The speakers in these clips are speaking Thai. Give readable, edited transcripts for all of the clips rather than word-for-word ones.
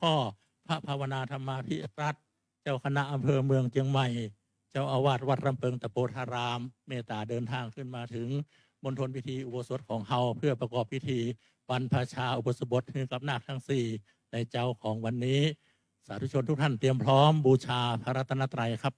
พ่อพระภาวนาธรรมาภิรัตน์เจ้าคณะอำเภอเมืองเชียงใหม่เจ้าอาวาสวัดลำเพิงตะโพธารามเมตตาเดินทางขึ้นมาถึงมณฑลพิธีอุโบสถของเฮาเพื่อประกอบพิธีบรรพชาอุปสมบทให้กับนาคทั้งสี่ในเจ้าของวันนี้สาธุชนทุกท่านเตรียมพร้อมบูชาพระรัตนตรัยครับ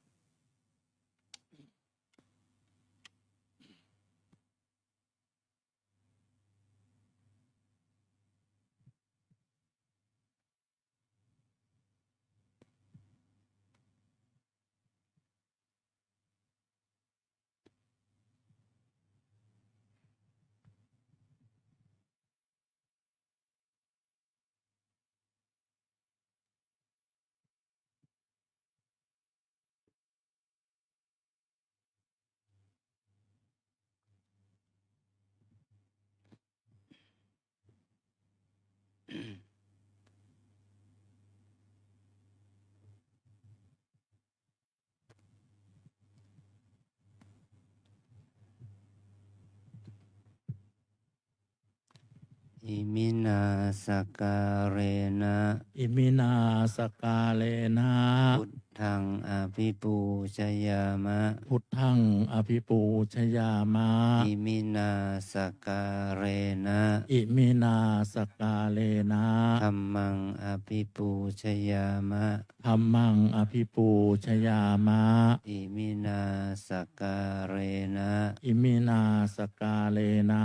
อิมินาสการเรนะอิมินาสกาเลนะพุทธังอภิปูชยามะพุทธังอภิปูชยามะอิมินาสการเรนะอิมินาสกาเลนะธัมมังอภิปูชยามะธัมมังอภิปูชยามะอิมินาสการเรนะอิมินาสกาเลนะ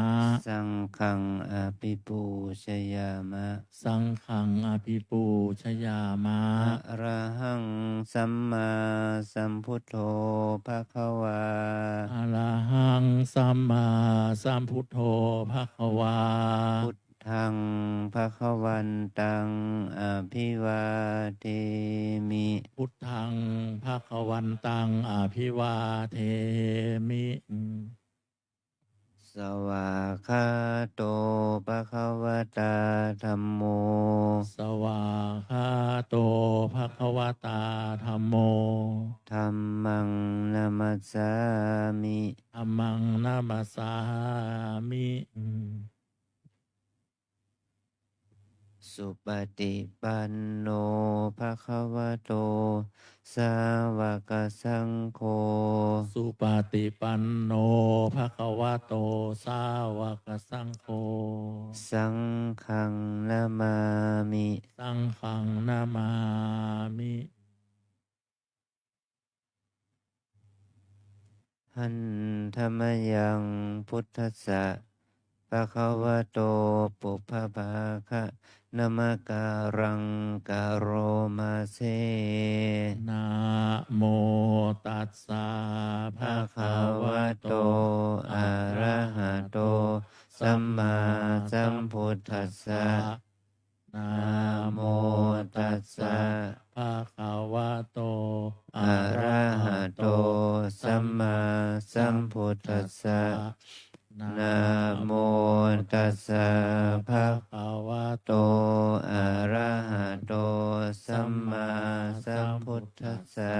สังฆังอภิปูชยามะสังฆังอภิปูชยามะอะระหังสัมมาสัมพุทโธภะคะวาอะระหังสัมมาสัมพุทโธภะคะวาพุทธังภะคะวันตังอภิวาเทมิพุทธังภะคะวันตังอภิวาเทมิสวากขาโตภะคะวะตาธัมโมสวากขาโตภะคะวตาธัมโมธัมมังนัมสสามิธัมมังนามัสสามิสุปฏิปันโนภะคะวะโตสาวกสังโฆสุปฏิปันโนภะคะวะโตสาวกสังโฆสังฆังนามามิ สังฆังนามามิหันธรรมยังพุทธัสสะภะคะวะโตปุพพภาคะนะมะการังกะโรมาเซนะโมตัสสะภะภะคะคะวะวะโตโตอะระหะโตสัมมาสัมพุทธัสสะนะโมโมตัสสะภะคะวะโตอะระหะโตสัมมาสัมพุทธัสสะนะโมตัสสะภะคะวะโตโตอะระหะโตสัมมาสัมพุทธัสสะ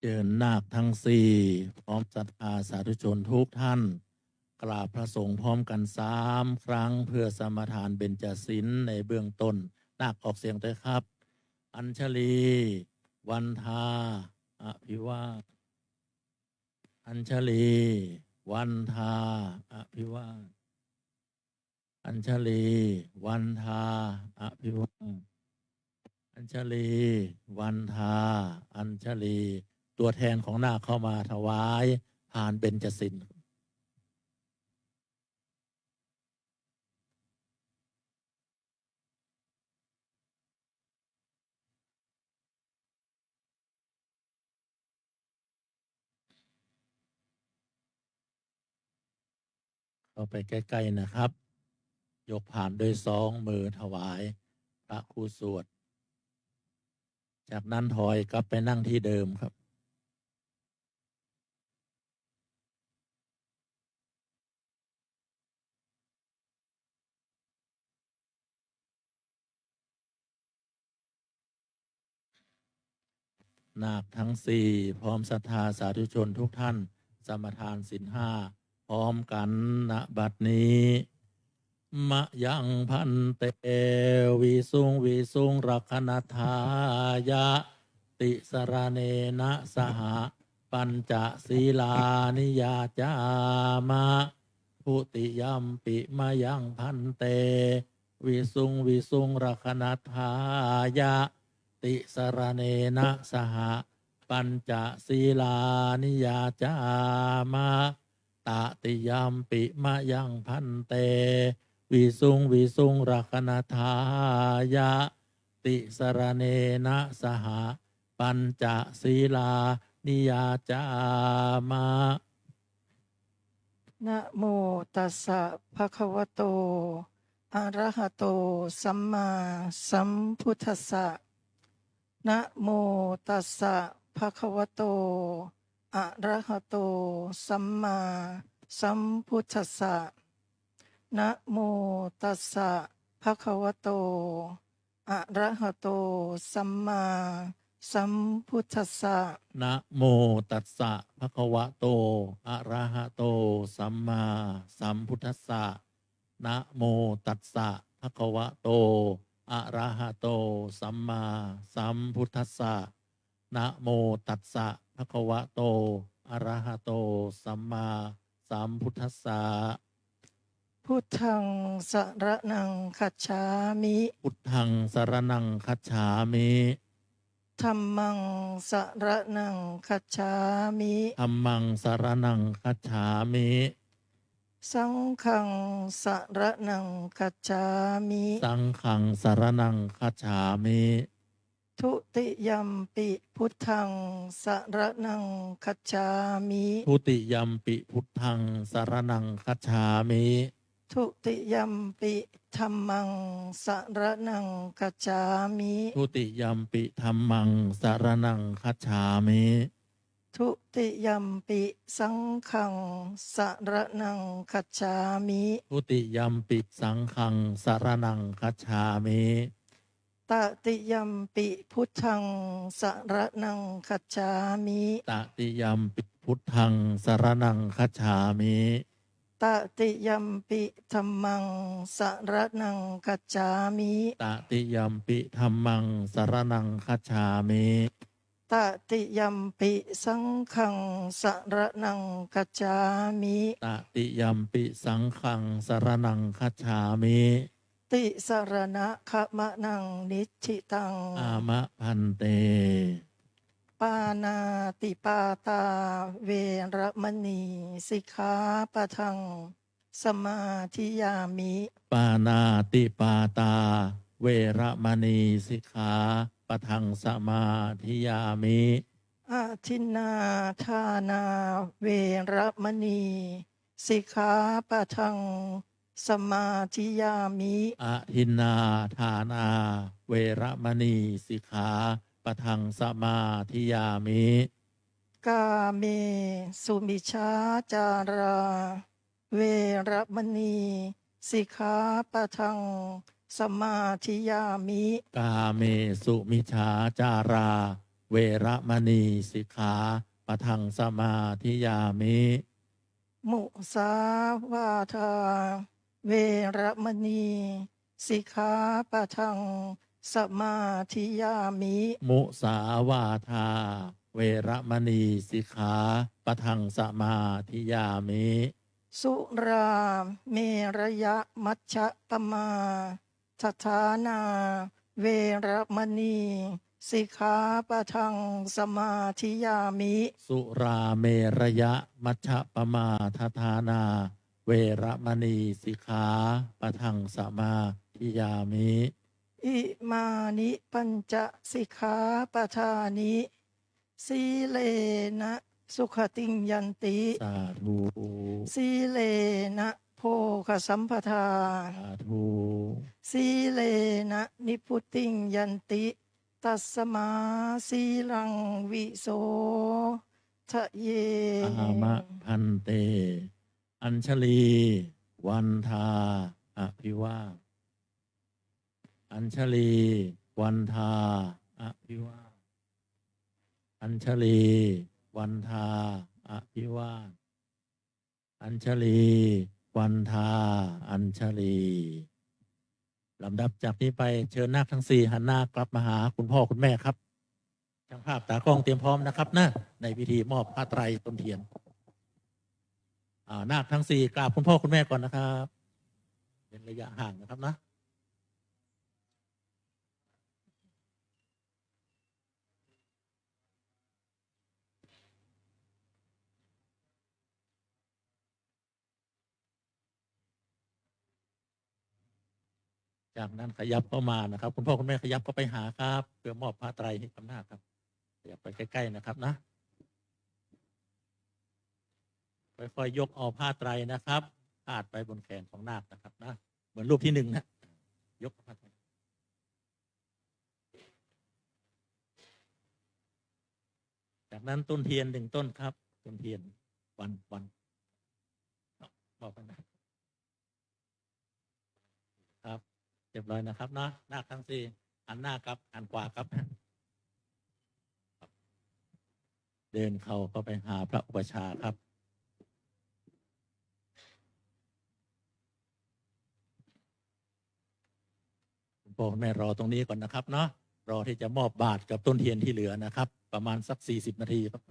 เชิญนาคทั้งสี่พร้อมศรัทธาสาธุชนทุกท่าน กราบพระสงฆ์พร้อมกัน3 ครั้งเพื่อสมทานเบญจศีลในเบื้องต้นนาคออกเสียงด้วยครับ อัญชลี วันทาอภิวาทอัญชลี วันทาอภิวาทอัญชลี วันทาอภิวาทอัญชลี วันทา อัญชลี ตัวแทนของนาคเข้ามาถวายผ่านเบญจศีลเข้าไปใกล้ๆนะครับ ยกผ่านด้วย2 มือถวายพระครูสวด จากนั้นถอยกลับไปนั่งที่เดิมครับ นาคทั้ง4พร้อมศรัทธาสาธุชนทุกท่าน สมทานศีล5พร้อมกันณบัดนี้มะยังพันเตวิสุงรักขณทายะติสรเนนะสหปัญจศีลานิยาจามะพุติยัมปิมะยังพันเตวิสุงรักขณทายะติสรเนนะสหปัญจศีลานิยาจามะตติยัมปิมะยังพันเตวิสุงรักขณทายะติสรเนนะสหปัญจศีลานิยาจามะ นะโมตัสสะภะคะวะโตอะระหะโตสัมมาสัมพุทธัสสะนะโมตัสสะภะคะวะโตอะระหะโตสัมมาสัมพุทธัสสะนะโมตัสสะภะคะวะโตอะระหะโตสัมมาสัมพุทธัสสะ นะโมตัสสะภะคะวะโตอะระหะโตสัมมาสัมพุทธัสสะนะโมตัสสะภะคะวะโตอะระหะโตสัมมาสัมพุทธัสสะนะโมตัสสะภะคะวะโตอะระหะโตสัมมาสัมพุทธัสสะ พุทธังสรณังคัจฉามิ พุทธังสรณังคัจฉามิ ธัมมังสรณังคัจฉามิ ธัมมังสรณังคัจฉามิ สังฆังสรณังคัจฉามิ สังฆังสรณังคัจฉามิ ทุติยัมปิพุทธังสรณังคัจฉามิ ทุติยัมปิพุทธังสรณังคัจฉามิ ทุติยัมปิธัมมังสรณังคัจฉามิ ทุติยัมปิธัมมังสรณังคัจฉามิ ทุติยัมปิสังฆังสรณังคัจฉามิ ทุติยัมปิสังฆังสรณังคัจฉามิ ตติยัมปิพุทธังสรณังคัจฉามิ ตติยัมปิพุทธังสรณังคัจฉามิ ตติยัมปิธัมมังสรณังคัจฉามิ ตติยัมปิธัมมังสรณังคัจฉามิ ตติยัมปิสังฆังสรณังคัจฉามิ ตติยัมปิสังฆังสรณังคัจฉามิ ติสรณะขมะนังนิธิตัง อามะพันเต ปานาติปาตาเวรมณีสิกขาปะทังสมาธิยามิ ปานาติปาตา เวระมณีสิกขาปะทังสมาธิยามิ อาทินนาทานาเวรมณีสิกขาปะทังสมาธิยามิ อะทินนาทานา เวระมณีสิกขาปะทังสมาธิยามิ กาเมสุมิชาจาราเวรมณีสิกขาปะทังสมาธิยามิ กาเมสุมิชาจารา เวระมณีสิกขาปะทังสมาธิยามิ มุสาวาทาเวระมณีสิกขาปะทังสมาธิยามิ มุสาวาทาเวระมณีสิกขาปะทังสมาธิยามิ สุราเมรยะมัชฌะปมาทฐานาเวระมณีสิกขาปะทังสมาธิยามิ สุราเมรยะมัชฌะปมาทฐานา เวระมณีสิกขาปะทังสมาธิยามิ อิมานิปัญจสิกขาปทานิสีเลนะสุขติงยันติ สาธุ สีเลนะโภคสัมปทา สาธุ สีเลนะนิพุติงยันติตัสมาสีลังวิโสทะเย อามะพันเต อัญชลี วันทาอภิวาทอัญชลี วันทาอภิวาทอัญชลี วันทาอภิวาทอัญชลี วันทาอัญชลีลำดับจากนี้ไปเชิญนาคทั้งสี่หันหน้ากลับมาหาคุณพ่อคุณแม่ครับช่างภาพตากล้องเตรียมพร้อมนะครับนะในพิธีมอบผ้าไตรต้นเทียนนาคทั้งสี่กราบคุณพ่อคุณแม่ก่อนนะครับเป็นระยะห่างนะครับนะจากนั้นขยับเข้ามานะครับคุณพ่อคุณแม่ขยับเข้าไปหาครับเพื่อมอบผ้าไตรให้กับนาคครับขยับไปใกล้ๆนะครับนะค่อยๆยกเอาผ้าไตรนะครับพาดไปบนแขนของนาคนะครับนะเหมือนรูปที่หนึ่งนะยกผ้าไตรจากนั้นต้นเทียนหนึ่งต้นครับต้นเทียนวันมอบกันนะครับเรียบร้อยนะครับนะนาคทั้งสี่หันหน้าครับหันขวาครับเดินเข้าไปหาพระอุปชฌาย์ครับคุณพ่อคุณแม่รอตรงนี้ก่อนนะครับเนาะรอที่จะมอบบาตรกับต้นเทียนที่เหลือนะครับประมาณสัก40 นาทีครับ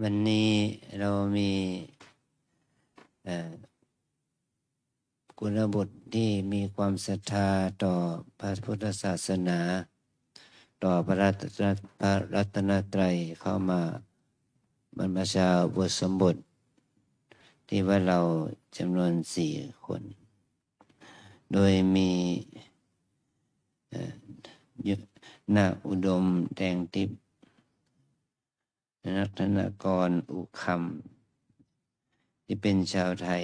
วันนี้เรามีกุลบุตรที่มีความศรัทธาต่อพระพุทธศาสนา ต่อพระรัตนตรัยเข้ามาบรรพชาอุปสมบทที่ว่าเราจำนวน4 คน โดยมีนาคอุดมแดงทิพย์นักธนกรอุคำที่เป็นชาวไทย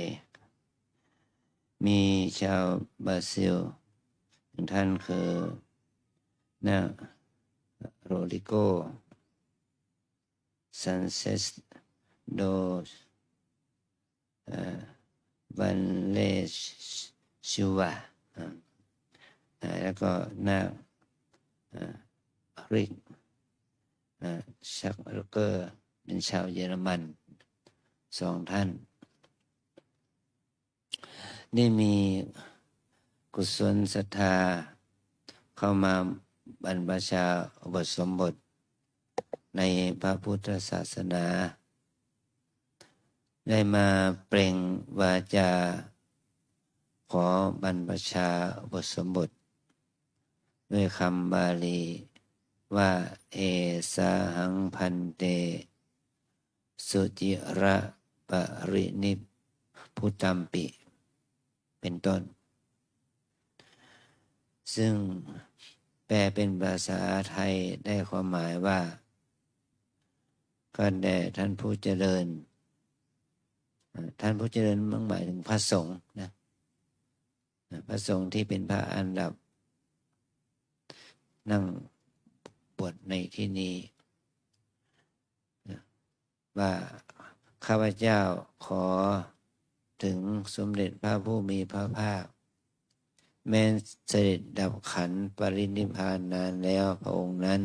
มีชาวบราซิลท่านคือนาโรดิโกซันเซสโดบันเลชิวาแล้วก็นาริกชักโรเกอร์เป็นชาวเยอรมัน2 ท่านได้มีกุศลศรัทธาเข้ามาบรรพชาอุปสมบทในพระพุทธศาสนาได้มาเปล่งวาจาขอบรรพชาอุปสมบทด้วยคำบาลีว่าเอสาหังพันเตสุจิระปรินิพพุตัมปิเป็นต้นซึ่งแปลเป็นภาษาไทยได้ความหมายว่าก็แด่ท่านผู้เจริญท่านผู้เจริญหมายถึงพระสงฆ์นะพระสงฆ์ที่เป็นพระอันดับนั่งบวชในที่นี้ว่าข้าพเจ้าขอถึงสมเด็จพระผู้มีพระภาคแม้เสด็จดับขันธ์ปรินิพพานนานแล้วพระองค์นั้น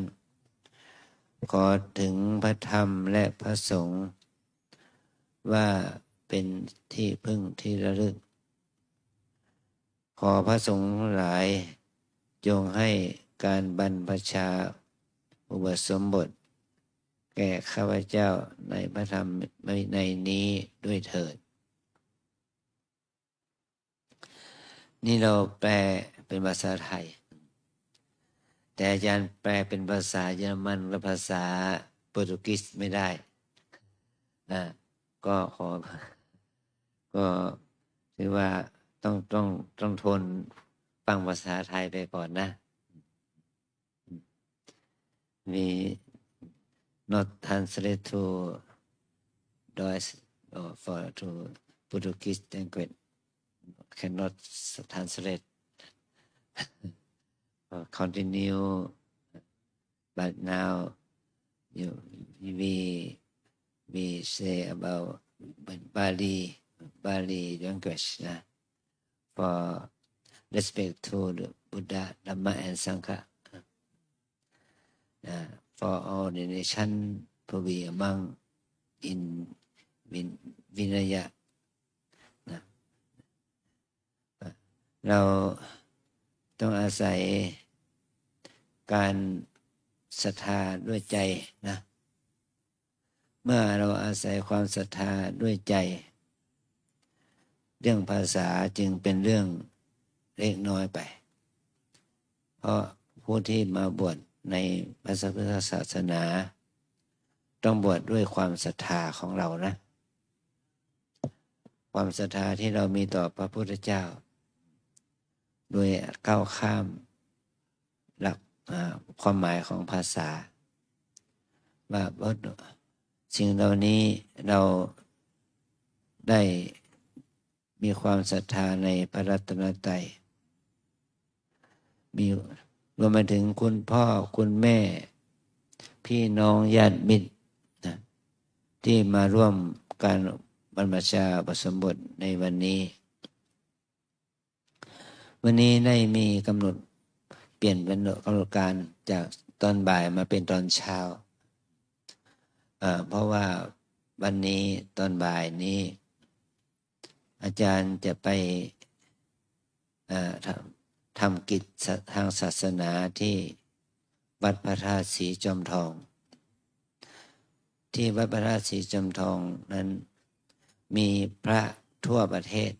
ขอถึงพระธรรมและพระสงฆ์ว่าเป็นที่พึ่งที่ระลึกขอพระสงฆ์หลายจงให้การบรรพชาอุปสมบทแก่ข้าพเจ้าในพระธรรมในนี้ด้วยเถิดนี่เราแปลเป็นภาษาไทยแต่อาจารย์แปลเป็นภาษาเยอรมันและภาษาโปรตุเกสไม่ได้ก็ถือว่าต้องทนฟังภาษาไทยไปก่อนนะมี not translate to Deutsch or to Portuguese language cannot translate continue but now we say about Bali language for respect to the Buddha, Dhamma and Sangha for all the nation to be among in Vinaya เราต้องอาศัยการศรัทธาด้วยใจนะ เมื่อเราอาศัยความศรัทธาด้วยใจ เรื่องภาษาจึงเป็นเรื่องเล็กน้อยไป เพราะผู้ที่มาบวชในพระพุทธศาสนา ต้องบวชด้วยความศรัทธาของเรานะ ความศรัทธาที่เรามีต่อพระพุทธเจ้า โดยก้าวข้ามหลักความหมายของภาษาว่าสิ่งเหล่านี้เราได้มีความศรัทธาในพระรัตนตรัยมีรวมไปถึงคุณพ่อคุณแม่พี่น้องญาติมิตรนะที่มาร่วมการบรรพชาอุปสมบทในวันนี้ วันนี้ได้มีกำหนดเปลี่ยนเป็นกำหนดการจากตอนบ่ายมาเป็นตอนเช้าเพราะว่าวันนี้ตอนบ่ายนี้ อาจารย์จะไปทำกิจทางศาสนาที่วัดพระธาตุศรีจอมทอง ที่วัดพระธาตุศรีจอมทองนั้นมีพระทั่วประเทศ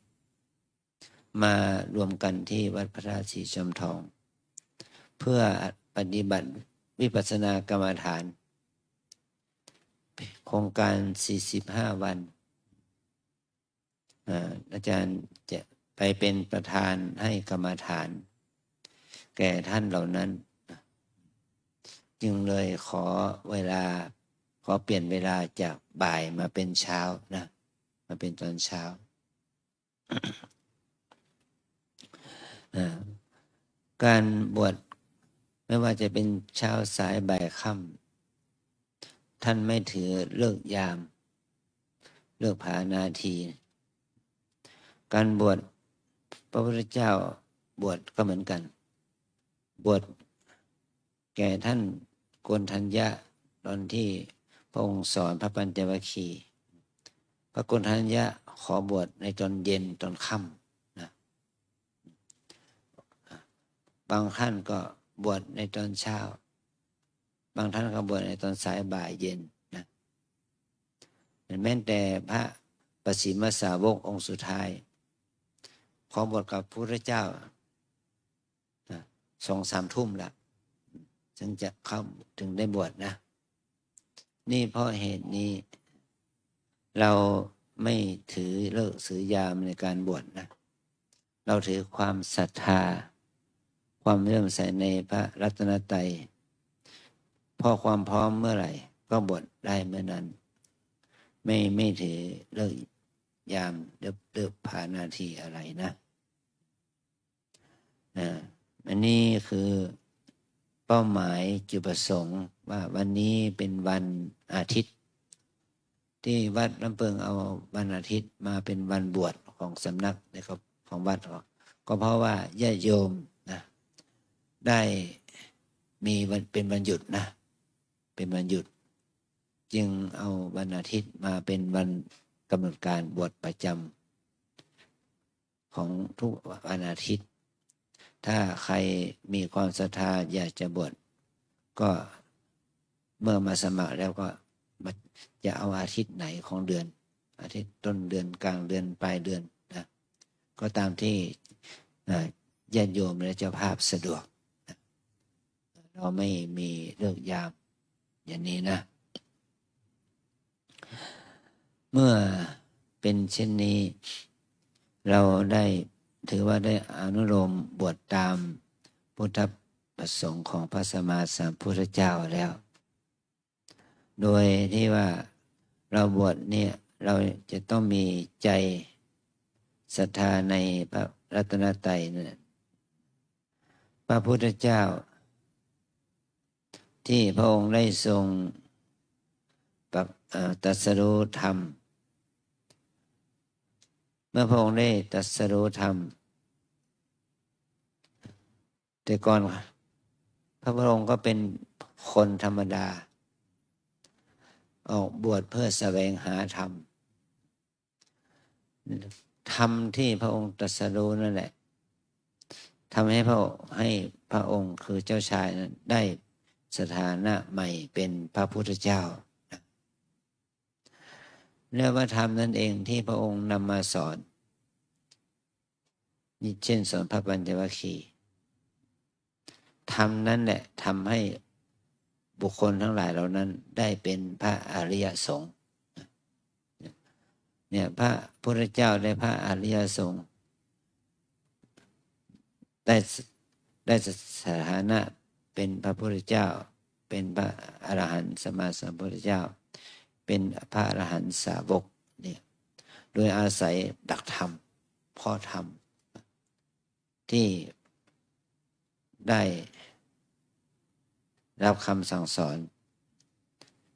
มารวมกันที่วัดพระธาตุศรีจอมทอง เพื่อปฏิบัติวิปัสสนากรรมฐานโครงการ45 วันอาจารย์จะไปเป็นประธานให้กรรมฐานแก่ท่านเหล่านั้นจึงเลยขอเปลี่ยนเวลาจากบ่ายมาเป็นเช้านะมาเป็นตอนเช้า การบวชไม่ว่าจะเป็นเช้าสายบ่ายค่ำท่านไม่ถือเลิกยามเลิกผานาที การบวชพระพุทธเจ้าบวชก็เหมือนกันบวชแก่ท่านโกณฑัญญะตอนที่พระองค์สอนพระปัญจวัคคีย์พระโกณฑัญญะขอบวชในตอนเย็นตอนค่ำนะบางท่านก็บวชในตอนเช้าบางท่านก็บวชในตอนสายบ่ายเย็นนะแม้แต่พระปัสสิมสาวกองค์สุดท้ายขอบวชกับพระพุทธเจ้า2-3 ทุ่มละจึงจะเข้าถึงได้บวชนะนี่เพราะเหตุนี้เราไม่ถือเลิกถือยามในการบวชนะเราถือความศรัทธาความเลื่อมใสในพระรัตนตรัยพอความพร้อมเมื่อไหร่ก็บวชได้เมื่อนั้นไม่ถือเลิกยามเลิกผ่านาทีอะไรนะอันนี้คือเป้าหมายจุดประสงค์ว่าวันนี้เป็นวันอาทิตย์ที่วัดลำเพิงเอาวันอาทิตย์มาเป็นวันบวชของสำนักนะครับของวัดก็เพราะว่าญาติโยมนะได้มีวันเป็นวันหยุดนะเป็นวันหยุดจึงเอาวันอาทิตย์มาเป็นวันกำหนดการบวชประจำของทุกวันอาทิตย์ถ้าใครมีความศรัทธาอยากจะบวชก็เมื่อมาสมัครแล้วก็จะเอาอาทิตย์ไหนของเดือนอาทิตย์ต้นเดือนกลางเดือนปลายเดือนนะก็ตามที่ญาติโยมและเจ้าภาพสะดวกเราไม่มีเลิกยามอย่างนี้นะเมื่อเป็นเช่นนี้เราได้ถือว่าได้อนุโลมบวชตามพุทธประสงค์ของพระสัมมาสัมพุทธเจ้าแล้วโดยที่ว่าเราบวชเนี่ยเราจะต้องมีใจศรัทธาในพระรัตนตรัยเนี่ยพระพุทธเจ้าที่พระองค์ได้ทรงตรัสรู้ธรรมเมื่อพระองค์ได้ตรัสรู้ธรรมแต่ก่อนพระองค์ก็เป็นคนธรรมดาออกบวชเพื่อแสวงหาธรรมที่พระองค์ตรัสรู้นั่นแหละทำให้พระองค์คือเจ้าชายนั้นได้สถานะใหม่เป็นพระพุทธเจ้า เรียกว่าธรรมนั่นเองที่พระองค์นำมาสอนนี่เช่นสอนพระปัญจวัคคีย์ธรรมนั้นแหละทำให้บุคคลทั้งหลายเหล่านั้นได้เป็นพระอริยสงฆ์เนี่ยพระพุทธเจ้าได้พระอริยสงฆ์ได้สถานะเป็นพระพุทธเจ้าเป็นพระอรหันต์สัมมาสัมพุทธเจ้าเป็นพระอรหันต์สาวกเนี่ยโดยอาศัยดักธรรมพ่อธรรมที่ได้รับคำสั่งสอน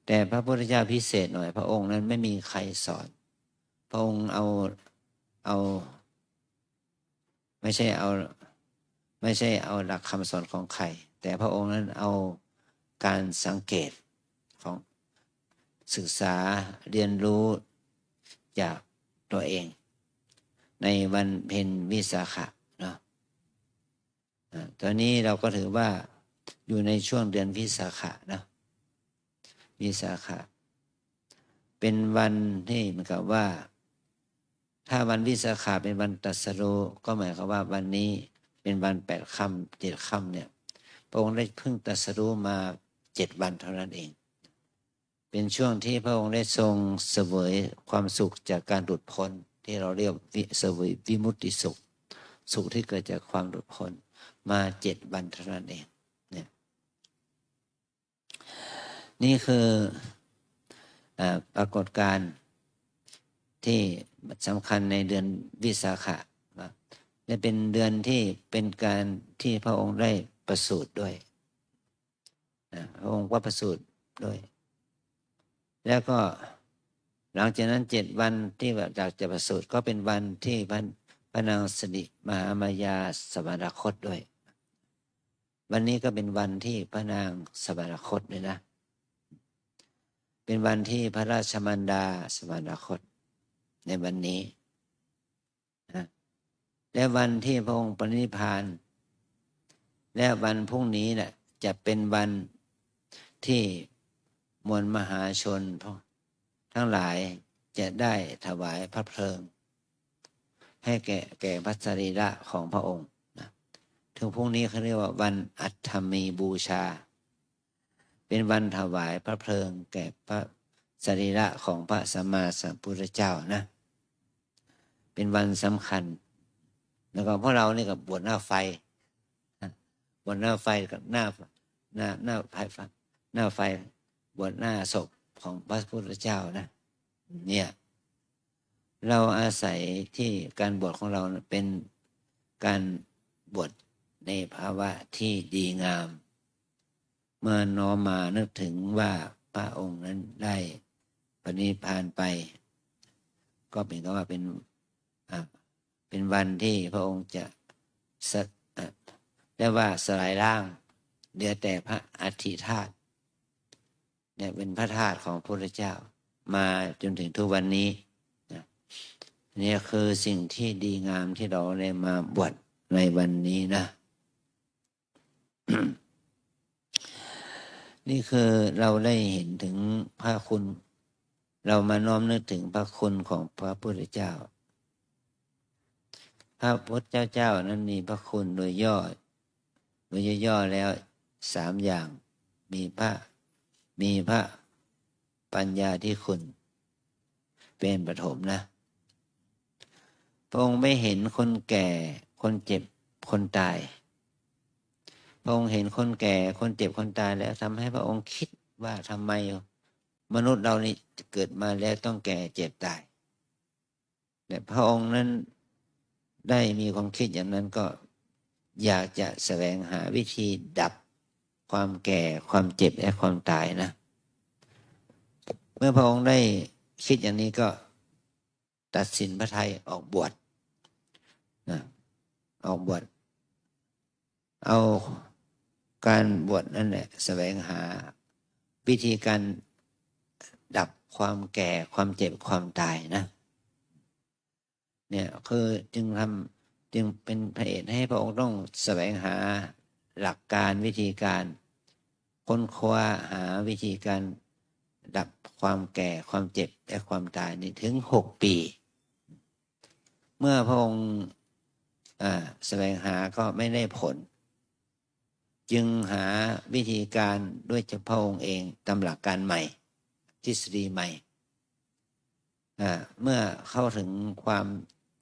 แต่พระพุทธเจ้าพิเศษหน่อยพระองค์นั้นไม่มีใครสอนพระองค์เอาไม่ใช่เอาหลักคำสอนของใครแต่พระองค์นั้นเอาการสังเกตของศึกษาเรียนรู้จากตัวเองในวันเพ็ญวิสาขะเนาะตอนนี้เราก็ถือว่าอยู่ในช่วงเดือนวิสาขะนะวิสาขะเป็นวันที่เหมือนกับว่าถ้าวันวิสาขะเป็นวันตรัสรู้ก็หมายความว่าวันนี้เป็นวัน8 ค่ำ7 ค่ำเนี่ยพระองค์ได้เพิ่งตรัสรู้มา7 วันเท่านั้นเองเป็นช่วงที่พระองค์ได้ทรงเสวยความสุขจากการหลุดพ้นที่เราเรียกเสวยวิมุตติสุขสุขที่เกิดจากความหลุดพ้นมา7 วันเท่านั้นเองเนี่ยนี่คือปรากฏการณ์ที่สำคัญในเดือนวิสาขะและเป็นเดือนที่เป็นการที่พระองค์ได้ประสูติด้วยพระองค์ก็ประสูติด้วยแล้วก็หลังจากนั้น7 วันที่จากจะประสูติก็เป็นวันที่พระนางสิริมหามายาสวรรคตด้วยวันนี้ก็เป็นวันที่พระนางสวรรคตเลยนะเป็นวันที่พระราชมารดาสวรรคตในวันนี้นะและวันที่พระองค์ปรินิพพานและวันพรุ่งนี้แหละจะเป็นวันที่มวลมหาชนทั้งหลายจะได้ถวายพระเพลิงให้แก่พระสรีระของพระองค์นะถึงพรุ่งนี้เขาเรียกว่าวันอัฐมีบูชาเป็นวันถวายพระเพลิงแก่พระสรีระของพระสัมมาสัมพุทธเจ้านะเป็นวันสำคัญแล้วก็พวกเรานี่กับบวชหน้าไฟบวชหน้าไฟกับหน้าไฟบวชหน้าศพของพระพุทธเจ้านะเนี่ยเราอาศัยที่การบวชของเราเป็นการบวชในภาวะที่ดีงามเมื่อน้อมมานึกถึงว่าพระองค์นั้นได้ปรินิพพานไปก็เป็นก็ว่าเป็นวันที่พระองค์จะได้ว่าสลายร่างเหลือแต่พระอัฐิธาตุเนี่ยเป็นพระธาตุของพระพุทธเจ้ามาจนถึงทุกวันนี้นี่คือสิ่งที่ดีงามที่เราได้มาบวชในวันนี้นะ นี่คือเราได้เห็นถึงพระคุณเรามาน้อมนึกถึงพระคุณของพระพุทธเจ้าพระพุทธเจ้านั้นมีพระคุณโดยย่อแล้ว3 อย่างมีพระปัญญาที่คุณเป็นปฐมนะพระองค์ไม่เห็นคนแก่คนเจ็บคนตายพระองค์เห็นคนแก่คนเจ็บคนตายแล้วทำให้พระองค์คิดว่าทำไมมนุษย์เรานี่เกิดมาแล้วต้องแก่เจ็บตายแต่พระองค์นั้นได้มีความคิดอย่างนั้นก็อยากจะแสวงหาวิธีดับความแก่ความเจ็บและความตายนะเมื่อพระองค์ได้คิดอย่างนี้ก็ตัดสินพระทัยออกบวชนะออกบวชเอาการบวชนั่นแหละแสวงหาวิธีการดับความแก่ความเจ็บความตายนะเนี่ยคือจึงเป็นพระเหตุให้พระองค์ต้องแสวงหาหลักการวิธีการค้นคว้าหาวิธีการ ดับความแก่ความเจ็บและความตายนี่ถึง6 ปี เมื่อพระองค์แสวงหาก็ไม่ได้ผล จึงหาวิธีการด้วยเฉพาะองค์เองตามหลักการใหม่ทฤษฎีใหม่เมื่อเข้าถึงความ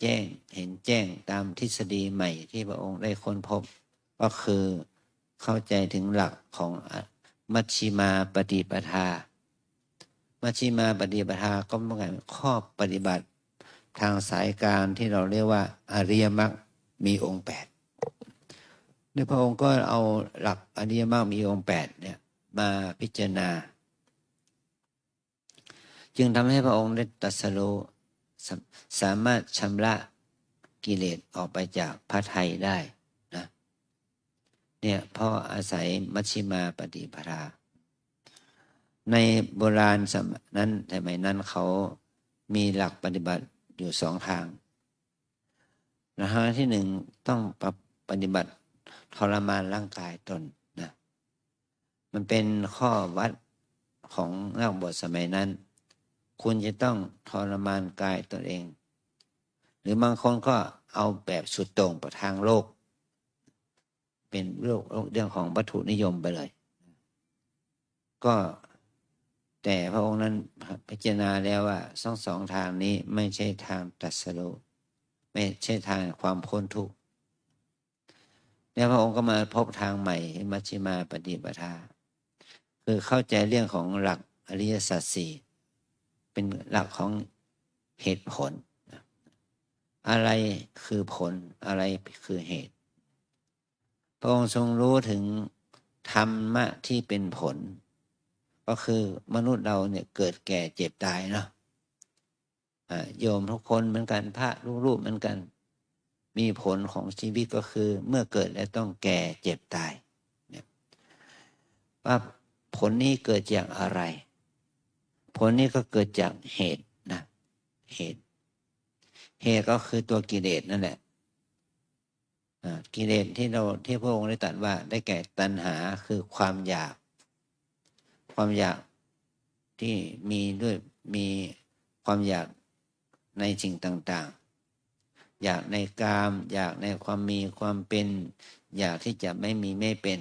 แจ้งเห็นแจ้งตามทฤษฎีใหม่ที่พระองค์ได้ค้นพบก็คือเข้าใจถึงหลักของมัชฌิมาปฏิปทามัชฌิมาปฏิปทาก็หมายถึงข้อปฏิบัติทางสายกลางที่เราเรียกว่าอริยมรรคมีองค์8ในพระองค์ก็เอาหลักอริยมรรคมีองค์8เนี่ยมาพิจารณาจึงทำให้พระองค์ได้ตรัสรู้สามารถชำระกิเลสออกไปจากพระทัยได้นะเนี่ยเพราะอาศัยมัชฌิมาปฏิปทาในโบราณสมัยนั้นเขามีหลักปฏิบัติอยู่2 ทางทางที่1ต้องปฏิบัติทรมานร่างกายตนนะมันเป็นข้อวัดของนักบวชสมัยนั้นคุณจะต้องทรมานกายตนเองหรือบางคนก็เอาแบบสุดโต่งประทางโลกเป็นเรื่องของวัตถุนิยมไปเลยก็แต่พระองค์นั้นพิจารณาแล้วว่าสองทางนี้ไม่ใช่ทางตรัสรู้ไม่ใช่ทางความพ้นทุกข์แล้วพระองค์ก็มาพบทางใหม่มัชฌิมาปฏิปทาคือเข้าใจเรื่องของหลักอริยสัจ 4เป็นหลักของเหตุผลอะไรคือผลอะไรคือเหตุพระองค์ทรงรู้ถึงธรรมะที่เป็นผลก็คือมนุษย์เราเนี่ยเกิดแก่เจ็บตายเนาะโยมทุกคนเหมือนกันพระรูปเหมือนกันมีผลของชีวิตก็คือเมื่อเกิดแล้วต้องแก่เจ็บตายเนี่ยว่าผลนี้เกิดจากอะไรผลนี้ก็เกิดจากเหตุนะเหตุก็คือตัวกิเลสนั่นแหละกิเลสที่พระองค์ได้ตรัสว่าได้แก่ตัณหาคือความอยากที่มีความอยากในสิ่งต่างๆอยากในกามอยากในความมีความเป็นอยากที่จะไม่มีไม่เป็น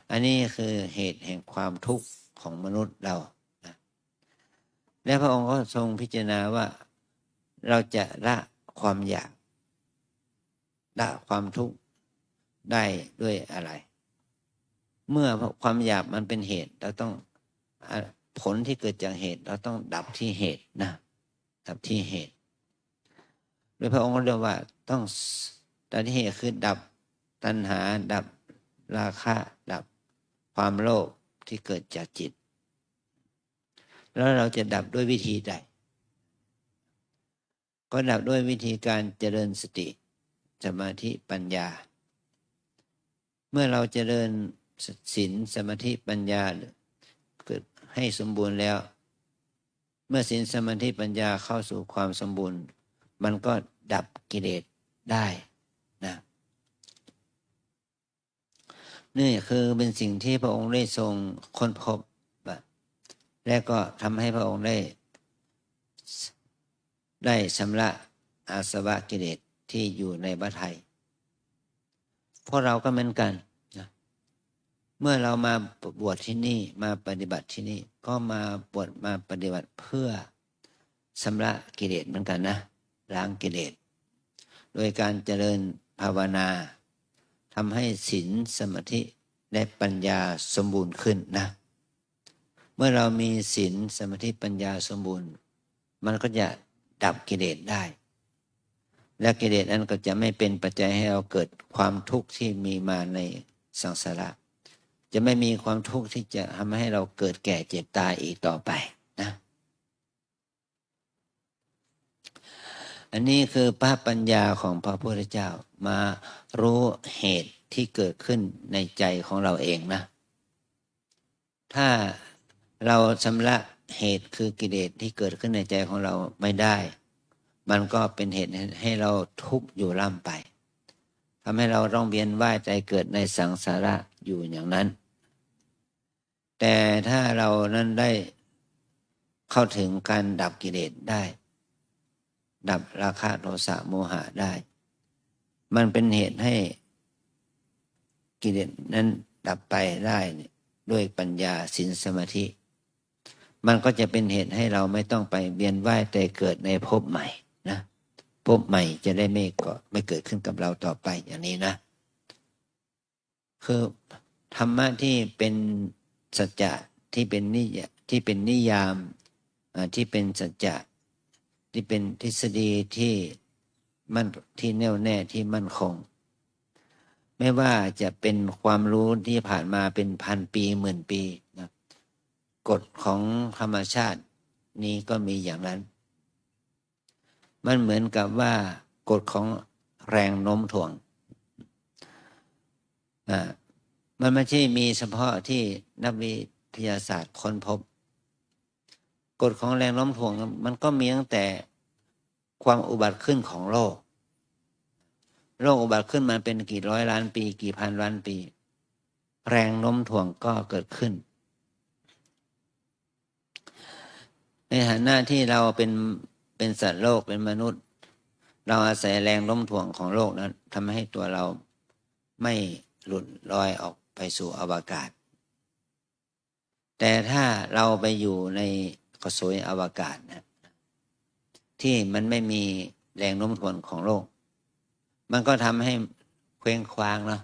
อันนี้คือเหตุแห่งความทุกข์ของมนุษย์เรานะและพระองค์ก็ทรงพิจารณาว่าเราจะละความอยากละความทุกข์ได้ด้วยอะไรเมื่อความอยากมันเป็นเหตุเราต้องผลที่เกิดจากเหตุเราต้องดับที่เหตุนะดับที่เหตุโดยพระองค์เรียกว่าต้องดับที่เหตุคือดับตัณหาดับราคะดับความโลภที่เกิดจากจิตแล้วเราจะดับด้วยวิธีใดก็ดับด้วยวิธีการเจริญสติสมาธิปัญญาเมื่อเราเจริญศีลสมาธิปัญญาเกิดให้สมบูรณ์แล้วเมื่อศีลสมาธิปัญญาเข้าสู่ความสมบูรณ์มันก็ดับกิเลสได้นะนี่คือเป็นสิ่งที่พระองค์ได้ทรงค้นพบและก็ทำให้พระองค์ได้ชำระอาสวะกิเลสที่อยู่ในพระทัยพวกเราก็เหมือนกันนะเมื่อเรามาบวชที่นี่มาปฏิบัติที่นี่ก็มาบวชมาปฏิบัติเพื่อชำระกิเลสเหมือนกันนะล้างกิเลสโดยการเจริญภาวนาทำให้ศีลสมาธิและปัญญาสมบูรณ์ขึ้นนะเมื่อเรามีศีลสมาธิปัญญาสมบูรณ์มันก็จะดับกิเลสได้และกิเลสนั้นก็จะไม่เป็นปัจจัยให้เราเกิดความทุกข์ที่มีมาในสังสารวัฏจะไม่มีความทุกข์ที่จะทำให้เราเกิดแก่เจ็บตายอีกต่อไปนะอันนี้คือพระปัญญาของพระพุทธเจ้ามารู้เหตุที่เกิดขึ้นในใจของเราเองนะถ้าเราชำระเหตุคือกิเลสที่เกิดขึ้นในใจของเราไม่ได้มันก็เป็นเหตุให้เราทุกข์อยู่ร่ำไปทำให้เราต้องเวียนว่ายใจเกิดในสังสาระอยู่อย่างนั้น แต่ถ้าเรานั้นได้เข้าถึงการดับกิเลสได้ ดับราคะโทสะโมหะได้ มันเป็นเหตุให้กิเลสนั้นดับไปได้ด้วยปัญญาศีลสมาธิมันก็จะเป็นเหตุให้เราไม่ต้องไปเวียนว่ายแต่เกิดในภพใหม่นะภพใหม่จะได้ไม่เกิดขึ้นกับเราต่อไปอย่างนี้นะคือธรรมะที่เป็นสัจจะที่เป็นนิยามที่เป็นสัจจะที่เป็นทฤษฎีที่แน่วแน่ที่มั่นคงไม่ว่าจะเป็นความรู้ที่ผ่านมาเป็นพันปีหมื่นปีนะกฎของธรรมชาตินี้ก็มีอย่างนั้นมันเหมือนกับว่ากฎของแรงโน้มถ่วงมันไม่ใช่มีเฉพาะที่นักวิทยาศาสตร์ค้นพบกฎของแรงโน้มถ่วงมันก็มีตั้งแต่ความอุบัติขึ้นของโลกอุบัติขึ้นมาเป็นกี่ร้อยล้านปีกี่พันล้านปีแรงโน้มถ่วงก็เกิดขึ้นในฐานะที่เราเป็นสัตว์โลกเป็นมนุษย์เราอาศัยแรงโน้มถ่วงของโลกนั้นทำให้ตัวเราไม่หลุดลอยออกไปสู่อวกาศแต่ถ้าเราไปอยู่ในกระสวยอวกาศนะที่มันไม่มีแรงโน้มถ่วงของโลกมันก็ทำให้เคว้งคว้างเนาะ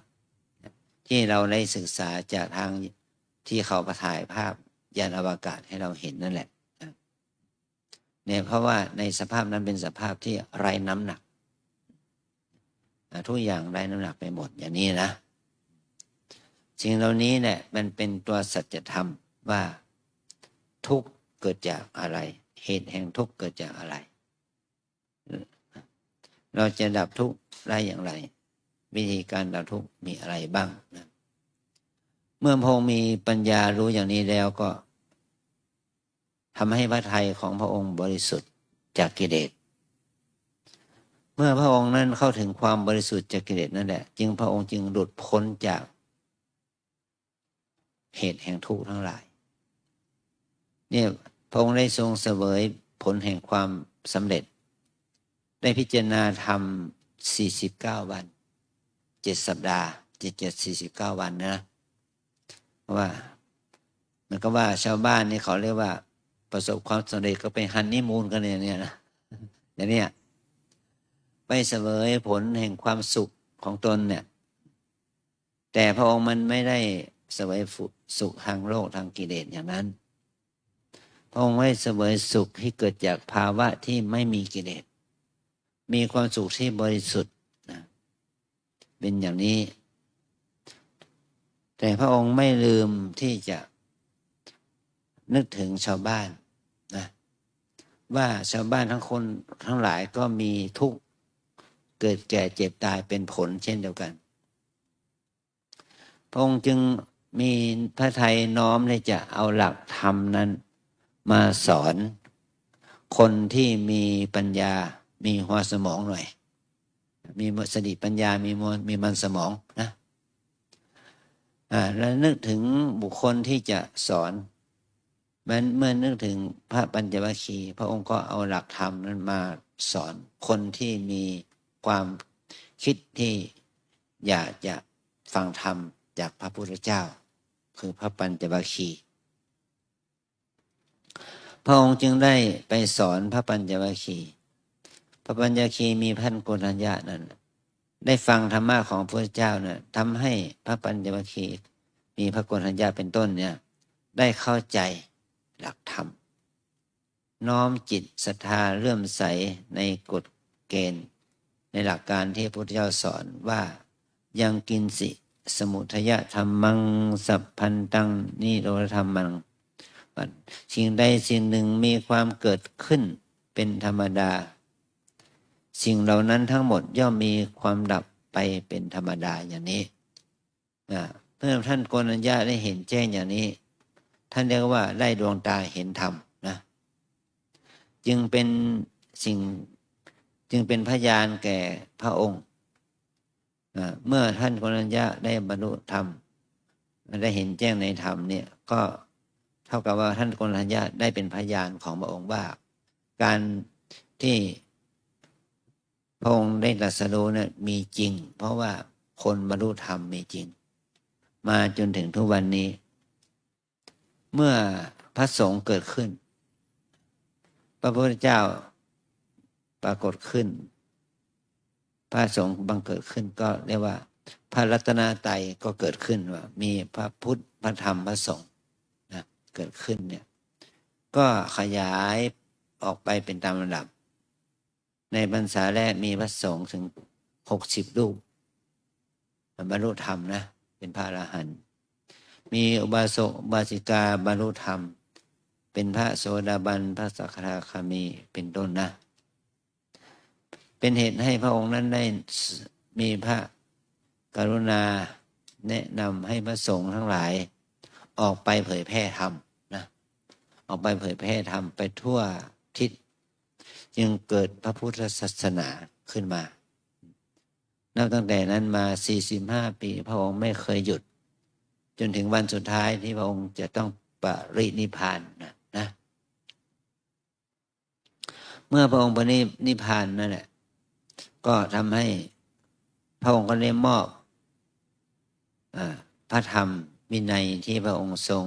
ที่เราได้ศึกษาจากทางที่เขาประถ่ายภาพยานอวกาศให้เราเห็นนั่นแหละเนี่ยเพราะว่าในสภาพนั้นเป็นสภาพที่ไร้น้ำหนักทุกอย่างไร้น้ำหนักไปหมดอย่างนี้นะสิ่งเหล่านี้เนี่ยมันเป็นตัวสัจธรรมว่าทุกข์เกิดจากอะไรเหตุแห่งทุกข์เกิดจากอะไรเราจะดับทุกข์ได้อย่างไรวิธีการดับทุกข์มีอะไรบ้างนะเมื่อพระองค์มีปัญญารู้อย่างนี้แล้วก็ทำให้พระทัยของพระองค์บริสุทธิ์จากกิเลสเมื่อพระองค์นั้นเข้าถึงความบริสุทธิ์จากกิเลสนั่นแหละจึงพระองค์จึงหลุดพ้นจากเหตุแห่งทุกข์ทั้งหลายเนี่ยพระองค์ได้ทรงเสวยผลแห่งความสำเร็จได้พิจารณาธรรม49 วัน7 สัปดาห์49 วันนะเพราะว่ามันก็ว่าชาวบ้านนี่เขาเรียกว่าประสบความสำเร็จก็ไปฮันนีมูนกันเนี่ยนะอย่างนี้ไปเสวยผลแห่งความสุขของตนเนี่ยแต่พระองค์มันไม่ได้เสวยสุขทางโลกทางกิเลสอย่างนั้นพระองค์ให้เสวยสุขที่เกิดจากภาวะที่ไม่มีกิเลสมีความสุขที่บริสุทธิ์นะเป็นอย่างนี้แต่พระองค์ไม่ลืมที่จะนึกถึงชาวบ้านนะว่าชาวบ้านทั้งหลายก็มีทุกข์เกิดแก่เจ็บตายเป็นผลเช่นเดียวกันพระองค์จึงมีพระทัยน้อมที่จะเอาหลักธรรมนั้นมาสอนคนที่มีปัญญามีหัวสมองหน่อยมีสติปัญญามีมันสมองนะแล้วนึกถึงบุคคลที่จะสอนเมื่อนึกถึงพระปัญจวัคคีย์พระองค์ก็เอาหลักธรรมนั้นมาสอนคนที่มีความคิดที่อยากจะฟังธรรมจากพระพุทธเจ้าคือพระปัญจวัคคีย์พระองค์จึงได้ไปสอนพระปัญจวัคคีย์พระปัญจวัคคีย์มีท่านโกณทัญญะนั้นได้ฟังธรรมะของพระพุทธเจ้าเนี่ยทำให้พระปัญจวัคคีย์มีพระโกณทัญญะเป็นต้นเนี่ยได้เข้าใจหลักธรรมน้อมจิตศรัทธาเลื่อมใสในกฎเกณฑ์ในหลักการที่พระพุทธเจ้าสอนว่ายังกินสิสมุทัยธรรมังสัพพันตังนิโรธธรรมังสิ่งใดสิ่งหนึ่งมีความเกิดขึ้นเป็นธรรมดาสิ่งเหล่านั้นทั้งหมดย่อมมีความดับไปเป็นธรรมดาอย่างนี้เมื่อท่านโกณทัญญะได้เห็นแจ้งอย่างนี้ท่านเรียกว่าได้ดวงตาเห็นธรรมนะจึงเป็นพยานแก่พระองค์เมื่อท่านโกณทัญญะได้บรรลุธรรมได้เห็นแจ้งในธรรมเนี่ยก็ เท่ากับว่าท่านโกณฑัญญะได้เป็นพยานของพระองค์ว่าการที่พระองค์ได้ตรัสรู้เนี่ยมีจริง เพราะว่าคนบรรลุธรรมมีจริง มาจนถึงทุกวันนี้ เมื่อพระสงฆ์เกิดขึ้น พระพุทธเจ้าปรากฏขึ้น พระสงฆ์บังเกิดขึ้นก็เรียกว่าพระรัตนตรัยก็เกิดขึ้นว่ามีพระพุทธพระธรรมพระสงฆ์นะเกิดขึ้นเนี่ยก็ขยายออกไปเป็นตามลำดับในพรรษาแรกมีพระสงฆ์ถึง60 รูปบรรลุธรรมนะเป็นพระอรหันต์มีอุบาสกอุบาสิกาบรรลุธรรมเป็นพระโสดาบันพระสกทาคามีเป็นต้นนะเป็นเหตุให้พระองค์นั้นได้มีพระกรุณาแนะนำให้พระสงฆ์ทั้งหลายออกไปเผยแพร่ธรรมนะออกไปเผยแพร่ธรรมไปทั่วทิศจึงเกิดพระพุทธศาสนาขึ้นมานับตั้งแต่นั้นมา45 ปีพระองค์ไม่เคยหยุดจนถึงวันสุดท้ายที่พระองค์จะต้องปรินิพพานนะเมื่อพระองค์ปรินิพพานนั่นแหละก็ทำให้พระองค์ก็ได้มอบพระธรรมวินัยที่พระองค์ทรง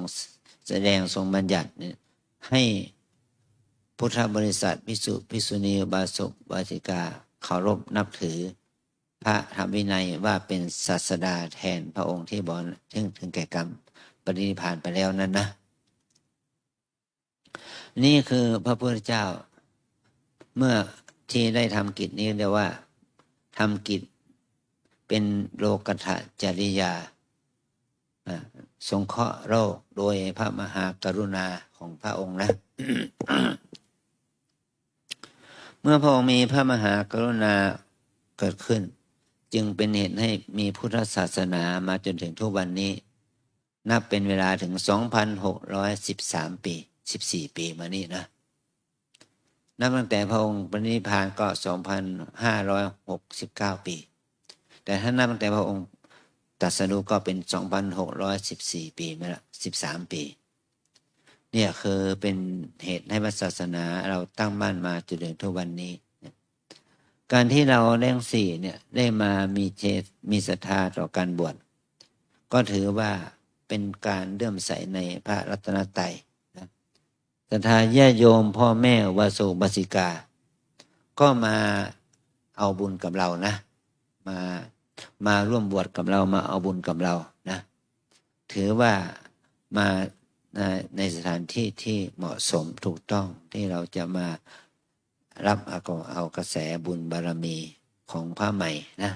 แสดงทรงบัญญัติให้พุทธบริษัทภิกษุภิกษุณีอุบาสกอุบาสิกาเคารพนับถือพระธรรมวินัยว่าเป็นศาสดาแทนพระองค์ที่บอกถึงแก่กรรมปรินิพพานไปแล้วนั้นนะนี่คือพระพุทธเจ้าเมื่อที่ได้ทำกิจนี้เรียกว่าทำกิจเป็นโลกัตถจริยาสงเคราะห์โลกโดยพระมหากรุณาของพระองค์นะ เมื่อพระองค์มีพระมหากรุณาเกิดขึ้นจึงเป็นเหตุให้มีพุทธศาสนามาจนถึงทุกวันนี้นับเป็นเวลาถึง 2,613 ปี14 ปีมานี้นะนับตั้งแต่พระองค์ปรินิพพานก็ 2,569 ปีแต่ถ้านับตั้งแต่พระองค์ตรัสรู้ก็เป็น 2,614 ปีมาละ13 ปีเนี่ยคือเป็นเหตุให้พระศาสนาเราตั้งมั่นมาจนถึงทุกวันนี้การที่เราทั้งสี่เนี่ยได้มามีศรัทธาต่อการบวชก็ถือว่าเป็นการเลื่อมใสในพระรัตนตรัยนะศรัทธาญาติโยมพ่อแม่อุบาสกอุบาสิกาก็มาเอาบุญกับเรานะมาร่วมบวชกับเรามาเอาบุญกับเรานะถือว่ามาในสถานที่ที่เหมาะสมถูกต้องที่เราจะมารับเอากระแสบุญบารมีของพระใหม่นะ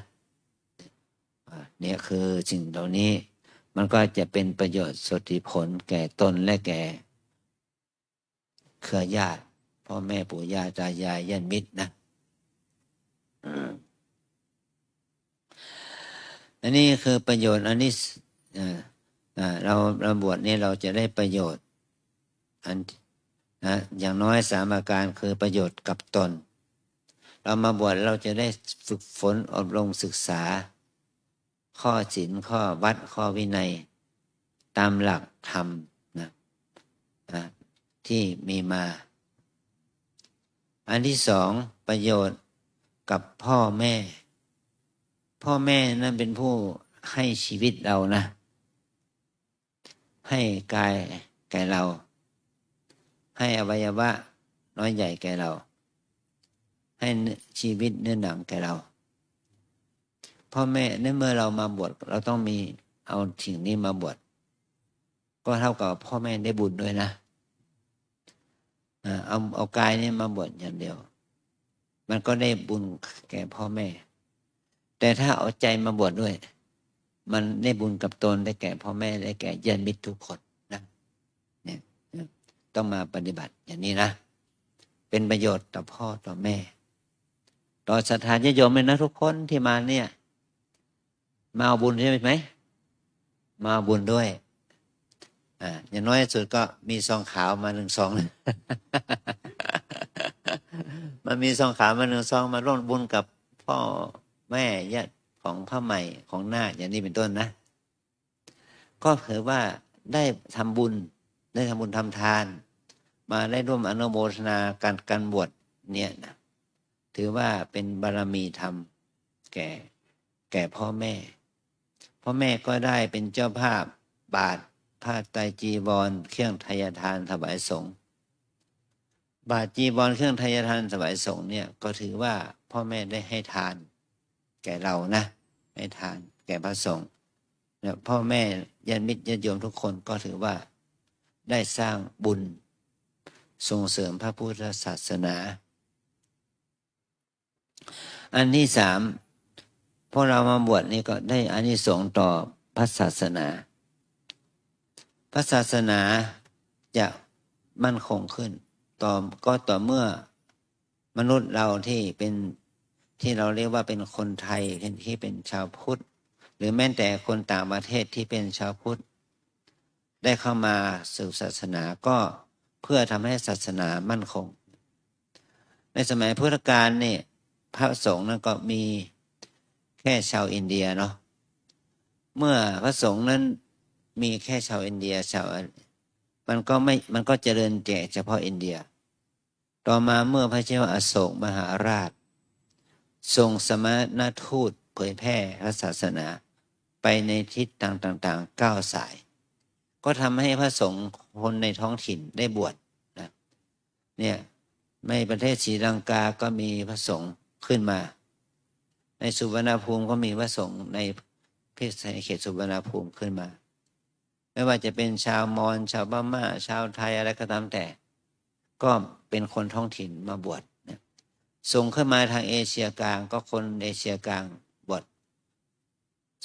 เนี่ยคือสิ่งเหล่านี้มันก็จะเป็นประโยชน์สุทธิผลแก่ตนและแก่เครือญาติพ่อแม่ปู่ย่าตายายญาติมิตรนะอันนี้คือประโยชน์อันนี้เราบวชนี่เราจะได้ประโยชน์อันนะอย่างน้อย3 ประการคือประโยชน์กับตนเรามาบวชเราจะได้ฝึกฝนอบรมศึกษาข้อศีลข้อวัดข้อวินัยตามหลักธรรมนะที่มีมาอันที่2ประโยชน์กับพ่อแม่นั่นเป็นผู้ให้ชีวิตเรานะให้กายแก่เราให้อวัยวะน้อยใหญ่แก่เราให้ชีวิตเนื้อหนังแก่เราพ่อแม่ในเมื่อเรามาบวชเราต้องมีเอาสิ่งนี้มาบวชก็เท่ากับพ่อแม่ได้บุญด้วยนะเอากายนี้มาบวชอย่างเดียวมันก็ได้บุญแก่พ่อแม่แต่ถ้าเอาใจมาบวชด้วยมันได้บุญกับตนได้แก่พ่อแม่ได้แก่ญาติมิตรทุกคนนะเนี่ยต้องมาปฏิบัติอย่างนี้นะเป็นประโยชน์ต่อพ่อต่อแม่ต่อศรัทธาญาติโยมเลยนะทุกคนที่มาเนี่ยมาเอาบุญใช่ไหมมาเอาบุญด้วยอย่างน้อยสุดก็มีซองขาวมา1 ซอง มันมีซองขาวมา1 ซองมาร่วมบุญกับพ่อแม่ญาติของพระใหม่ของนาคอย่างนี้เป็นต้นนะก็ถือว่าได้ทำบุญ ได้ทำบุญทำทาน มาได้ร่วมอนุโมทนาการบวชเนี่ยนะถือว่าเป็นบารมีธรรมแก่พ่อแม่ก็ได้เป็นเจ้าภาพบาตรผ้าไตรจีวรเครื่องไทยทานถวายสงฆ์บาตรจีวรเครื่องไทยทานถวายสงฆ์เนี่ยก็ถือว่าพ่อแม่ได้ให้ทานแก่เรานะให้ทานแก่พระสงฆ์เนี่ยพ่อแม่ญาติมิตรญาติโยมทุกคนก็ถือว่าได้สร้างบุญส่งเสริมพระพุทธศาสนาอันที่สามพวกเรามาบวชนี่ก็ได้อานิสงส์ต่อพระศาสนาพระศาสนาจะมั่นคงขึ้นต่อเมื่อมนุษย์เราที่เราเรียกว่าเป็นคนไทยที่เป็นชาวพุทธหรือแม้แต่คนต่างประเทศที่เป็นชาวพุทธได้เข้ามาสู่ศาสนาก็เพื่อทำให้ศาสนามั่นคงในสมัยพุทธกาลนี่พระสงฆ์นั้นก็มีแค่ชาวอินเดียเนาะเมื่อพระสงฆ์นั้นมีแค่ชาวอินเดียมันก็เจริญแต่เฉพาะอินเดียต่อมาเมื่อพระเจ้าอโศกมหาราชทรงสมณทูตเผยแพร่พระศาสนาไปในทิศต่างๆ9 สายก็ทำให้พระสงฆ์คนในท้องถิ่นได้บวชนะเนี่ยในประเทศศรีลังกาก็มีพระสงฆ์ขึ้นมาในสุวรรณภูมิก็มีพระสงฆ์ในเขตสุวรรณภูมิขึ้นมาไม่ว่าจะเป็นชาวมอญชาวพม่าชาวไทยอะไรก็ตามแต่ก็เป็นคนท้องถิ่นมาบวชนะส่งขึ้นมาทางเอเชียกลางก็คนเอเชียกลางบวช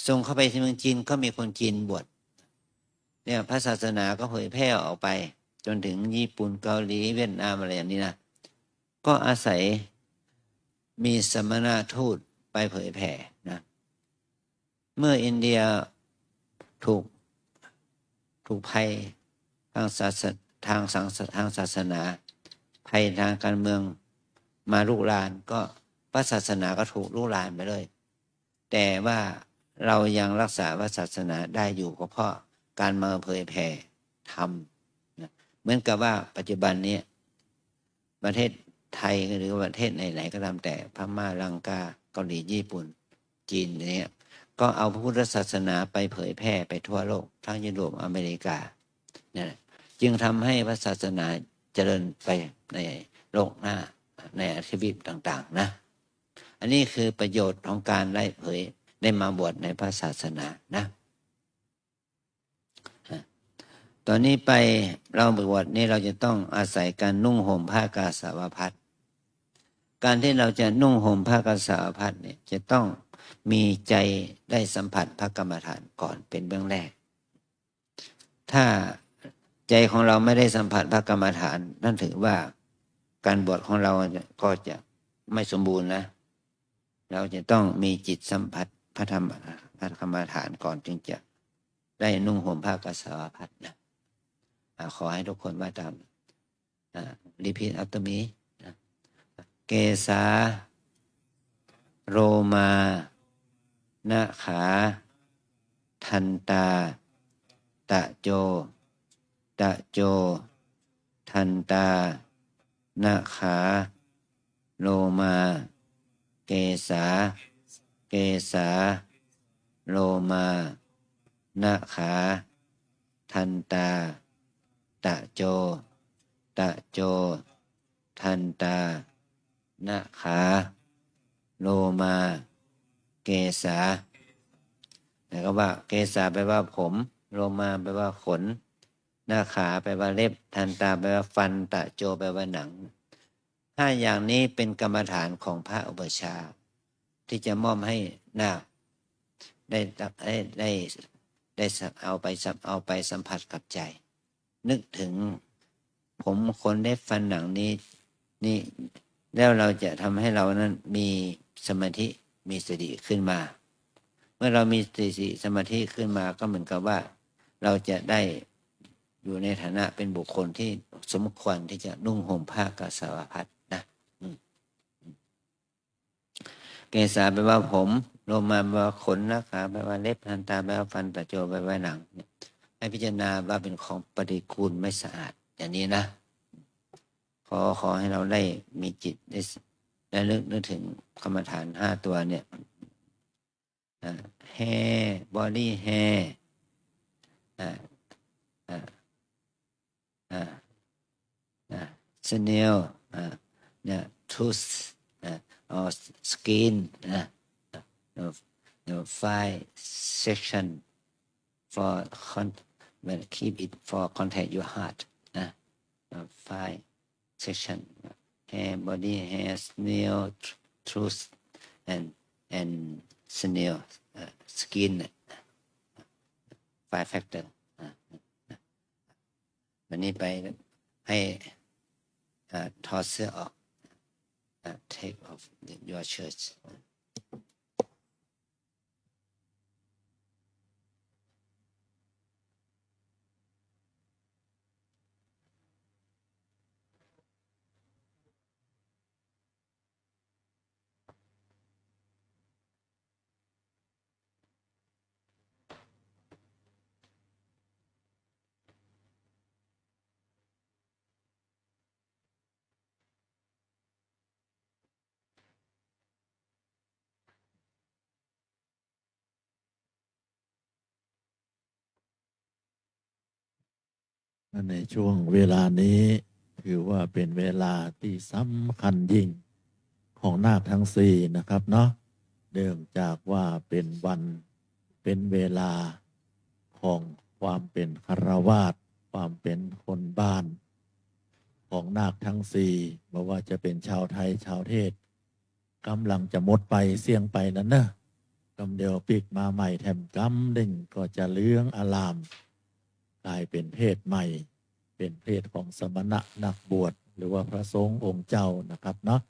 ส่งเข้าไปที่เมืองจีนก็มีคนจีนบวชเนี่ยพระศาสนาก็เผยแพร่ออกไปจนถึงญี่ปุ่นเกาหลีเวียดนามอะไรอย่างนี้นะก็อาศัยมีสมณทูตไปเผยแผ่นะเมื่ออินเดียถูกภัยทางศาสนาภัยทางการเมืองมาลุกรานก็พระศาสนาก็ถูกลุกรานไปเลยแต่ว่าเรายังรักษาพระศาสนาได้อยู่ก็เพราะการมาเผยแผ่ธรรมนะเหมือนกับว่าปัจจุบันนี้ประเทศไทยหรือประเทศไหนๆก็ตามแต่พม่าลังกาเกาหลีญี่ปุ่นจีนเนี่ยก็เอาพระพุทธศาสนาไปเผยแพร่ไปทั่วโลกทั้งยุโรปอเมริกาเนี่ยจึงทำให้พระศาสนาเจริญไปในโลกหน้าในทวีปต่างๆนะอันนี้คือประโยชน์ของการได้มาบวชในพระศาสนานะตอนนี้ไปเราบวชนี่เราจะต้องอาศัยการนุ่งห่มผ้ากาสาวพัสการที่เราจะนุ่งห่มผ้ากาสาวพัสเนี่ยจะต้องมีใจได้สัมผัสพระกรรมฐานก่อนเป็นเบื้องแรกถ้าใจของเราไม่ได้สัมผัสพระกรรมฐานนั่นถือว่าการบวชของเราก็จะไม่สมบูรณ์นะเราจะต้องมีจิตสัมผัสพระกรรมฐานก่อนจึงจะได้นุ่งห่มผ้ากาสาวพัสนะขอให้ทุกคนว่าตามrepeat after me เกสาโรมานะขาทันตาตะโจทันตานะขาโลมาเกสาโลมานะขาทันตาตะโจทันตานะขาโลมาเกสาแล้วก็ว่าเกสาแปลว่าผมโลมาแปลว่าขนหน้าขาแปลว่าเล็บทันตาแปลว่าฟันตะโจแปลว่าหนัง5อย่างนี้เป็นกรรมฐานของพระอุปัชฌาย์ที่จะมอบให้นาคได้เอาไปสัมผัสกับใจนึกถึงผมขนเล็บฟันหนังนี่แล้วเราจะทำให้เรานั้นมีสมาธิมีสติขึ้นมาเมื่อเรามีสมาธิขึ้นมาก็เหมือนกับว่าเราจะได้อยู่ในฐานะเป็นบุคคลที่สมควรที่จะนุ่งห่มผ้ากาสาวพัสนะเกสาแปลว่าผมโลมาแปลว่าขนนะขาแปลว่าเล็บทันตาแปลว่าฟันตะโจแปลว่าหนัง ให้พิจารณาว่าเป็นของปฏิกูลไม่สะอาดอย่างนี้นะขอให้เราได้มีจิตได้นึกถึงกรรมฐาน5 ตัวเนี่ยhair body hair snail tooth or skin five section for keep it for contact your heart five section hair body hair snail tooth and snail skin 5 factor วันนี้ไปให้ถอดเสื้อออก take off your shirt ในช่วงเวลานี้ถือว่าเป็นเวลาที่สำคัญยิ่งของนาคทั้งสี่นะครับเนาะเนื่องจากว่าเป็นวันเป็นเวลาของความเป็นฆราวาสความเป็นคนบ้านของนาคทั้งสี่ไม่ว่าจะเป็นชาวไทยชาวเทศกำลังจะหมดไปเสี่ยงไปนั้นนะกำเดียวปีกมาใหม่แถมกำหนึ่งก็จะเลื้องอลามกลายเป็นเพศใหม่เป็นเพศของสมณะนักบวชหรือว่าพระสงฆ์องค์เจ้านะครับเนาะ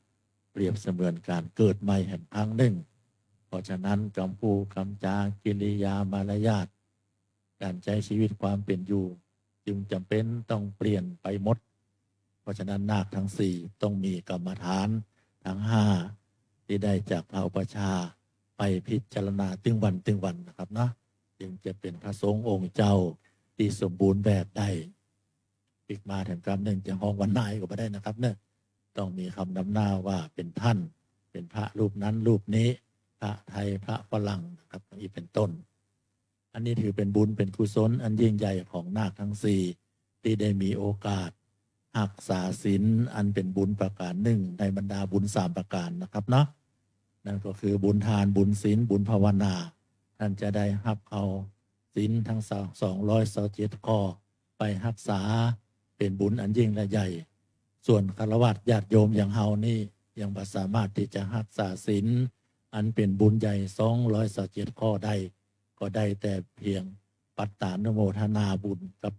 เปรียบเสมือนการเกิดใหม่แห่งครั้งหนึ่งเพราะฉะนั้นคำพูดคำจากิริยามารยาทการใช้ชีวิตความเป็นอยู่จึงจำเป็นต้องเปลี่ยนไปหมดเพราะฉะนั้นนาคทั้งสี่ต้องมีกรรมฐานทั้ง5ที่ได้จากพระอุปชาไปพิจารณาตึงวันนะครับเนาะจึงจะเป็นพระสงฆ์องค์เจ้าที่สมบูรณ์แบบได้อีกมาแถมกรรมหนึ่งจะห้องวันนายก็ไม่ได้นะครับเนี่ยต้องมีคำนำหน้าว่าเป็นท่านเป็นพระรูปนั้นรูปนี้พระไทยพระฝรั่งนะครับนี่เป็นต้นอันนี้ถือเป็นบุญเป็นกุศลอันยิ่งใหญ่ของนาคทั้งสี่ที่ได้มีโอกาสรักษาศีลอันเป็นบุญประการหนึ่งในบรรดาบุญ3 ประการนะครับเนาะนั่นก็คือบุญทานบุญศีลบุญภาวนาท่านจะได้รับเอาศีลทั้ง227 ข้อไปรักษาเป็นบุญอันยิ่งและใหญ่ส่วนฆราวาสญาติโยมอย่างเฮานี่ยังบ่สามารถที่จะรักษาศีลอันเป็นบุญใหญ่227 ข้อได้ก็ได้แต่เพียงปัตตานุโมทนาบุญกับ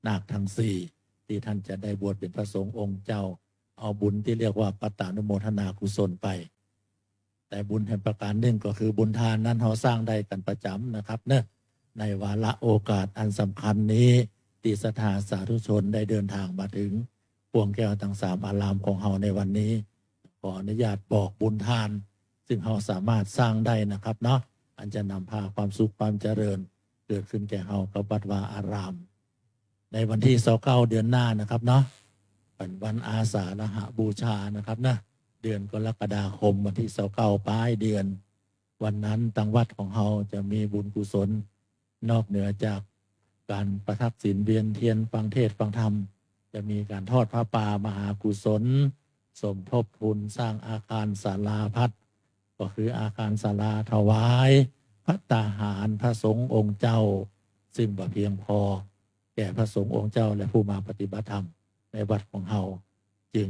นาคทั้งสี่ที่ท่านจะได้บวชเป็นพระสงฆ์องค์เจ้าเอาบุญที่เรียกว่าปัตตานุโมทนากุศลไปแต่บุญแห่งประการหนึ่งก็คือบุญทานนั้นเราสร้างได้กันประจำนะครับเนอะในวาระโอกาสอันสำคัญนี้ที่ศรัทธาสาธุชนได้เดินทางมาถึงปวงแก้วทั้ง3 อารามของเฮาในวันนี้ขออนุญาตบอกบุญทานซึ่งเฮาสามารถสร้างได้นะครับเนาะอันจะนำพาความสุขความเจริญเกิดขึ้นแก่เฮากับวัดวาอารามในวันที่29เดือนหน้านะครับเนาะเป็นวันอาสาฬหบูชานะครับนะเดือนกรกฎาคมวันที่29ปลายเดือนวันนั้นตังวัดของเฮาจะมีบุญกุศลนอกเหนือจากการประทักษิณเวียนเทียนฟังเทศน์ฟังธรรมจะมีการทอดพระป่ามหากุศลสมทบทุนสร้างอาคารศาลาพัฒน์ก็คืออาคารศาลาถวายภัตตาหารพระสงฆ์องค์เจ้าซึ่งบ่เพียงพอแก่พระสงฆ์องค์เจ้าและผู้มาปฏิบัติธรรมในวัดของเฮาจึง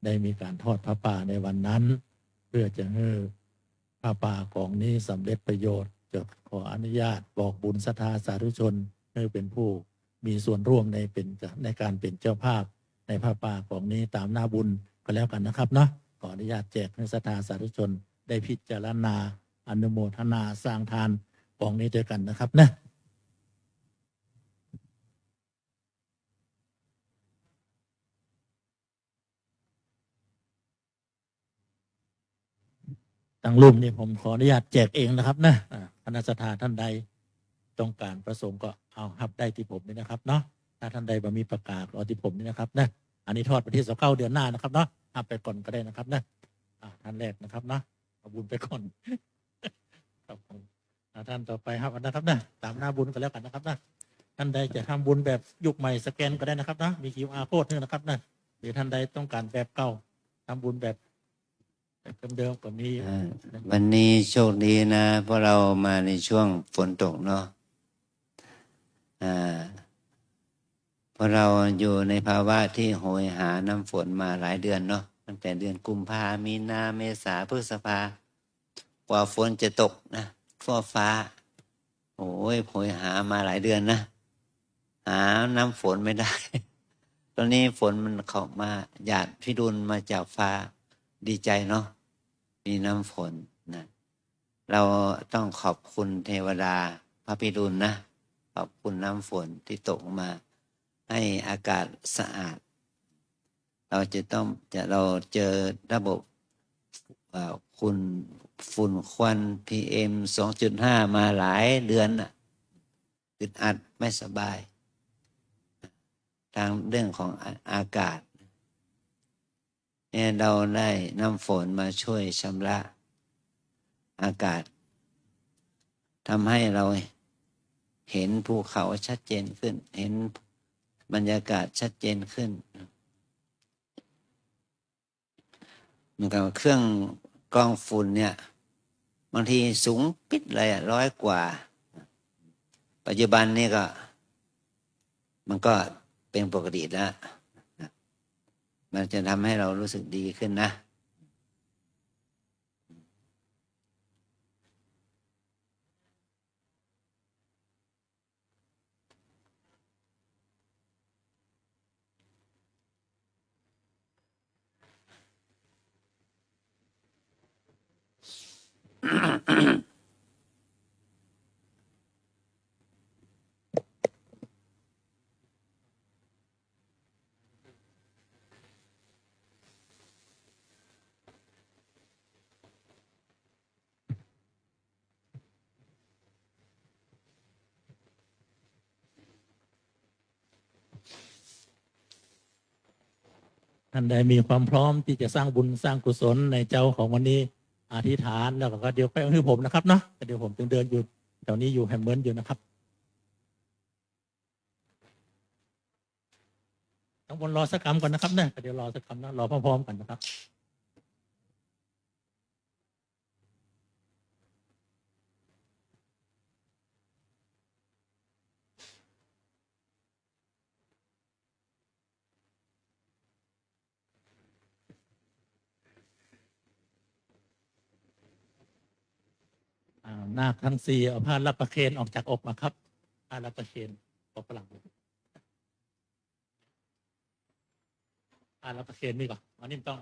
ได้มีการทอดพระป่าในวันนั้นเพื่อจะให้พระป่าของนี้สำเร็จประโยชน์จะขออนุญาตบอกบุญศรัทธาสาธุชนให้เป็นผู้มีส่วนร่วมในการเป็นเจ้าภาพในพระป่าของนี้ตามหน้าบุญก็แล้วกันนะครับเนาะขออนุญาตแจกให้ศรัทธาสาธุชนได้พิจารณาอนุโมทนาสร้างทานของนี้ด้วยกันนะครับนะตั้งรูปนี่ผมขออนุญาตแจกเองนะครับนะคณะศรัทธาท่านใด ต้องการประสงค์ก็เอาฮับได้ที่ผมนี่นะครับเนาะถ้าท่านใดบ่มีประกาศรอที่ผมนี่นะครับนะอันนี้ทอดไปที่29เดือนหน้านะครับเนาะฮับไปก่อนก็ได้นะครับนะท่านแรกนะครับเนาะเอาบุญไปก่อนครับผมท่านต่อไปครับนะครับนะตามหน้าบุญก็แล้วกันนะครับนะท่านใดจะทำบุญแบบยุคใหม่สแกนก็ได้นะครับนะมี QR code ด้วยนะครับนะหรือท่านใดต้องการแบบเก่าทำบุญแบบเดิมๆก็มี วันนี้โชคดีนะเพราะเรามาในช่วงฝนตกเนาะเพราะเราอยู่ในภาวะที่โหยหาน้ำฝนมาหลายเดือนเนาะตั้งแต่เดือนกุมภามีนาเมษาพฤษภากว่าฝนจะตกนะทั่วฟ้าโอ้ยโหยหามาหลายเดือนนะหาน้ำฝนไม่ได้ ตอนนี้ฝนมันเข้ามาหยาดพิรุณมาจากฟ้าดีใจเนาะมีน้ำฝนนะเราต้องขอบคุณเทวดาพระพิรุณนะขอบคุณน้ำฝนที่ตกมาให้อากาศสะอาดเราเราเจอระบบคุณฝุ่นควัน PM 2.5 มาหลายเดือนน่ะอึดอัดไม่สบายทางเรื่องของอากาศเนี่ยเราได้น้ำฝนมาช่วยชำระอากาศทำให้เราเห็นภูเขาชัดเจนขึ้นเห็นบรรยากาศชัดเจนขึ้นเหมือนกับเครื่องกรองฝุ่นเนี่ยบางทีสูงปิดเลย100 กว่าปัจจุบันนี่ก็มันก็เป็นปกติแล้วมันจะทำให้เรารู้สึกดีขึ้นนะท่านใดมีความพร้อมที่จะสร้างบุญสร้างกุศลในเจ้าของวันนี้อธิษฐานแล้วก็เดี๋ยวไปเอาที่ผมนะครับเนาะเดี๋ยวผมจึงเดินอยู่แถวนี้อยู่แฮมเมิร์นอยู่นะครับทั้งบนรอสักคำก่อนนะครับเนี่ยเดี๋ยวรอสักคำนะรอพร้อมๆกันนะครับนาคทั้ง4เอาผ้ารับประเคนออกจากอกมาครับผ้ารับประเคนออกฝรั่งผ้ารับประเคนนี่ก่อนอันนี้ต้อง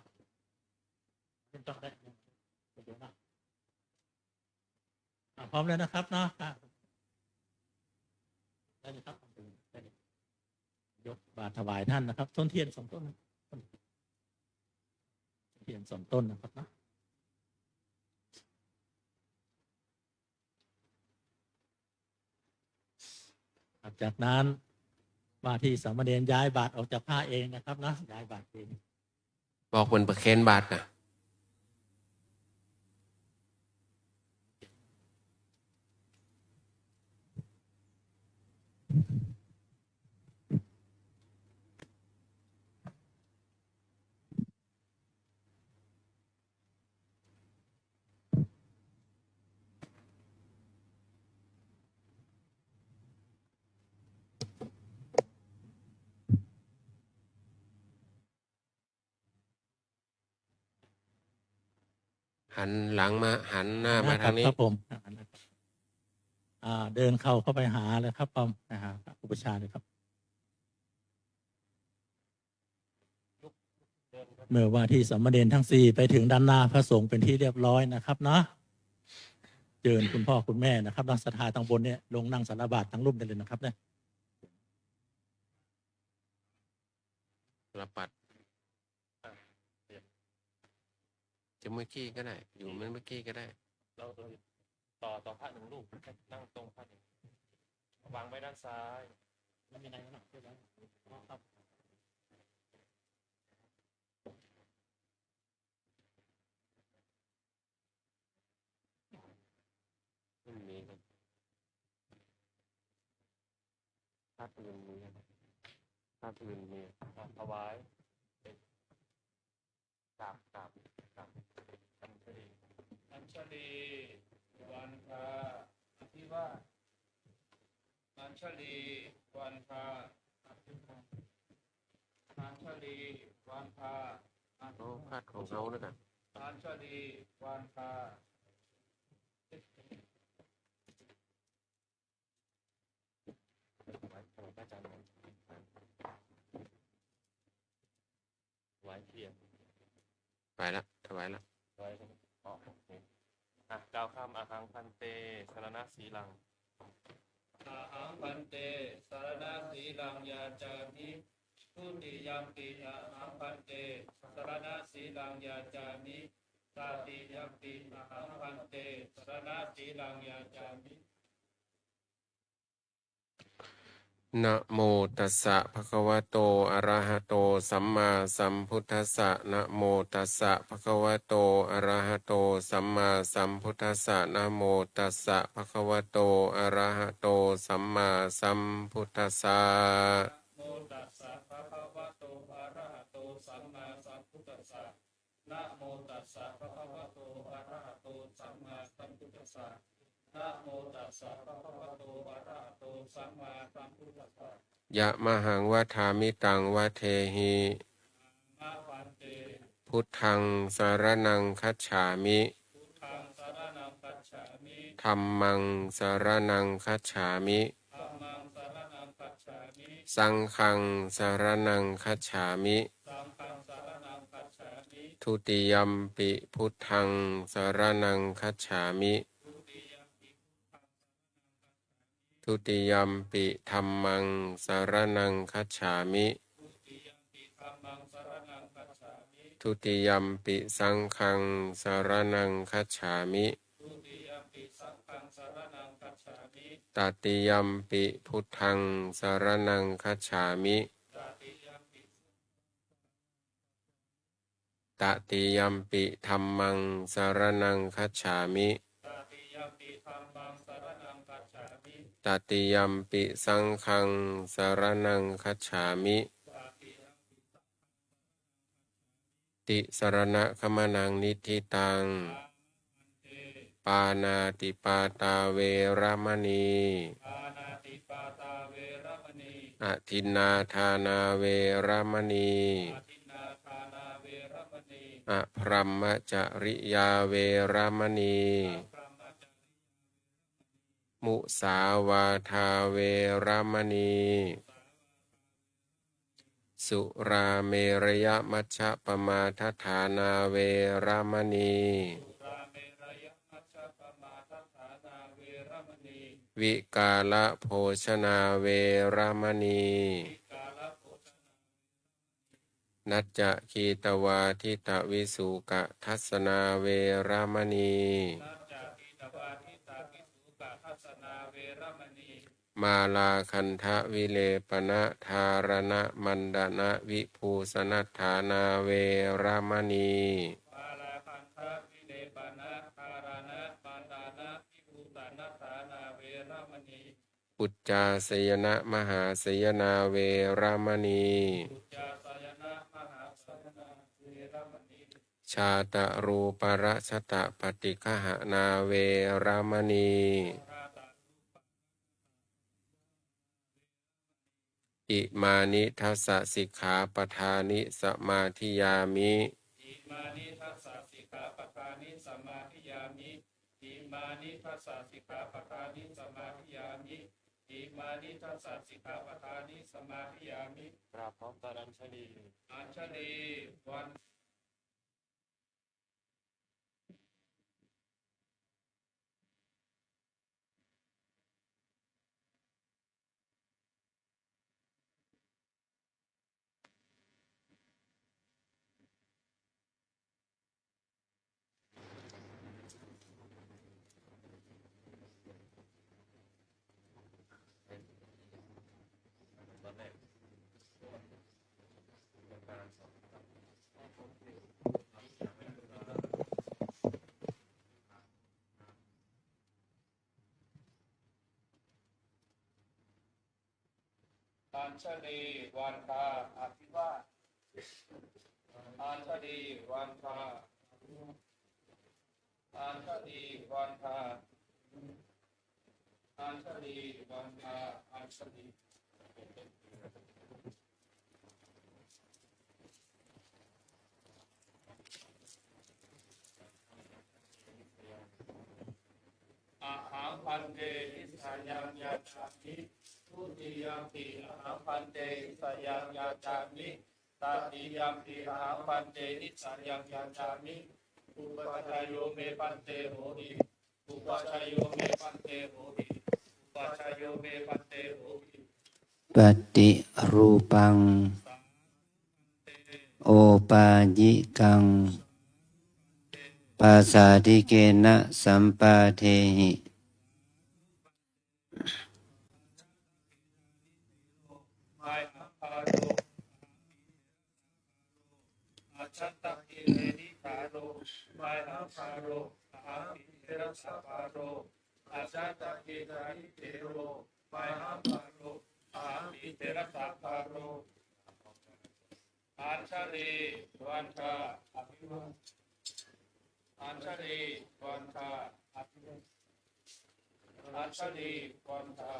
ได้เดี๋ยวนะพร้อมแล้วนะครับเนาะได้เลยครับได้เลยยกบาตรถวายท่านนะครับต้นเทียน2 ต้นเทียน2 ต้นนะครับนะจากนั้นว่าที่สามเณรย้ายบาตรออกจากผ้าเองนะครับนะย้ายบาตรเองบอกเป็นประเคนบาทนะหันหลังมาหันหน้ามาทางนี้ครับผมเดินเข้าไปหาเลยครับผมนะฮะอุปชาเลยครับเมื่อว่าที่สามเณรทั้ง4ไปถึงด้านหน้าพระสงฆ์เป็นที่เรียบร้อยนะครับเนาะเชิญคุณพ่อคุณแม่นะครับนักศรัทธาทางบนเนี่ยลงนั่งสารบาตรทั้งรูปได้เลยนะครับเนี่ยรับปัดจะเมื่อกี้ก็ได้อยู่เมื่อกี้ก็ได้เราต่อพระ1 รูปนั่งตรงพระ วางไว้ด้านซ้าย แล้วมีอะไรบ้างเรียบร้อยอ๋อครับ ไม่มีครับภาพอื่นมีครับภาพอื่นมีถวายกราบอัญชลี อัญชลีวันทาอภิวาทอัญชลีวันทาอภิวาทอัญชลีวันทาอภิ โอ้ วา ภาพของเขาแล้วกัน ทอัญชลีวันทา ถวายพระอาจารย์ถวายเทียน ไปละถวายละ ถวายอ๋อโอเคกล่าวคำอาหังพันเตสรณะสีลัง อาหังพันเตสารณสีลังยาจามิทุติยัมปิอาหังพันเตสารณสีลังยาจามิตาติยัมปิอาหังพันเตสารณสีลังยาจามิ นะโมตัสสะภะคะวะโตอะระหะโตสัมมาสัมพุทธัสสะนะโมตัสสะภะคะวะโตอะระหะโตสัมมาสัมพุทธัสสะนะโมตัสสะภะคะวะโตอะระหะโตสัมมาสัมพุทธัสสะ โมตัสสะภะคะวะโตอะระหะโตสัมมาสัมพุทธัสสะนะโมตัสสะภะคะวะโตอะระหะโตสัมมาสัมพุทธัสสะนะโมตัสสะภะคะวะโตอะระหะโตสัมมาสัมพุทธัสสะ ยะมหังวะทามิตังวะเทหิ มาพันเต พุทธังสารนังคัจฉามิ พุทธังสรณังคัจฉามิ ธัมมังสารนังคัจฉามิ ธัมมังสรณังคัจฉามิ สังฆังสารนังคัจฉามิ สังฆังสรณังคัจฉามิ ทุติยัมปิพุทธังสารนังคัจฉามิ ทุติยัมปิพุทธัง ทุติยัมปิธัมมังสารนังคัจฉามิ ทุติยัมปิธัมมังสรณังคัจฉามิ ทุติยัมปิสังฆังสารนังคัจฉามิ ทุติยัมปิสังฆังสรณังคัจฉามิ ตติยัมปิพุทธังสารนังคัจฉามิ ตติยัมปิ ตติยัมปิธัมมังสารนังคัจฉามิ ตติยัมปิธัมมังสรณังคัจฉามิ ตติยัมปิสังฆังสารนังคัจฉามิ ตติยัมปิ ติสรณะขมนังนิธิตัง เต ปานาติปาตาเวรมณี ปานาติปาตาเวรมณี อทินนาทานาเวรมณี อาทินนาทานาเวรมณี อภรมจริยาเวรมณี พระมัจจาริ มุสาวาทาเวรมณี สุราเมรยมัชฌะปมาทฐานาเวรมณี ราเมรยมัชฌปมาทัฏฐานาเวรมณี วิกาลโภชนาเวรมณี วิกาลโภชนา นัจจคีตวาทิตวิสุกะทัสนาเวรมณี นาจาปิตวาทิตาภิสุกะทัสนาเวรมณี มาลาคันทะวิเลปนะธารณะมันดนะวิภูสนัฏฐานาเวรมณี ปาลาคันทะวิเลปนะธารณะปานดานะวิภูตานัฏฐานาเวรมณี อุจจาสยนะมหาสยนาเวรมณี อุจจาสยนะมหาสยนาเวรมณี ชาตะรูปรชตะปฏิฆหนาเวรมณี ราตา อิมานิทัสสะสิกขาปทานิสมาธิยามิ อิมานิทัสสะสิกขาปทานิสมาธิยามิอิมานิทัสสะสิกขาปทานิสมาธิยามิอิมานิทัสสะสิกขาปทานิสมาธิยามิ กราบพร้อมกันอัญชลี อัญชลีวัน ญชลีวันทาอภิวาทอัญชลีวันทาอัญชลีวันทาอัญชลีวันทาอัญชลีอาหังพันเตอิสายังยาจามิทุติยมปิอาหังพันเตอิสายังยาจามิตติยมปิอาหังพันเตอิสายังยาจามิอุปชายโยเมปันเตโหติอุปชายโยเมปันเตโหติอุปชายโยเมปันเตโหติ ปฏิรูปัง โอปายิกัง ปาสาธิเกนะสัมปาเทหิ ไมหังพาโรอาชัตตะกิเลนิคาโรไมหังพาโรอาหังอิเทระสัพพาโรอาชัตตะกิเลนิเทโรไมหังพาโรอาหังอิเทระสัพพาโรอัญชลีวันทาอภิวาทอัญชลีวันทาอภิวาทอัญชลีวันทา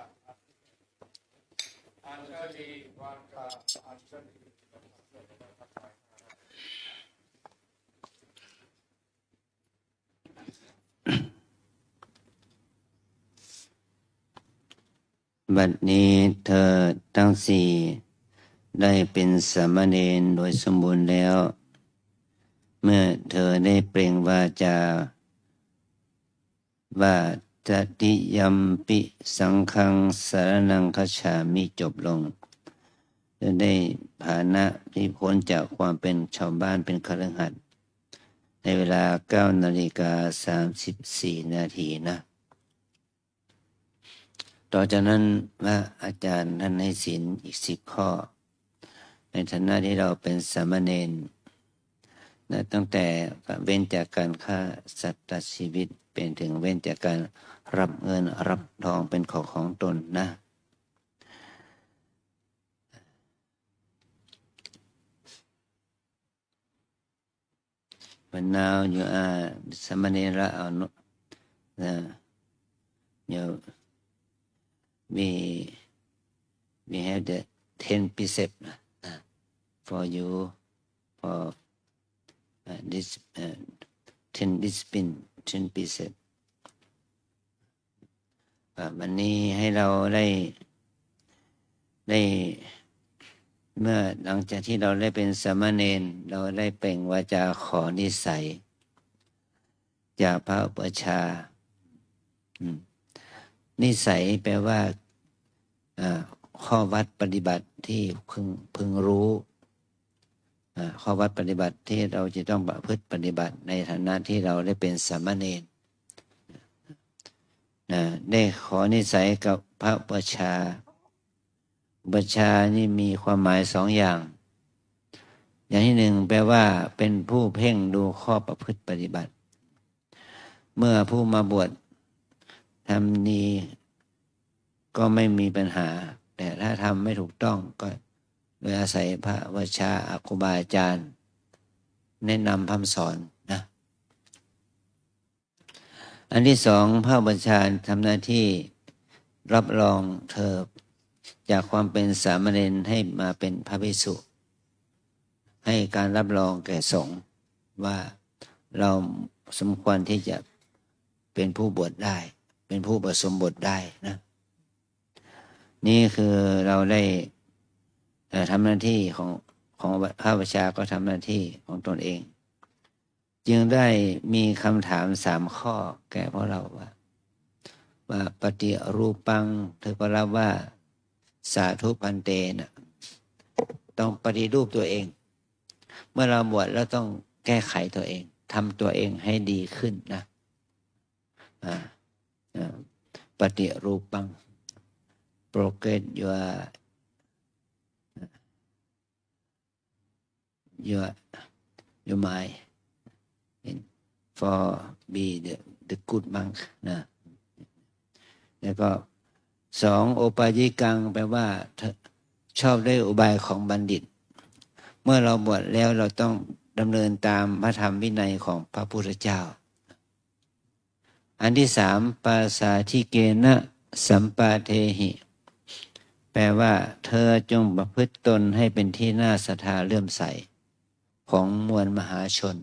อัญชลีวันทาอัญชลี บัดนี้เธอทั้งสี่ได้เป็นสามเณรโดยสมบูรณ์แล้ว เมื่อเธอได้เปล่งวาจาว่าตติยัมปิสังฆังสรณังคัจฉามิจบลงเธอได้ฐานะที่พ้นจากความเป็นชาวบ้านเป็นคฤหัสถ์ในเวลา 9:34 นาทีนะ ต่อจากนั้นพระอาจารย์ท่านให้ศีลอีก10 ข้อ ในฐานะที่เราเป็นสามเณรนะตั้งแต่เว้นจากการฆ่าสัตว์ตัดชีวิตเป็นถึงเว้นจากการรับเงินรับทองเป็นของตนนะ But now you are samanera or no, we have the 10 precept for you for this 10 discipline 10 precept วันนี้ให้เราได้เมื่อหลังจากที่เราได้เป็นสามเณรเราได้เปล่งวาจาขอนิสัยจากพระอุปัชฌาย์นิสัยแปลว่าข้อวัดปฏิบัติที่พึงรู้ข้อวัดปฏิบัติที่เราจะต้องประพฤติปฏิบัติในฐานะที่เราได้เป็นสามเณรได้ขอนิสัยกับพระอุปัชฌาย์อุปัชฌาย์นี่มีความหมาย2 อย่างอย่างที่1แปลว่าเป็นผู้เพ่งดูข้อประพฤติปฏิบัติเมื่อผู้มาบวชทำนี้ก็ไม่มีปัญหาแต่ถ้าทำไม่ถูกต้องก็โดยอาศัยพระอุปัชฌาย์ครูบาอาจารย์แนะนำพร่ำสอนนะอันที่2พระอุปัชฌาย์ทำหน้าที่รับรองเธอจากความเป็นสามเณรให้มาเป็นพระภิกษุให้การรับรองแก่สงฆ์ว่าเราสมควรที่จะเป็นผู้บวชได้เป็นผู้ผสมบทได้นะนี่คือเราได้ทำหน้าที่ของพระอุปัชฌาย์ก็ทำหน้าที่ของตนเองจึงได้มีคำถาม3 ข้อแก่พวกเราว่าปฏิรูปังเธอก็รับว่าสาธุพันเตนะต้องปฏิรูปตัวเองเมื่อเราบวชแล้วต้องแก้ไขตัวเองทำตัวเองให้ดีขึ้นนะปฏิรูปัง progress your mind for be the good monk นะแล้วก็2โอปายิกังแปลว่า ชอบด้วยอุบายของบัณฑิต เมื่อเราบวชแล้วเราต้องดำเนินตามพระธรรมวินัยของพระพุทธเจ้า อันที่สามปาสาธิเกนะสัมปาเทหิ แปลว่าเธอจงประพฤติตนให้เป็นที่น่าศรัทธาเลื่อมใสของมวลมหาชน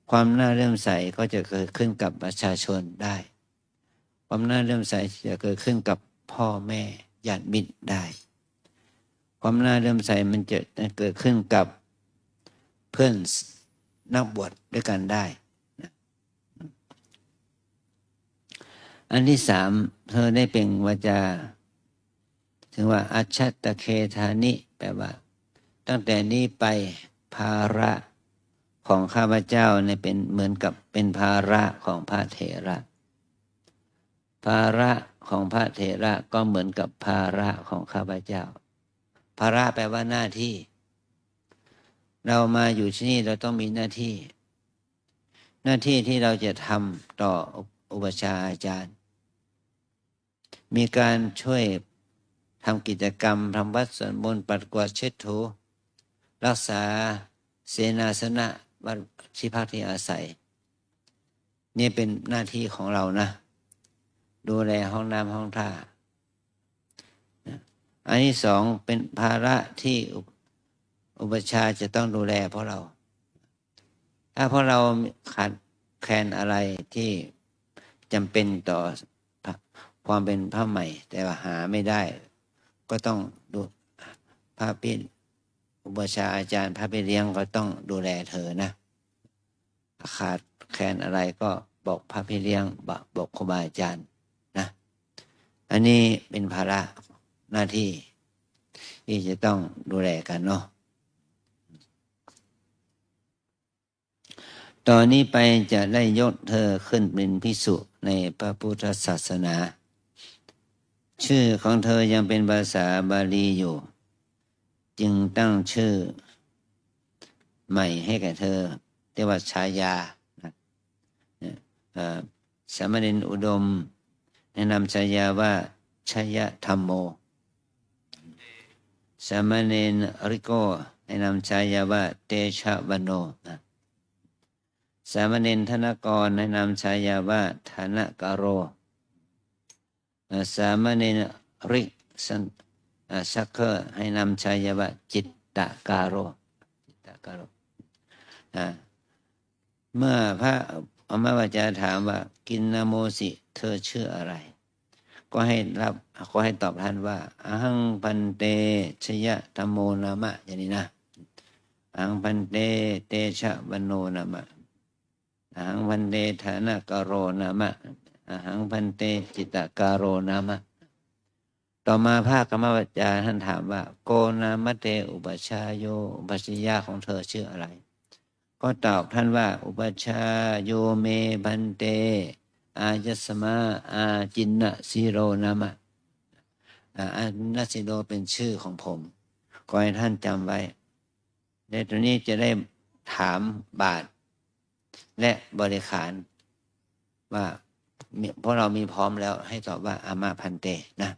ความน่าเลื่อมใสก็จะเกิดขึ้นกับประชาชนได้ ความน่าเลื่อมใสจะเกิดขึ้นกับพ่อแม่ญาติมิตรได้ ความน่าเลื่อมใสมันจะเกิดขึ้นกับเพื่อนนักบวชด้วยกันได้นะอันที่สามเธอได้เปล่งวาจาถึงว่าอัจฉตเคธานิแปลว่าตั้งแต่นี้ไปภาระของข้าพเจ้าเนี่ยเป็นเหมือนกับเป็นภาระของพระเถระภาระของพระเถระก็เหมือนกับภาระของข้าพเจ้าภาระแปลว่าหน้าที่เรามาอยู่ที่นี่เราต้องมีหน้าที่ที่เราจะทำต่ออุปัชฌาย์อาจารย์มีการช่วยทำกิจกรรมทำวัดสวดมนต์ปัดกวาดเช็ดถูรักษาเสนาสนะวัดที่พักที่อาศัยนี่เป็นหน้าที่ของเรานะดูแลห้องน้ำห้องท่าอันที่สองเป็นภาระที่อุปัชฌาย์จะต้องดูแลเพราะเราถ้าเพราะเราขาดแคลนอะไรที่จำเป็นต่อความเป็นพระใหม่แต่ว่าหาไม่ได้ก็ต้องดูพระพี่อุปัชฌาย์อาจารย์พระพี่เลี้ยงก็ต้องดูแลเธอนะขาดแคลนอะไรก็บอกพระพี่เลี้ยงบอกครูบาอาจารย์นะอันนี้เป็นภาระหน้าที่ที่จะต้องดูแลกันเนาะตอนนี้ไปจะได้ยกเธอขึ้นเป็นภิกษุในพระพุทธศาสนาชื่อของเธอยังเป็นภาษาบาลีอยู่จึงตั้งชื่อใหม่ให้แก่เธอเรียกว่าฉายาสามเณรอุดมแนะนำฉายาว่าชยธรรมโมสามเณรริโกแนะนำฉายาว่าเตชะวโนสามเณรธนกรแนะนำฉายาว่าธนกโรสามเณรริสักเคอร์ให้นำฉายาว่าจิตตการโรเมื่อพระอมวาจาถามว่ากินนาโมสิเธอชื่ออะไรก็ให้ตอบท่านว่าอหังพันเตชยธรรมโมนามะอย่างนี้นะอหังพันเตเตชะวโนนามะอหังพันเตฐานกโรนามะอหังพันเตจิตตการโรนามะต่อมาพระกรรมวาจาท่านถามว่าโกนามะเตอุปัชฌายโยอุปัชฌายาของเธอชื่ออะไรก็ตอบท่านว่าอุปัชฌายโยเมพันเตอายัสมาอาจินนะสีโรนามะอาจินนะสีโรเป็นชื่อของผมขอให้ท่านจำไว้ในตรงนี้จะได้ถามบาทและบริขารว่าเพราะเรามีพร้อมแล้วให้ตอบว่าอามาพันเตนะ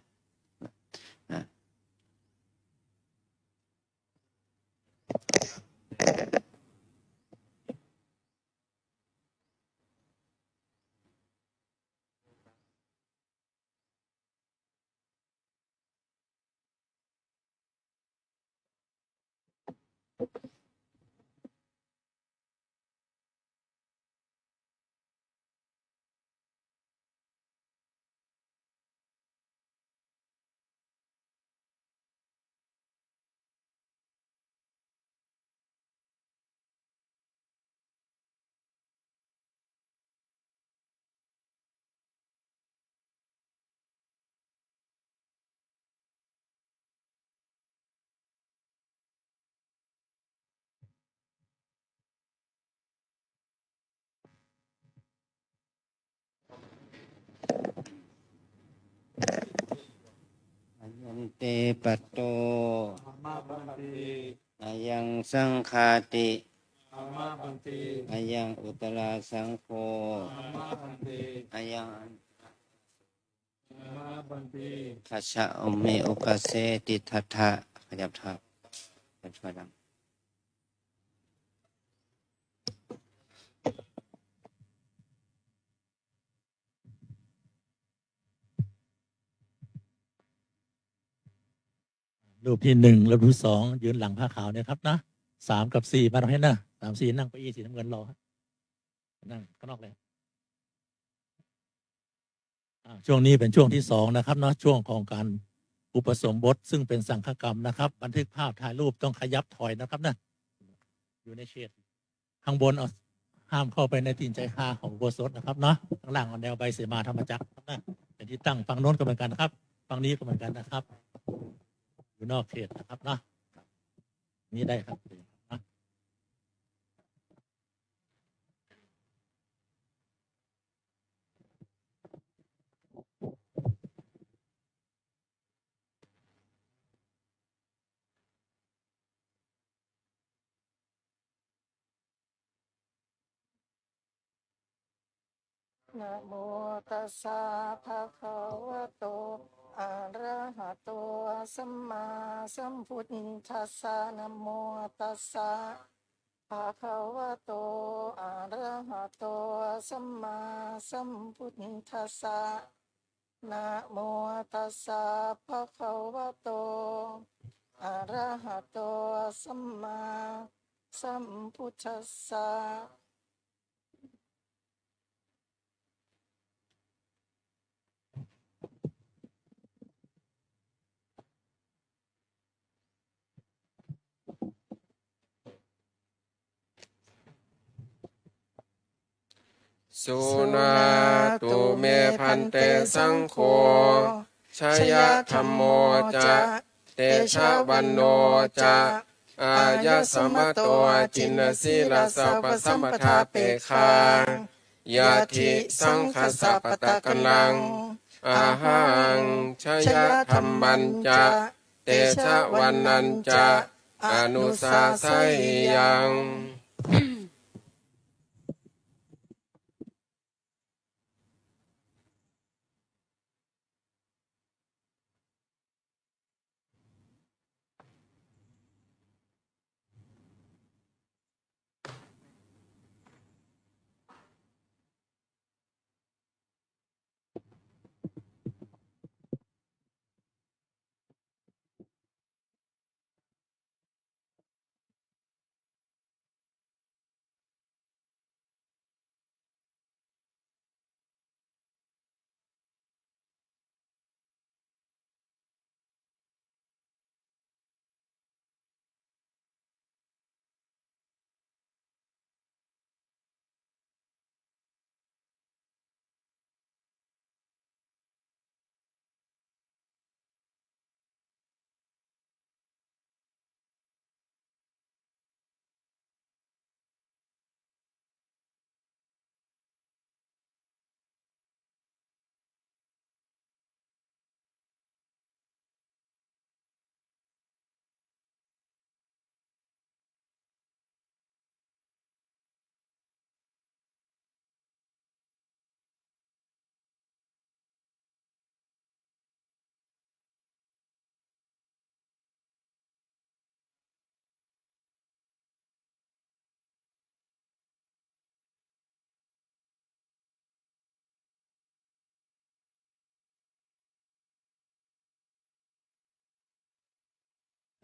ยันเตปัตโตอามาพันติ อายังสังฆาติ อามาพันติ อายังอุตราสังโฆ อามาพันติ อายัง อา มาบันตี ทัชชะอมเมอุกาเสติทัทธะขยับเท้าขยับตัวดัง รูปที่หนึ่งรูปที่สองยืนหลังผ้าขาวเนี่ยครับนะสามกับสี่มาเราให้นะสามสี่นั่งเก้าอี้สีน้ำเงินรอครับนั่งข้างนอกเลยช่วงนี้เป็นช่วงที่สองนะครับเนาะช่วงของการอุปสมบทซึ่งเป็นสังฆกรรมนะครับบันทึกภาพถ่ายรูปต้องขยับถอยนะครับนะอยู่ในเฉดข้างบนเอาห้ามเข้าไปในตีนใจคาของอุโบสถนะครับเนาะข้างล่างเอาแนวใบเสมาธรรมจักรครับนะเป็นที่ตั้งฝั่งโน้นก็เหมือนกันนะครับฝั่งนี้ก็เหมือนกันนะครับอยู่นอกเขตนะครับเนาะนี่ได้ครับนะ นะโมตัสสะภะคะวะโตอะระหะโตสัมมาสัมพุทธัสสะนะโมตัสสะภะคะวะโตอะระหะโตสัมมาสัมพุทธัสสะนะโมตัสสะภะคะวะโตอะระหะโตสัมมาสัมพุทธัสสะ สุนาตุเมพันเตสังโฆชยธรรมโมจะเตชะวันโนจะอายะสมะโตจินสีลาสัพพสัมปทาเปคายาทิสังคสัพปตะกัลลังอาหังชยธรรมัญจะเตชะวันนันจะอนุสาสยยัง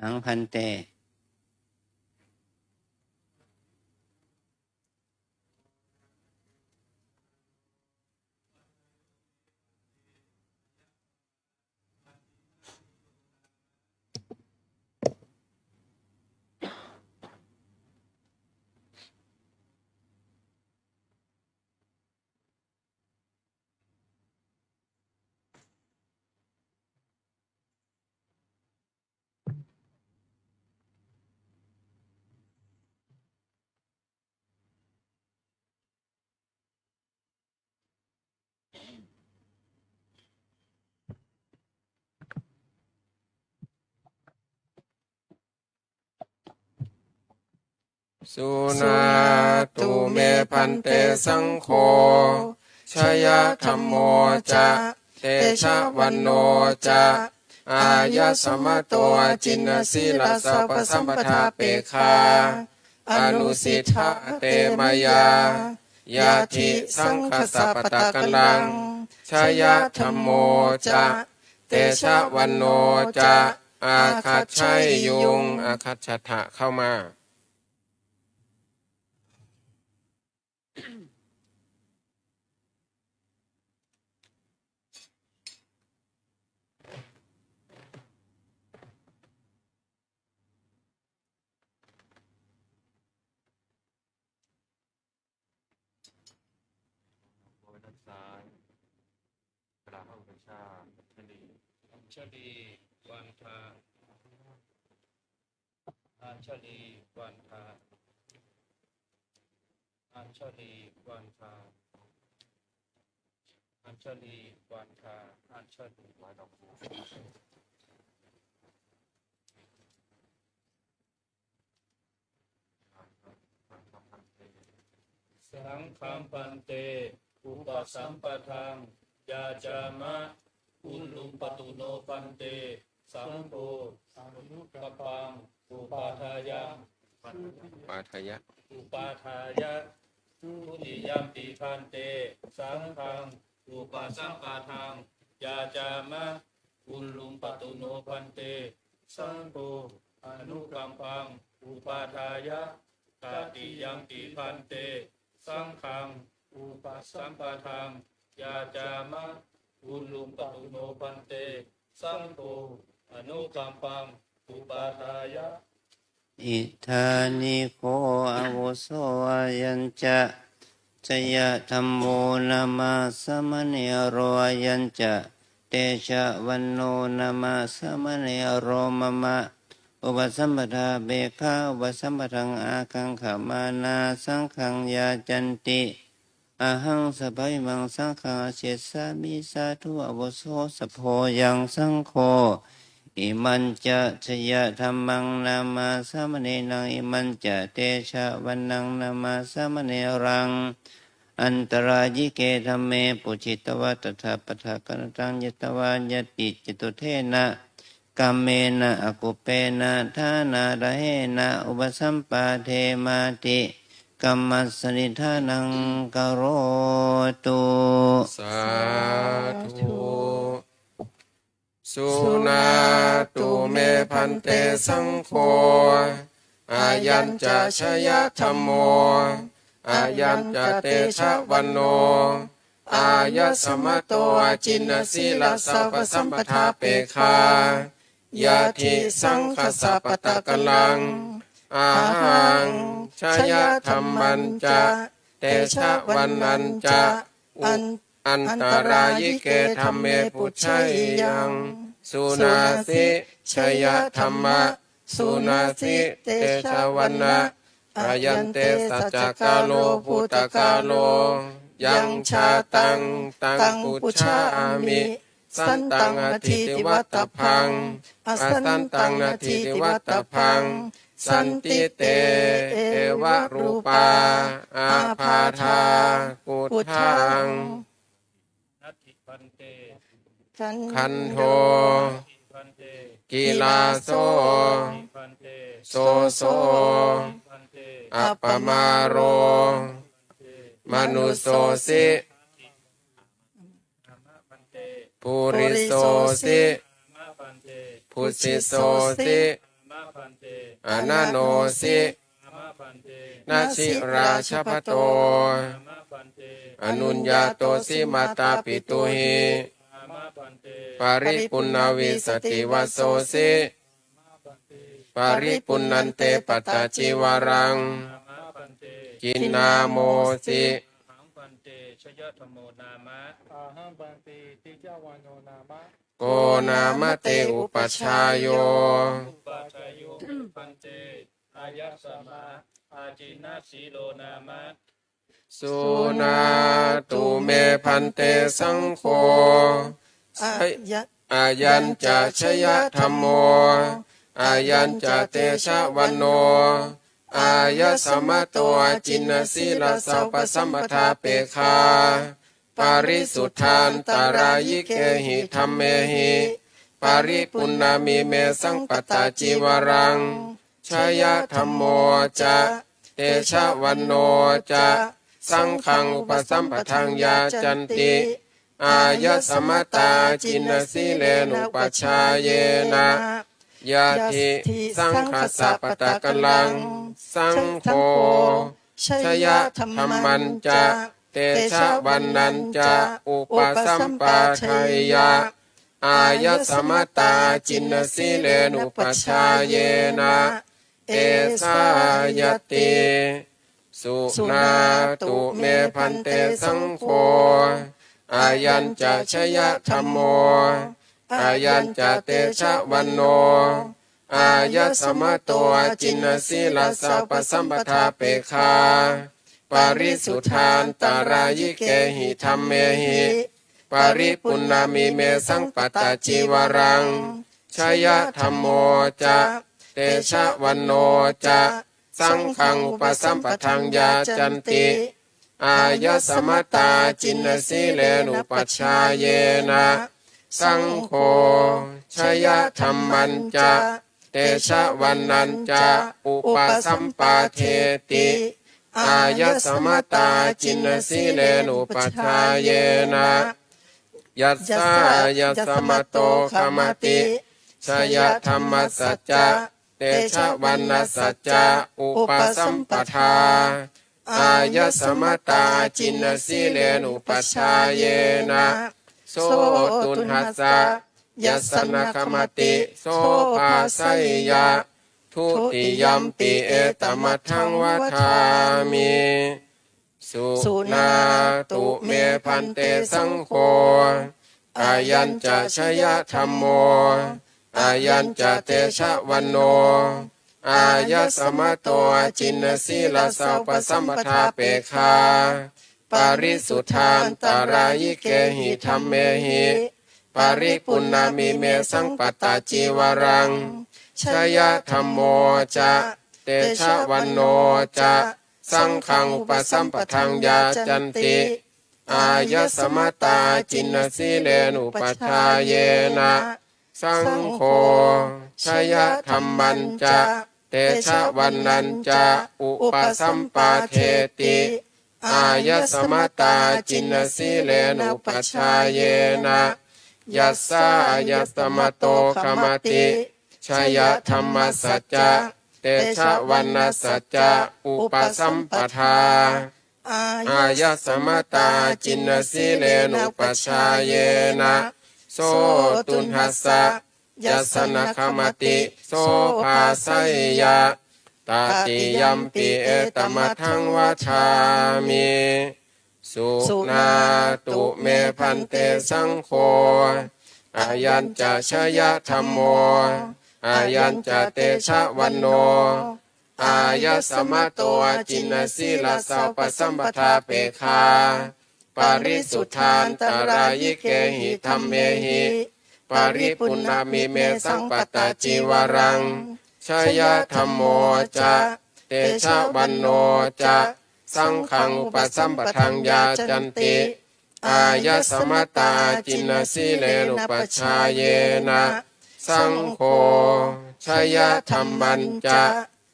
นังพันเตสุนาตุเมพันเตสังโฆชยธรรมโมจะเต เตชะวันโนจะอายะสมโตจินสีลสัพพสัมปทาเปคาอนุสิทธะเตมยายาทิสังคสัปตะกลังชายะธรรมโมจะเตชะวันโนจะอาคัจฉัยยุงอาคัจฉทะเข้ามาด้านซ้ายกราบพระอุปชฌาย์ชลี อัญชลีวันทาอัญชลีวันทาอัญชลีวันทาอัญชลีวันทาอัญชลี ไว้ดอกบัว สังฆัมปันเตอุปสัมปทังยาจามะอุลุมปตุโนปันเตสังโฆอนุกัปปังอุปาทายะ ปาทยะ อุปาทายะทุติยัมปิพันเตสังฆังอุปสัมปทังยาจามะอุลุมปตุโนพันเตสังโฆอนุกัมปังอุปาทายะตติยัมปิพันเตสังฆังอุปสัมปทังยาจามะอุลุมปตุโนพันเตสังโฆอนุกัมปังอุปาทายะ อิธานิโคอาวุโสอายัญจะชยธรรมโมนามาสมเนโรอายัญจะเตชะวันโนนามาสมเนโรมะมะอุปสัมปทาเบคะอุปสัมปทังอาคังขมานาสังขังยาจันติอหังสัพพิมังสังฆังเสสามิสาธุอาวุโสสัพโพยังสังโฆอิมันจะชยธรรมังนามาสามเณรังอิมันจะเตชะวันนังนามาสามเณรังอันตรายิเกธรรมเมปุจิตวะตถาปทากนตังยตวายติจตุเทนะกัมเมนะอกุเปนะทานาระเหนะอุปสัมปาเทมาติกัมมัสสนิทานังกโรตุ สาธุสุนาตุเมพันเตสังโฆอายัญจะชยธรรมโมอายัญจะเตชะวันโนอายะสมโตจินสีลสัพพสัมปทาเปคายาทิสังคสัปตะกลังอาหังชยธรรมันจะเตชะวันนันจะอันตรายิเกธรรมเมปุชชัยยังสุนาสิชยธรรมะสุนาสิเตชะวันนะอายันเตสัจจกาโลพุตกาโลยังชาตังปุชามิสันตังอธิติวัตพังอสันตังอธิติวัตพังสันติเตเอวะรูปาอาภาธาปุถังนัตถิพันเต คันโท พันเต กีลาโส พันเต โสโส พันเต อัปปมาโร มนุโสสิ พันเต ปุริโสสิ มาพันเต พุสิโสสิ มาพันเต อนาโนสิ มาพันเต นาชิราชพโต มาพันเต อนุญญาโตสิมาตาปิตุหิ มาพันเต ปาริปุณณวิสติวโสสิปาริปุณณันเตปัตตาจิวารัง มาพันเต กินนาโมสิ หังพันเตชยธรรมโมนามะอาหังพันเตติจาวานโนนามะ โกนามเตอุปชฌายโย อุปาชายโยพันเตอายะสมาอาจินาสีโลนามะ สุนาตุเมพันเตสังโฆ อะยะ อายัญจะชยธรรมโมอายัญจะเตชะวันโนอายะสมโตจินสีลสัพพสัมปทาเปคา ปาริสุทธานตารายิเกหิธัมเมหิปาริปุณณามิเมสังปตาจิวรังชายะธัมโมจะเตชะวันโนจะสังฆังอุปสัมปทังยาจันติอายะสมตาจินสีเลนุปชฌายเยนะยาทิสังฆสัปปตะกัลลังสังโฆชยะธรรมันจะเตชะวันนันจะอุปสัมปทัยยะอายะสมตาจินสีเลนุปชฌายเยนะเอสายติสุนาตุเมพันเตสังโฆอายัญจะชยะธัมโมอายัญจะเตชะวันโนอายะสมโตจินสีลาสาปสัมปทาเปคาปาริสุทธานตารายิเกหิธัมเมหิปาริปุณณามิเมสังปตาจิวรังชยะธัมโมจะเตชะวันโนจะสังฆังอุปสัมปทังยาจันติอายะสมตาจินสีเลนุปชฌายเยนะสังโฆชยะธัมมันจะเตชะวันนันจะอุปสัมปาเทติอายะสมตาจินสีเลนุปชฌายเยนะยัสสายัสสมโตขมติชยะธัมมัสสัจจะเตชะวันนัสสัจจะอุปสัมปทาอายะสมตาจินสีเลนุปชฌายเยนะโสตุนหัสสะยัสสนะคมติโสภาสัยยะทุติยัมปิเอตมัทธังวัฏามิสุนาตุเมพันเตสังโฆอายัญจะชยะธัมโมอายัญจะเตชะวันโนอายะสมโตจินสีลาสาปสัมปทาเปคาปาริสุทธานตารายิเกหิธัมเมหิปาริปุณณามิเมสังปตาจิวรังชยะธัมโมจะเตชะวันโนจะสังฆังอุปสัมปทังยาจันติอายะสมตาจินสีเลนุปชฌายเยนะสังโฆชยะธัมมันจะเตชะวันนันจะอุปสัมปาเทติอายะสมตาจินสีเลนุปชฌายเยนะยัสสายัสสมโตขมติชยะธัมมัสสัจจะเตชะวันนัสสัจจะอุปสัมปทาอายะสมตาจินสีเลนุปชฌายเยนะโสตุนหัสสะยัสสนะคมติโสภาสัยยะตาติยัมปิเอตมัทธังวัฏามิสุนาตุเมพันเตสังโฆอายัญจะชยะธัมโมอายัญจะเตชะวันโนอายะสมโตจินสีลาสาปสัมปทาเปคาปาริสุทธานตารายิเกหิธัมเมหิปาริปุณณามิเมสังปตาจิวรังชยะธัมโมจะเตชะวันโนจะสังฆังอุปสัมปทังยาจันติอายะสมตาจินสีเลนุปชฌายเยนะสังโฆชยะธัมมันจะ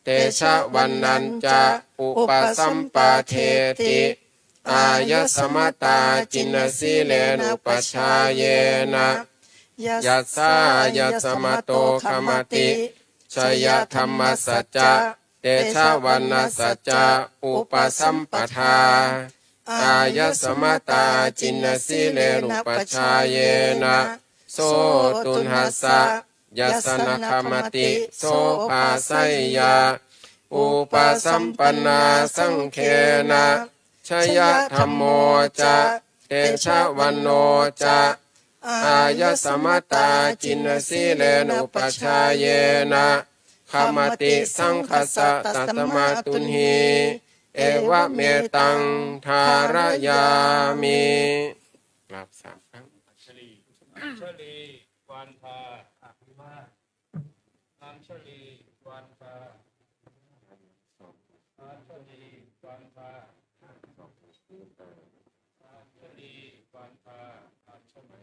เตชะวันนันจะอุปสัมปาเทติอายะสมตาจินสีเลนุปชฌายเยนะยัสสายัสสมโตขมติชยะธัมมัสสัจจะเตชะวันนัสสัจจะอุปสัมปทาอายะสมตาจินสีเลนุปชฌายเยนะโสตุนหัสสะยัสสนะคมติโสภาสัยยะอุปสัมปนาสังเขนะชยะธัมโมจะเตชะวันโนจะอายะสมตาจินสีเลนุปชฌายเยนะขมติสังคสะตัตมาตุนหีเอวะเมตังทารยามิกราบสามครั้ง ชลีวันพาอภิวาทอัญชลีวันพาอัญชลีวันพาอัญชลี ลีวันทาอัญชลี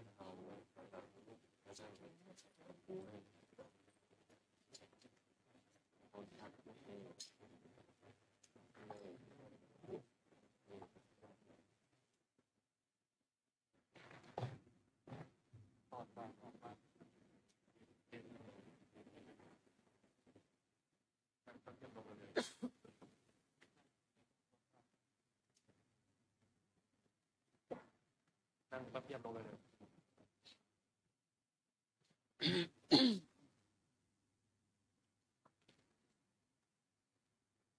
นั่งปั๊บเยียบลงเลย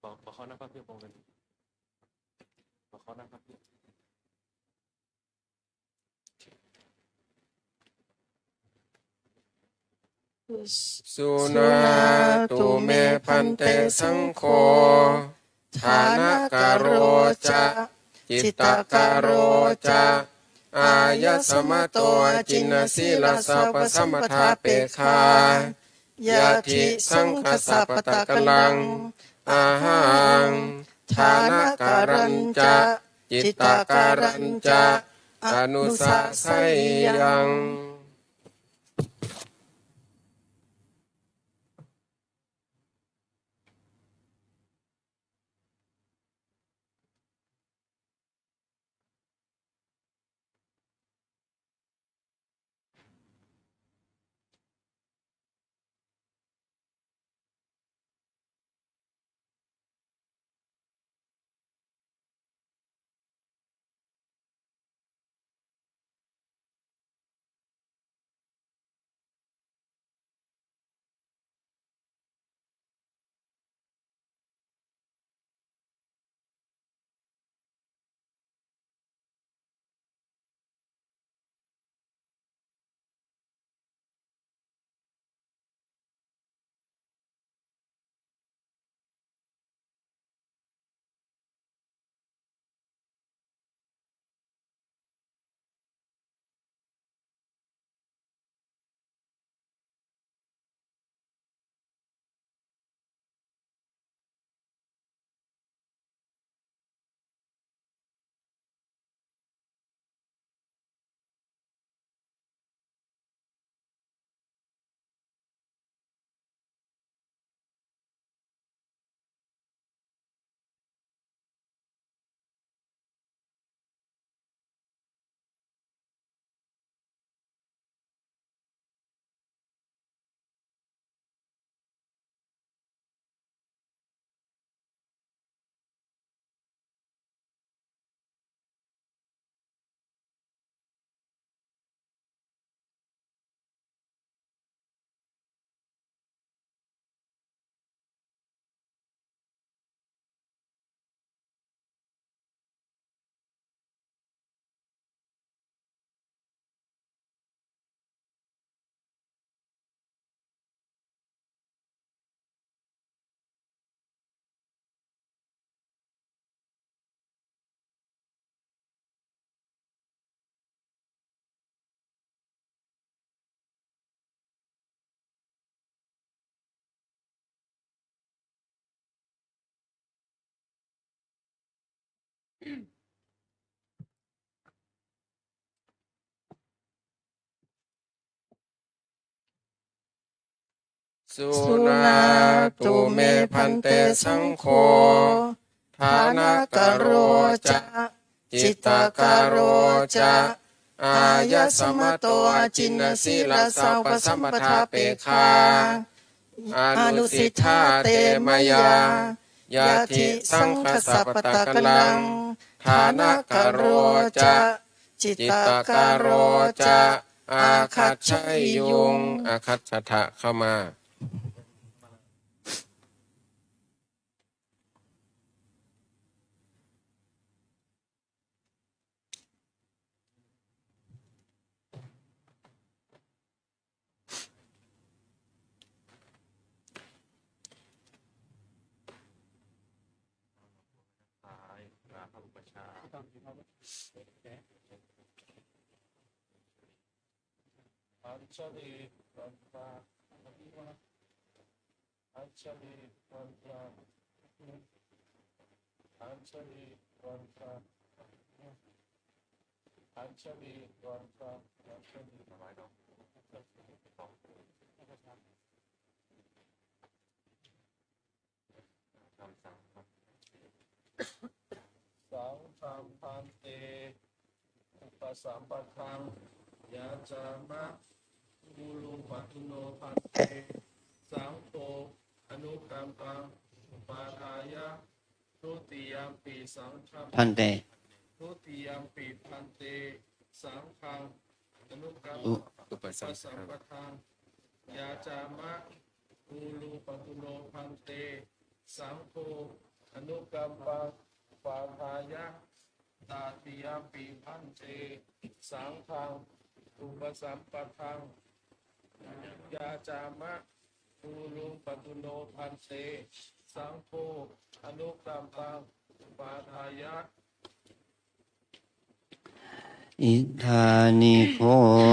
บอกเขานั่งปั๊บเยียบลงเลยบอกเขานั่งปั๊บเยียบ สุนาตุเมพันเตสังโฆฐานการโรจะจิตตการโรจะอายะสมโตจินสีลสัพพสัมปทาเปคายะทิสังคสัพพตะกลังอาหังฐานการัญจะจิตตการัญจะอนุสัสสยัง สุนาตุเมพันเตสังโฆฐานการโรจะจิตตการโรจะอายะสมโตจินสีลสัพพสัมปทาเปคาอนุสิทธาเตมยายาทิสังคสัพพตะกลังฐานการโรจะจิตตการโรจะอาคัจฉยุงอาคัจฉทะเข้ามาซ้ายกราบพระอุปชฌาย์ อัญชลีวันทาอัญชลีวันทาอัญชลีวันทา อัญชลีก่อนครับอัญชลี สังฆังพันเตอุปสัมปทังยาจามะมูลุปัตุโนพันเตสังโฆอนุกรรมปังอุปาทายะทุติยมปีสังฆัง พันเต ทุติยมปีพันเตสังฆังอนุกรรม อุ อุปสัม สัมปทังยาจามะมูลุปัตุโนพันเตสังโฆอนุกรรมปังปาทายะตาติยมปีพันเตสังฆังอุปสัมปทังยาจามะมูลุปัตุโนพันเตสังโฆอนุกรรมปังปาทายะ อิธานิโค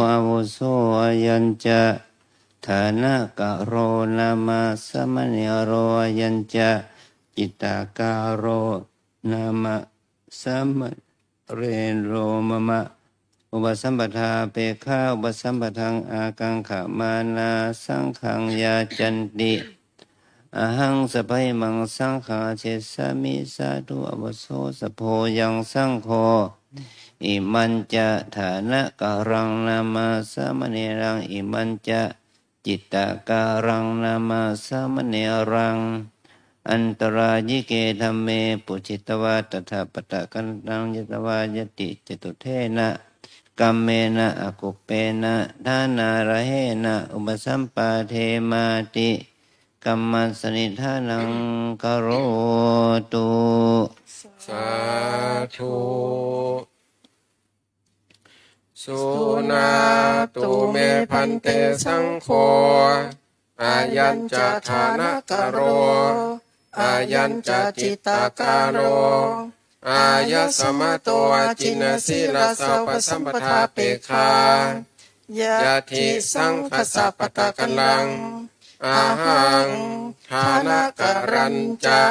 อาวุโสอายัญจะฐานะกะโรนามาสมเนโรอายัญจะจิตตาการโรนามาสมเรนโรมะมะอุปสัมปทาเปฆาอุปสัมปทังอากังขมานาสังขังยาจันติอหังสะไพมังสังขาเชสามิสาธุอวโสสะโพยังสังโฆอิมันจะฐานะการังนามาสามเณรังอิมันจะจิตตาการังนามาสามเณรังอันตรายิเกธัมเมปุจิตวาตถาปตะกันตังยตวายติจตุเทนะกัมเมนะอกุปเปนะทานาระเหนะอุปสัมปาเทมาติกัมมัสนิทานังกโรตุ สาธุสุนาตุเมพันเตสังโฆอายัญจะฐานะกะโรอายัญจะจิตตาการโรอายะสมะโตอาจินสีลาสาปสัมปทาเปคายะทิสังคสัปปตะกัลังอาหังฐานะการัญจะ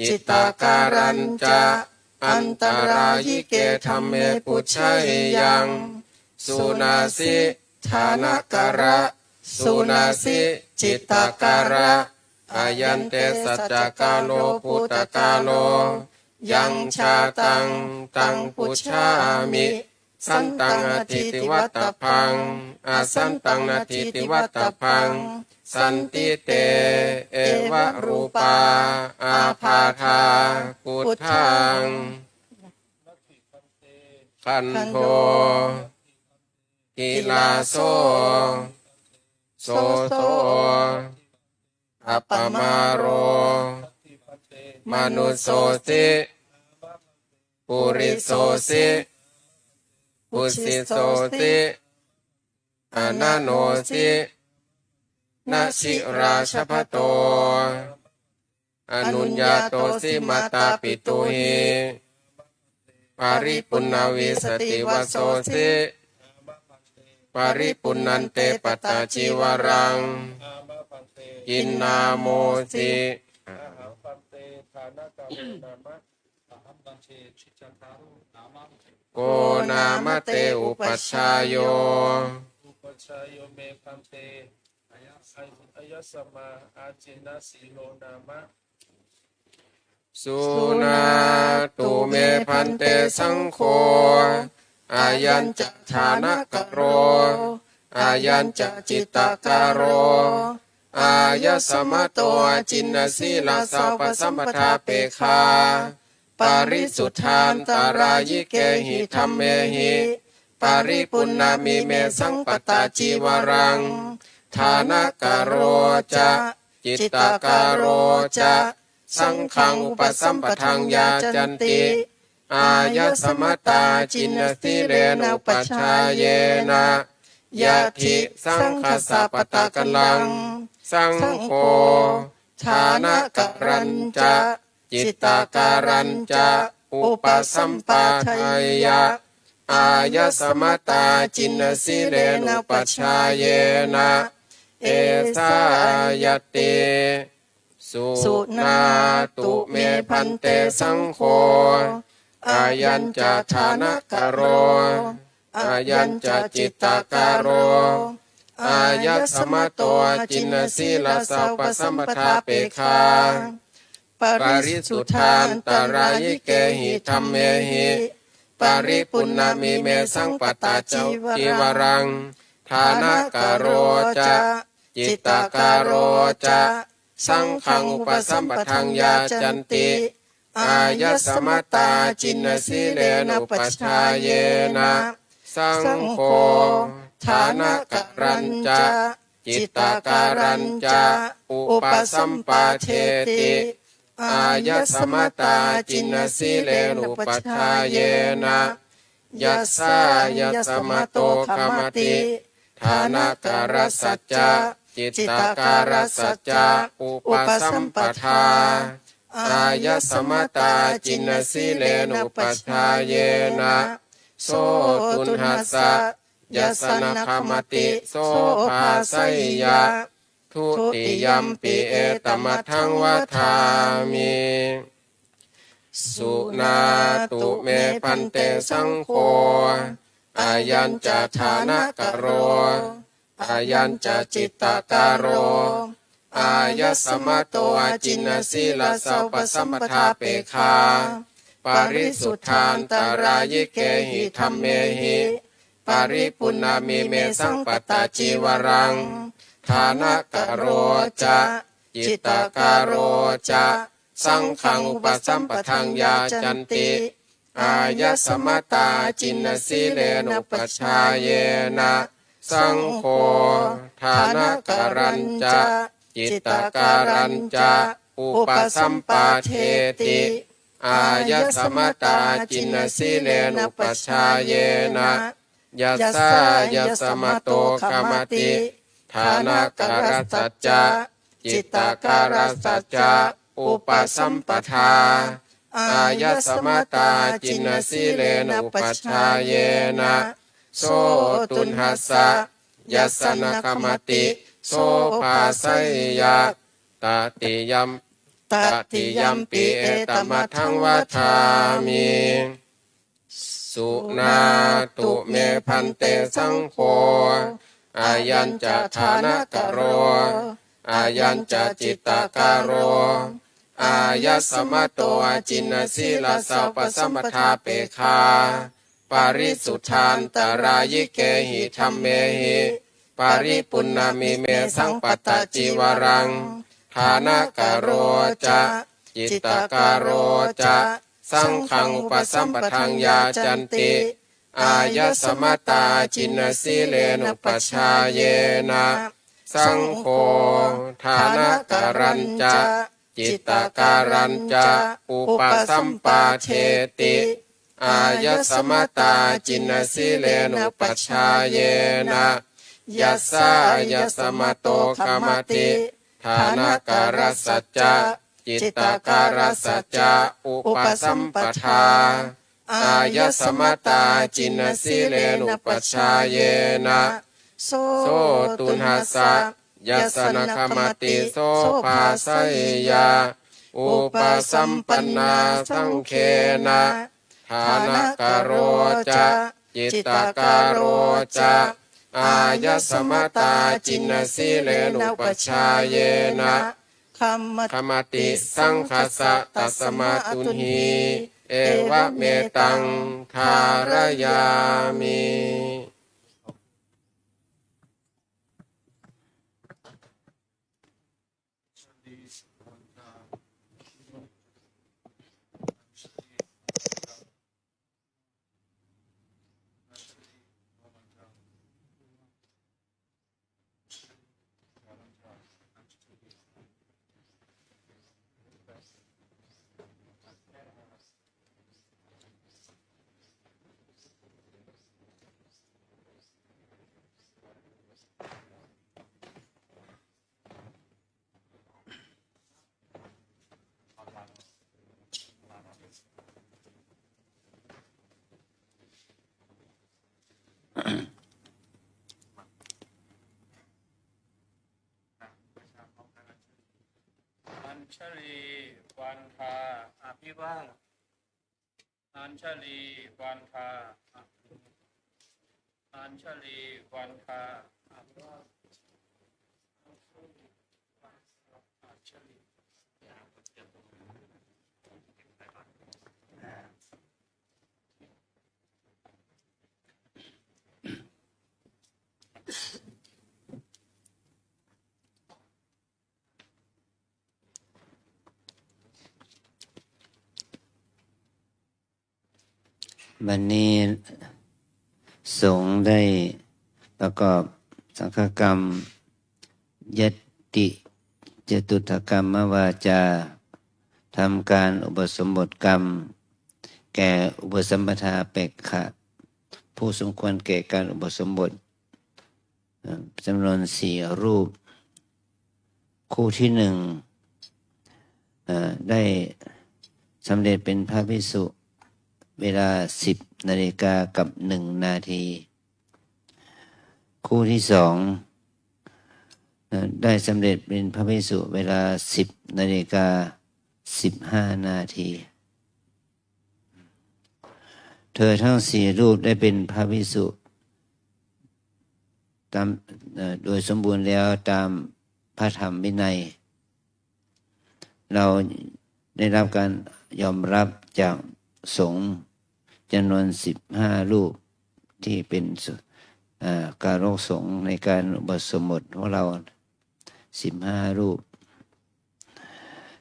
จิตตาการัญจะอันตรายิเกธัมเมปุชชัยยังสุนาสิฐานะการะสุนาสิจิตตาการะอายันเตสัจจกาโลปุตตกาโลยังชาตังตังปุชชามิสันตังนาทิติวัตตพังอาสันตังนาทิติวัตตพังสันติเตเอวะรูปาอาภาธาพุทธังขันโธกิลาโสโสโสอัปปมาโรมนุสโสติปุริโสติปุสิโสติอนันโนตินาชิราชพโตอนุญญาโตสิมาตาปิตุหิปาริปุณณวิสติวโสสิปาริปุณันเตปตาจิวรังกินนาโมสิ ปันเตฐานะกาโรนามะอหัมปัญเชชิจันทารุนามะ โกนามเตอุปัชฌายโย อุปชายโยเมพันเตอายสมาอาจินาสีโลนามะ สุนาตุเมพันเตสังโฆอายัญจะฐานะกะโรอายัญจะจิตตาการโรอายะสมะโตอาจินสีลาสาปสัมปทาเปคาปาริสุทธานตารายิเกหิธัมเมหิปาริปุณณามิเมสังปตาจิวรังฐานะกะโรจะจิตตาการโรจะสังฆังอุปสัมปทังยาจันติอายะสมตาจินสีเรนอุปชาเยนะยะทิสังคสัปปตะกัลลังสังโฆฐานะการัญจะจิตตาการัญจะอุปสัมปทัยยะอายะสมตาจินสีเรนอุปชาเยนะเอสายติสุนาตุเมพันเตสังโฆอายัญจะฐานะกะโร อายัญจะจิตตาการโรอายัสมะโตจินสีลาสาปสัมปทาเปคาปริสุทธานตารายิเกหิธัมเมหิปริปุณณามิเมสังปตาจีวรังฐานะกโรจะจิตตาการโรจะสังฆังอุปสัมปทังยาจันติอายัสมตาจินสีเลนุปัชฌาเยนะสังโฆฐานะกรัญจะจิตตาการัญจะอุปสัมปาเทติอายัสมตาจินสีเลนุปัชฌาเยนะยัสสายัสมโตคมติฐานะการสัจจะจิตตาการสัจจะอุปสัมปทาอายัสมตาจินสีเลนุปัชฌาเยนะโสตุนหัสสะยัสนะคมติโสภาสัยยะทุติยัมปิเอตมัทธังวทามิสุนาตุเมพันเตสังโฆอายัญจะฐานะกโรอายัญจะจิตตาการโรอายัสมะโตจินสีลาสาปสัมปทาเปคาปริสุทธานตารายิเกหิธัมเมหิปริปุณณามิเมสังปตาจีวรังฐานะกโรจะจิตตาการโรจะสังฆังอุปสัมปทังยาจันติอายัสมตาจินสีเลนุปัชฌาเยนะสังโฆฐานะกรัญจะจิตตาการัญจะอุปสัมปาเทติอายัสมตาจินสีเลนุปัชฌาเยนะยัสสายัสมโตคมติฐานะการสัจจะจิตตาการสัจจะอุปสัมปทาอายัสมตาจินสีเลนุปัชฌาเยนะโสตุนหัสสะยัสนะคมติโสภาสัยยะตติยัมปิเอตมัทธังวทามิสุนาตุเมพันเตสังโฆอายัญจะฐานะกโรอายัญจะจิตตาการโรอายัสมะโตจินสีลาสาปสัมปทาเปคาปริสุทธานตารายิเกหิธัมเมหิปริปุณณามิเมสังปตาจีวรังฐานะกโรจะจิตตาการโรจะสังฆังอุปสัมปทังยาจันติอายัสมตาจินสีเลนุปัชฌาเยนะสังโฆฐานะการัญจะจิตตาการัญจะอุปสัมปาเทติอายัสมตาจินสีเลนุปัชฌาเยนะยัสสายัสมโตคมติฐานะการสัจจะจิตตาการสัจจะอุปสัมปทาอายัสมตาจินสีเลนุปัชฌาเยนะโสตุนหัสสะยัสนะคมติโสภาสัยยะอุปสัมปันนาสังเคนะฐานะกโรจะจิตตาการโรจะอายัสมตาจินสีเลนุปัชฌาเยนะคมติสังคัสสะตัสมาตุนหีเอวะเมตังทารยามิ อัญชลีวันทาอภิวาทอัญชลีวันทา อัญชลีวันคาอัญชลี วันนี้สงฆ์ได้ประกอบสังฆกรรมยติจตุถกรรมวาจาทำการอุปสมบทกรรม แก่อุปสัมปทาเปกขะผู้สมควรแก่การอุปสมบทจำนวน4 รูป คู่ที่1ได้สำเร็จเป็นพระภิกษุเวลา10 นาฬิกากับ1 นาที คู่ที่2ได้สำเร็จเป็นพระภิกษุเวลา10 นาฬิกา15 นาที เธอทั้ง4 รูปได้เป็นพระภิกษุตามโดยสมบูรณ์แล้วตามพระธรรมวินัย เราได้รับการยอมรับจากสงฆ์จำนวน15 รูปที่เป็นการกสงฆ์ในการอุปสมบทของเรา15 รูป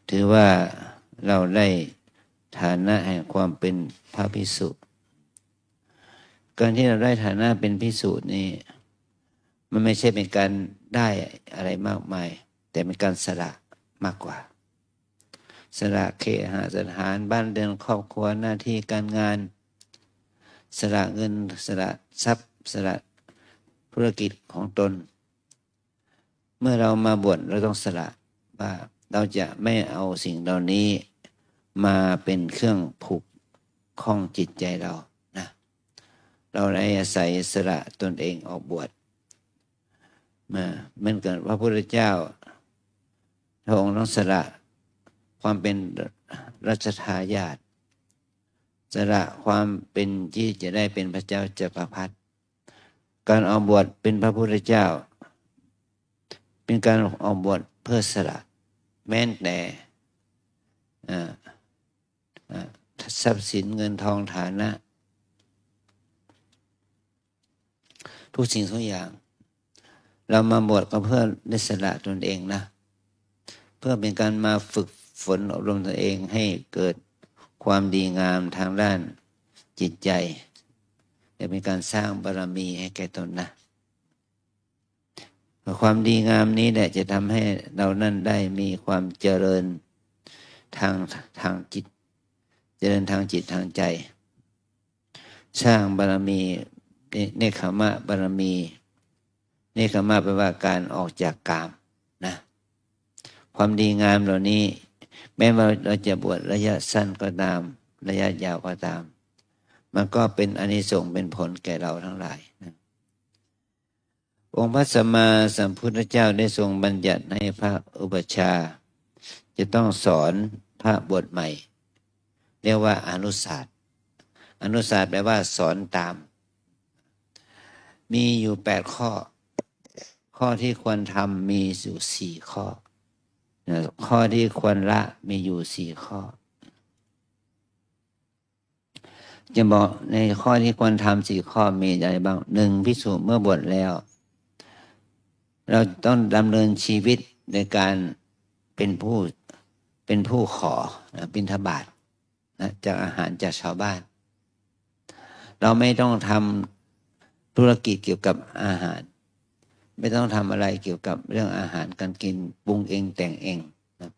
ถือว่าเราได้ฐานะแห่งความเป็นพระภิกษุ การที่เราได้ฐานะเป็นภิกษุนี่มันไม่ใช่เป็นการได้อะไรมากมาย แต่เป็นการสละมากกว่าสละเคหสถานบ้านเรือนครอบครัวหน้าที่การงานสละเงินสละทรัพย์สละธุรกิจของตน เมื่อเรามาบวชเราต้องสละว่าเราจะไม่เอาสิ่งเหล่านี้มาเป็นเครื่องผูกข้องจิตใจเรานะเราได้อาศัยสละตนเองออกบวชมาเหมือนกันพระพุทธเจ้าพระองค์ต้องสละความเป็นรัชทายาทสละความเป็นที่จะได้เป็นพระเจ้าจักรพรรดิการออกบวชเป็นพระพุทธเจ้าเป็นการออกบวชเพื่อสละแม้แต่ทรัพย์สินเงินทองฐานะทุกสิ่งทุกอย่างเรามาบวชก็เพื่อได้สละตนเองนะเพื่อเป็นการมาฝึกฝนอบรมตนเองให้เกิดความดีงามทางด้านจิตใจและเป็นการสร้างบารมีให้แก่ตนนะความดีงามนี้แหละจะทำให้เรานั่นได้มีความเจริญทางจิตเจริญทางจิตทางใจสร้างบารมีเนคขมะบารมีเนคขมะแปลว่าการออกจากกามนะความดีงามเหล่านี้แม้ว่าเราจะบวชระยะสั้นก็ตามระยะยาวก็ตามมันก็เป็นอานิสงส์เป็นผลแก่เราทั้งหลายนะองค์พระสัมมาสัมพุทธเจ้าได้ทรงบัญญัติให้พระอุปัชฌาย์จะต้องสอนพระบวชใหม่เรียกว่าอนุศาสตร์อนุศาสตร์แปลว่าสอนตามมีอยู่8 ข้อข้อที่ควรทำมีอยู่4 ข้อข้อที่ควรละมีอยู่4 ข้อจะบอกในข้อที่ควรทำ4 ข้อมีอะไรบ้าง 1. ภิกษุเมื่อบวชแล้วเราต้องดำเนินชีวิตในการเป็นผู้ขอบิณฑบาตนะจากอาหารจากชาวบ้านเราไม่ต้องทำธุรกิจเกี่ยวกับอาหารไม่ต้องทำอะไรเกี่ยวกับเรื่องอาหารการกินปรุงเองแต่งเองนะ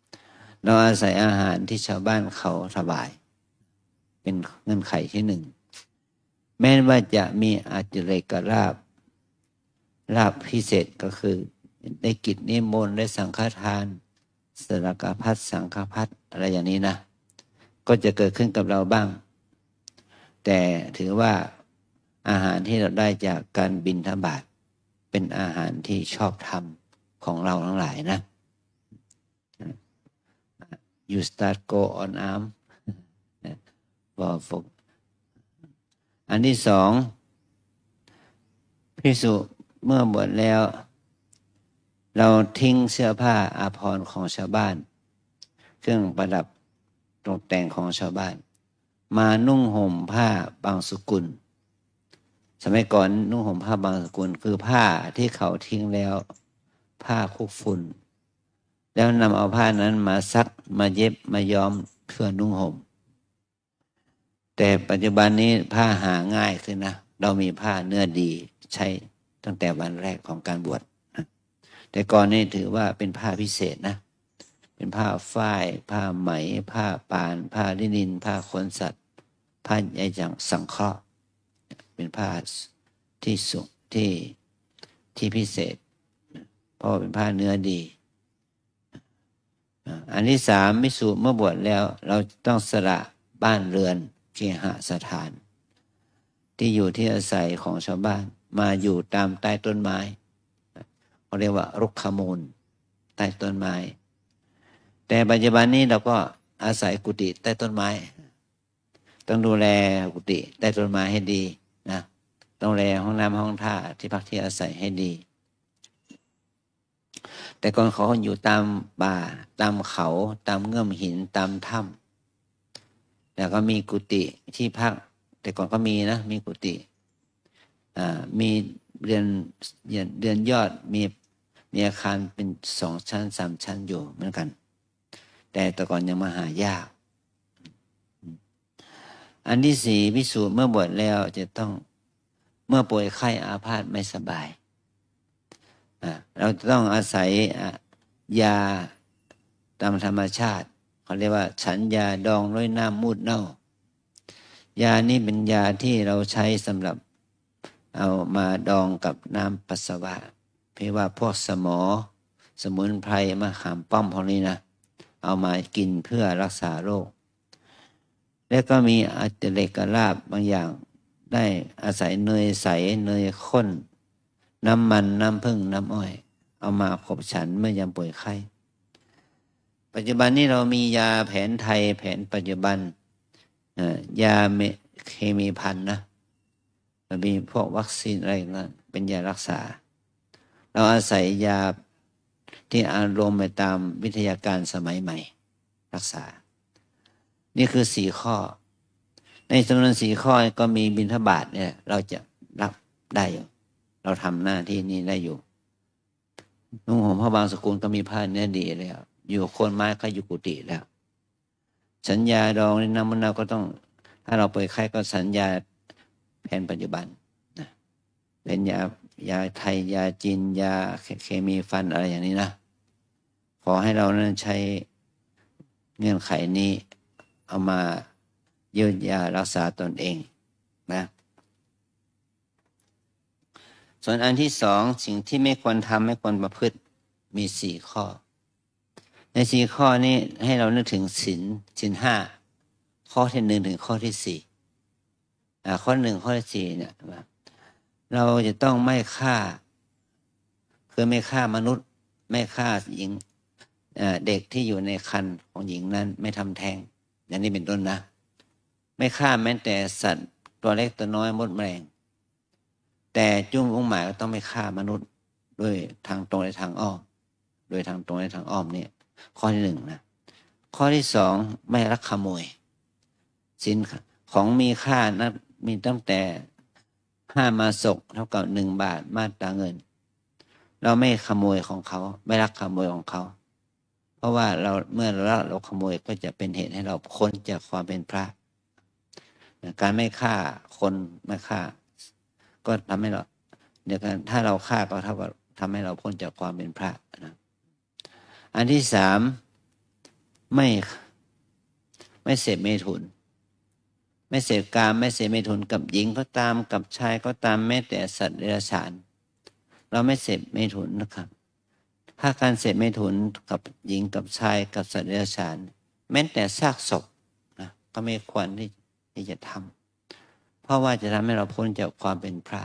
เราอาศัยอาหารที่ชาวบ้านเขาถวายเป็นเงื่อนไขที่ 1แม้ว่าจะมีอาจิเรกลาภพิเศษก็คือได้กิจนิมนต์ได้สังฆทานสรกภัตสังฆภัตอะไรอย่างนี้นะก็จะเกิดขึ้นกับเราบ้างแต่ถือว่าอาหารที่เราได้จากการบิณฑบาตเป็นอาหารที่ชอบธรรมของเราทั้งหลายนะ You start go on arm for อันที่ 2 ภิกษุเมื่อบวชแล้ว เราทิ้งเสื้อผ้าอาภรณ์ของชาวบ้าน เครื่องประดับตกแต่งของชาวบ้าน มานุ่งห่มผ้าบางสกุล สมัยก่อนนุ่งห่มผ้าบางสกุลคือผ้าที่เขาทิ้งแล้วผ้าคุกฝุ่นแล้วนำเอาผ้านั้นมาซักมาเย็บมาย้อมเพื่อนุ่งห่มแต่ปัจจุบันนี้ผ้าหาง่ายขึ้นนะเรามีผ้าเนื้อดีใช้ตั้งแต่วันแรกของการบวชนะแต่ก่อนนี้ถือว่าเป็นผ้าพิเศษนะเป็นผ้าฝ้ายผ้าไหมผ้าปานผ้าลินินผ้าขนสัตว์ผ้าใยจากสังเคราะห์เป็นผ้าที่สุที่พิเศษเพราะเป็นผ้าเนื้อดีอันที่สามภิกษุเมื่อบวชแล้วเราต้องสละบ้านเรือนเคหสถานที่อยู่ที่อาศัยของชาวบ้านมาอยู่ตามใต้ต้นไม้เขาเรียกว่ารุกขมูลใต้ต้นไม้แต่ปัจจุบันนี้เราก็อาศัยกุฏิใต้ต้นไม้ต้องดูแลกุฏิใต้ต้นไม้ให้ดีนะต้องดูแลห้องน้ำห้องท่าที่พักที่อาศัยให้ดีแต่ก่อนเขาอยู่ตามป่าตามเขาตามเงื่อมหินตามถ้ำแล้วก็มีกุฏิที่พักแต่ก่อนก็มีนะมีกุฏิมีเรือนยอดมีอาคารเป็น2 ชั้น 3 ชั้นอยู่เหมือนกันแต่ก่อนยังมาหายากอันที่สี่ภิกษุเมื่อบวชแล้วจะต้องเมื่อป่วยไข้อาพาธไม่สบายเราจะต้องอาศัยยาตามธรรมชาติเขาเรียกว่าฉันยาดองด้วยน้ำมูดเน่ายานี้เป็นยาที่เราใช้สำหรับเอามาดองกับน้ำปัสสาวะเพื่อว่าพวกสมุนไพรมะขามป้อมพวกนี้นะเอามากินเพื่อรักษาโรคแล้วก็มีอาจจะเหล็กกระลาบบางอย่างได้อาศัยเนยใสเนยข้นน้ำมันน้ำผึ้งน้ำอ้อยเอามาขบฉันเมื่อยามป่วยไข้ปัจจุบันนี้เรามียาแผนไทยแผนปัจจุบันยาเคมีพันนะมันมีพวกวัคซีนอะไรนั่นเป็นยารักษาเราอาศัยยาที่อารมณ์ไปตามวิทยาการสมัยใหม่รักษานี่คือ4 ข้อในจำนวน4 ข้อก็มีบิณฑบาตเนี่ยเราจะรับได้อยู่เราทำหน้าที่นี้ได้อยู่นุ่งห่มผ้าบางสกุลก็มีผ้าเนื้อดีแล้วอยู่โคนไม้ก็อยู่กุฏิแล้วสัญญาดองในน้ำมันเราก็ต้องถ้าเราป่วยไข้ก็สัญญาแผนปัจจุบันนะเป็นยาไทยยาจีนยาเคมีฟันอะไรอย่างนี้นะขอให้เรานั้นใช้เงื่อนไขนี้เอามาเยียวยารักษาตนเองนะส่วนอันที่2สิ่งที่ไม่ควรทำไม่ควรประพฤติมี4 ข้อใน4 ข้อนี้ให้เรานึกถึงศีล 5ข้อที่1ถึงข้อที่4ข้อ1ข้อที่4เนี่ยเราจะต้องไม่ฆ่าคือไม่ฆ่ามนุษย์ไม่ฆ่าหญิงเด็กที่อยู่ในครรภ์ของหญิงนั้นไม่ทำแท้งอย่างนี้เป็นต้นนะไม่ฆ่าแม้แต่สัตว์ตัวเล็กตัวน้อยมดแมลงแต่จุ้งมุ่งหมายก็ต้องไม่ฆ่ามนุษย์ด้วยทางตรงและทางอ้อมโดยทางตรงและทางอ้อมเนี่ยข้อที่1นะข้อที่2ไม่ลักขโมยสินของมีค่านะมีตั้งแต่5 มาศกเท่ากับ1 บาทมาตราเงินเราไม่ขโมยของเขาไม่ลักขโมยของเขาเพราะว่าเมื่อเราขโมยก็จะเป็นเหตุให้เราพ้นจากความเป็นพระการไม่ฆ่าคนไม่ฆ่าก็ทำให้เราเดี๋ยวกันถ้าเราฆ่าก็เท่ากับทำให้เราพ้นจากความเป็นพระนะอันที่3ไม่เสพเมถุนไม่เสพกามไม่เสพเมถุนกับหญิงก็ตามกับชายก็ตามแม้แต่สัตว์เดรัจฉานเราไม่เสพเมถุนนะครับถ้าการเสพเมถุนกับหญิงกับชายกับสัตว์เดรัจฉานแม้แต่ซากศพนะก็ไม่ควรที่จะทำเพราะว่าจะทำให้เราพ้นจากความเป็นพระ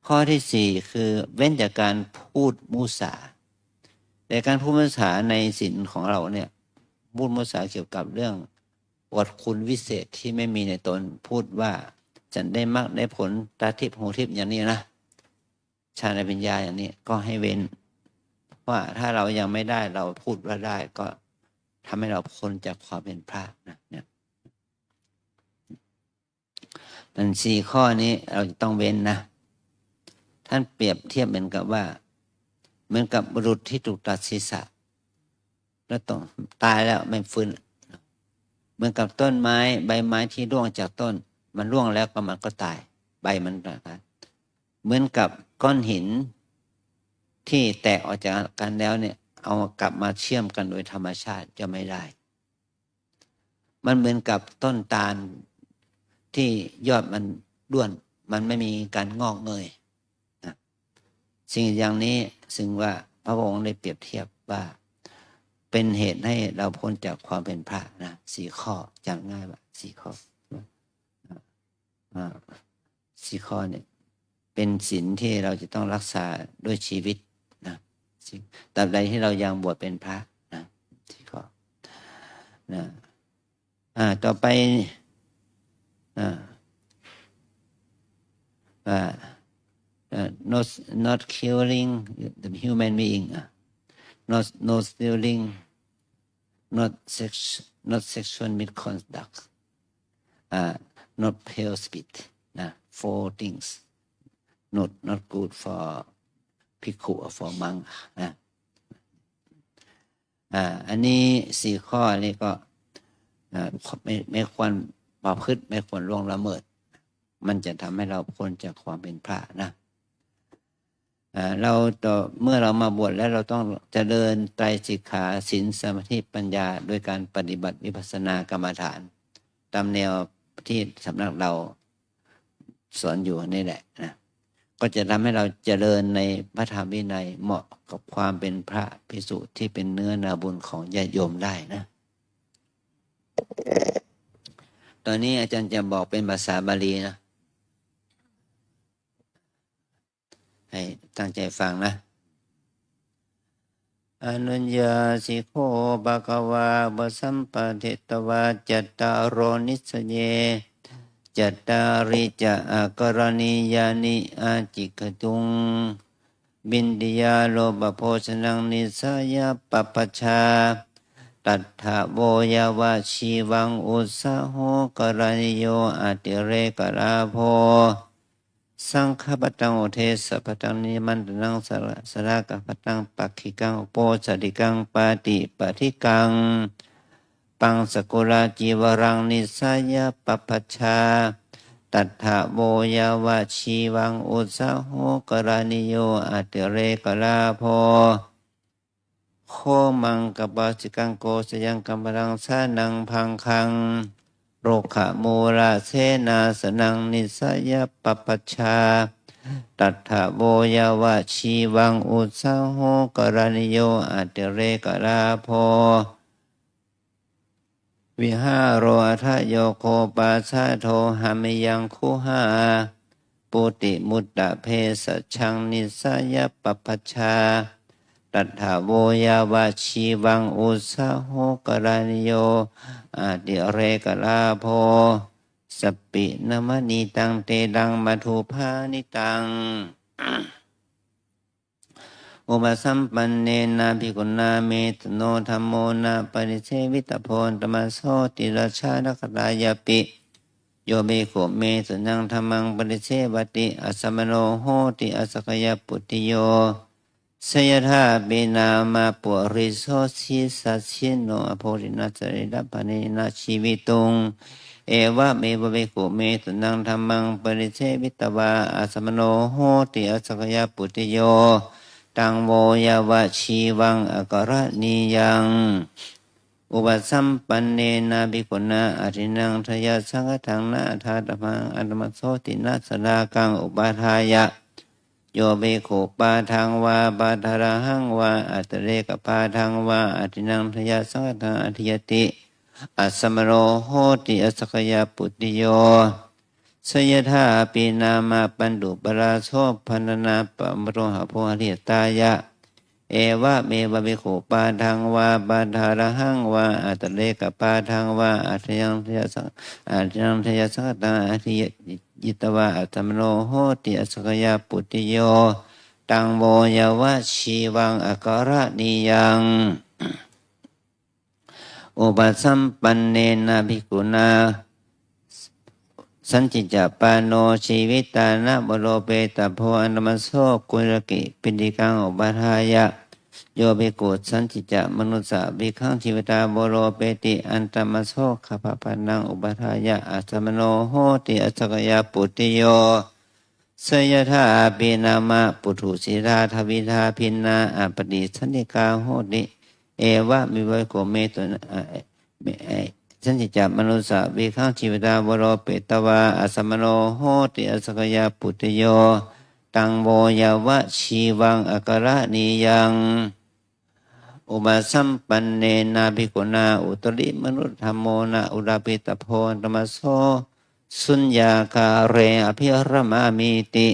ข้อที่4คือเว้นจากการพูดมุสาแต่การพูดมุสาในศีลของเราเนี่ยพูดมุสาเกี่ยวกับเรื่องอวดคุณวิเศษที่ไม่มีในตนพูดว่า จะได้มรรคได้ผลตาทิพย์หูทิพย์อย่างนี้นะฌานปัญญาอย่างนี้ก็ให้เว้นว่าถ้าเรายังไม่ได้เราพูดว่าได้ก็ทำให้เราพ้นจากความเป็นพระนะเนี่ยมัน4 ข้อนี้เราจะต้องเว้นนะท่านเปรียบเทียบเหมือนกับว่าเหมือนกับบุรุษที่ถูกตัดศีรษะแล้วต้องตายแล้วไม่ฟื้นเหมือนกับต้นไม้ใบไม้ที่ร่วงจากต้นมันร่วงแล้วก็มันก็ตายใบมันตายเหมือนกับก้อนหินที่แตกออกจากกันแล้วเนี่ยเอากลับมาเชื่อมกันโดยธรรมชาติจะไม่ได้มันเหมือนกับต้นตาลที่ยอดมันด้วนมันไม่มีการงอกเงยนะสิ่งอย่างนี้ซึ่งว่าพระองค์ได้เปรียบเทียบว่าเป็นเหตุให้เราพ้นจากความเป็นพระนะ4 ข้อจำง่ายว่า4 ข้อ4 ข้อเนี่ยเป็นศีลที่เราจะต้องรักษาด้วยชีวิตนะตราบใดที่เรายังบวชเป็นพระนะ4 ข้อนะต่อไปnot killing the human being not stealing not sexual misconduct not pale speech นะ 4 things not good forภิกขุ or for monk นะอันนี้4 ข้อนี้ก็ไม่ควรประพฤติไม่ควรล่วงละเมิดมันจะทำให้เราพ้นจากความเป็นพระนะเมื่อเรามาบวชแล้วเราต้องเจริญไตรสิกขาศีลสมาธิปัญญาด้วยการปฏิบัติวิปัสสนากรรมฐานตามแนวที่สำนักเราสอนอยู่นี่แหละนะก็จะทำให้เราเจริญในพระธรรมวินัยเหมาะกับความเป็นพระภิกษุที่เป็นเนื้อนาบุญของญาติโยมได้นะตอนนี้อาจารย์จะบอกเป็นภาษาบาลีนะให้ตั้งใจฟังนะอนุญญาสิโฆภะคะวาบสัมปะเทตวาจัตตารโรนิสเยจัตตาริจะกรณียานิอาจิกตุงบินติยาโลภโภชนังนิสายาปปชาตัทธะโวยวาชีวังอุสสาโหกรณิโยอาติเรกราโภสังฆปตังโอเทสปตังนิมันตนังสรากปตังปักขิกังโปสติกังปาติปฏิกังปังสกุลาจีวรังนิสายาปปชาตัทธะโวยวาชีวังอุสสาโหกรณิโยอาติเรกราโภโคมังกปาสิกังโกสยังกัมปรังสานังพังคังโรขะโมราเสนาสนังนิสายปปชาตัทธะโวยวาชีวังอุสสาโหกรณิโยอาติเรกราโภวิหารโรอัฏฐโยโคปาสาโทหามิยังคุหาปุติมุตตะเพสชังนิสายปปชาตัทธะโวยวาชีวังอุสสาโหกรณิโยอาติเรกราโภสปินมณีตังเตดังมัทุภานิตังอุปสัมปันเนนะภิกขุนาเมตโนธัมโมนะปริเสวิตโพนตมัสโสติราชานักตายาปิโยเบโขเมสุนังธัมมังปริเสวติอัสสมโนโหติอสสกยปุติโยสยถาเบนามาปุริโสสิสัสสิโนอโภรินัสริดัปปนินาชีวิตุงเอวะเมวะเบโขเมสุนังธัมมังปริเสวิตวาอัสสมโนโหติอสสกยปุติโยตังโวยวะชีวังอกรณียังอุปสัมปันเนนะภิกขุนาอรินังทยาสังฆทังนาทาตมังอัตมโสตินาสดากังอุปาทายะโยเบโขปาทังวาปาทาระหังวาอัตเรกปาทังวาอรินังทยาสังฆทังอธิยติอัสสมโรโหติอสสกยปุติโยสยถาปีนามาปันดุปราโสพันนาปะมโรหะโพหริตายะเอวะเมวะเบโขปาทังวาปาทาระหังวาอัตเลกปาทังวาอัตยังทยาสังฆตังอธิย ยิตวะอัตมโนโหติอสกยาปุติโยตังโมยวะชีวังอการะนิยังอุปสัมปันเนนะภิกขุนาสันจิจปาโนชีวิตานะบโรเปตโพอันตมโสกุลกิปิดิกังอุปทายะโยภิกขุสันจิจะมนุสสะภิกขังชีวิตาบโรเปติอันตมโสขปปานังอุปทายะอัตมโนโหติอสกยาปุติโยสยถาปินามะปุถุสีราทวิธาพินนาอปฏิสันติกาโหติเอวะมิไวโกเมตุสันติจามนุสสะวิคังชีวิตาบโรเปตวาอสมโนโหติอสกยาปุติโยตังโมยวะชีวังอการะนิยังอุปสัมปันเนนะภิกขุนาอุตริมนุษย์ธรรมโมนะอุราปิตโพธรรมโสสุญญาคาเรอภิรมามิติ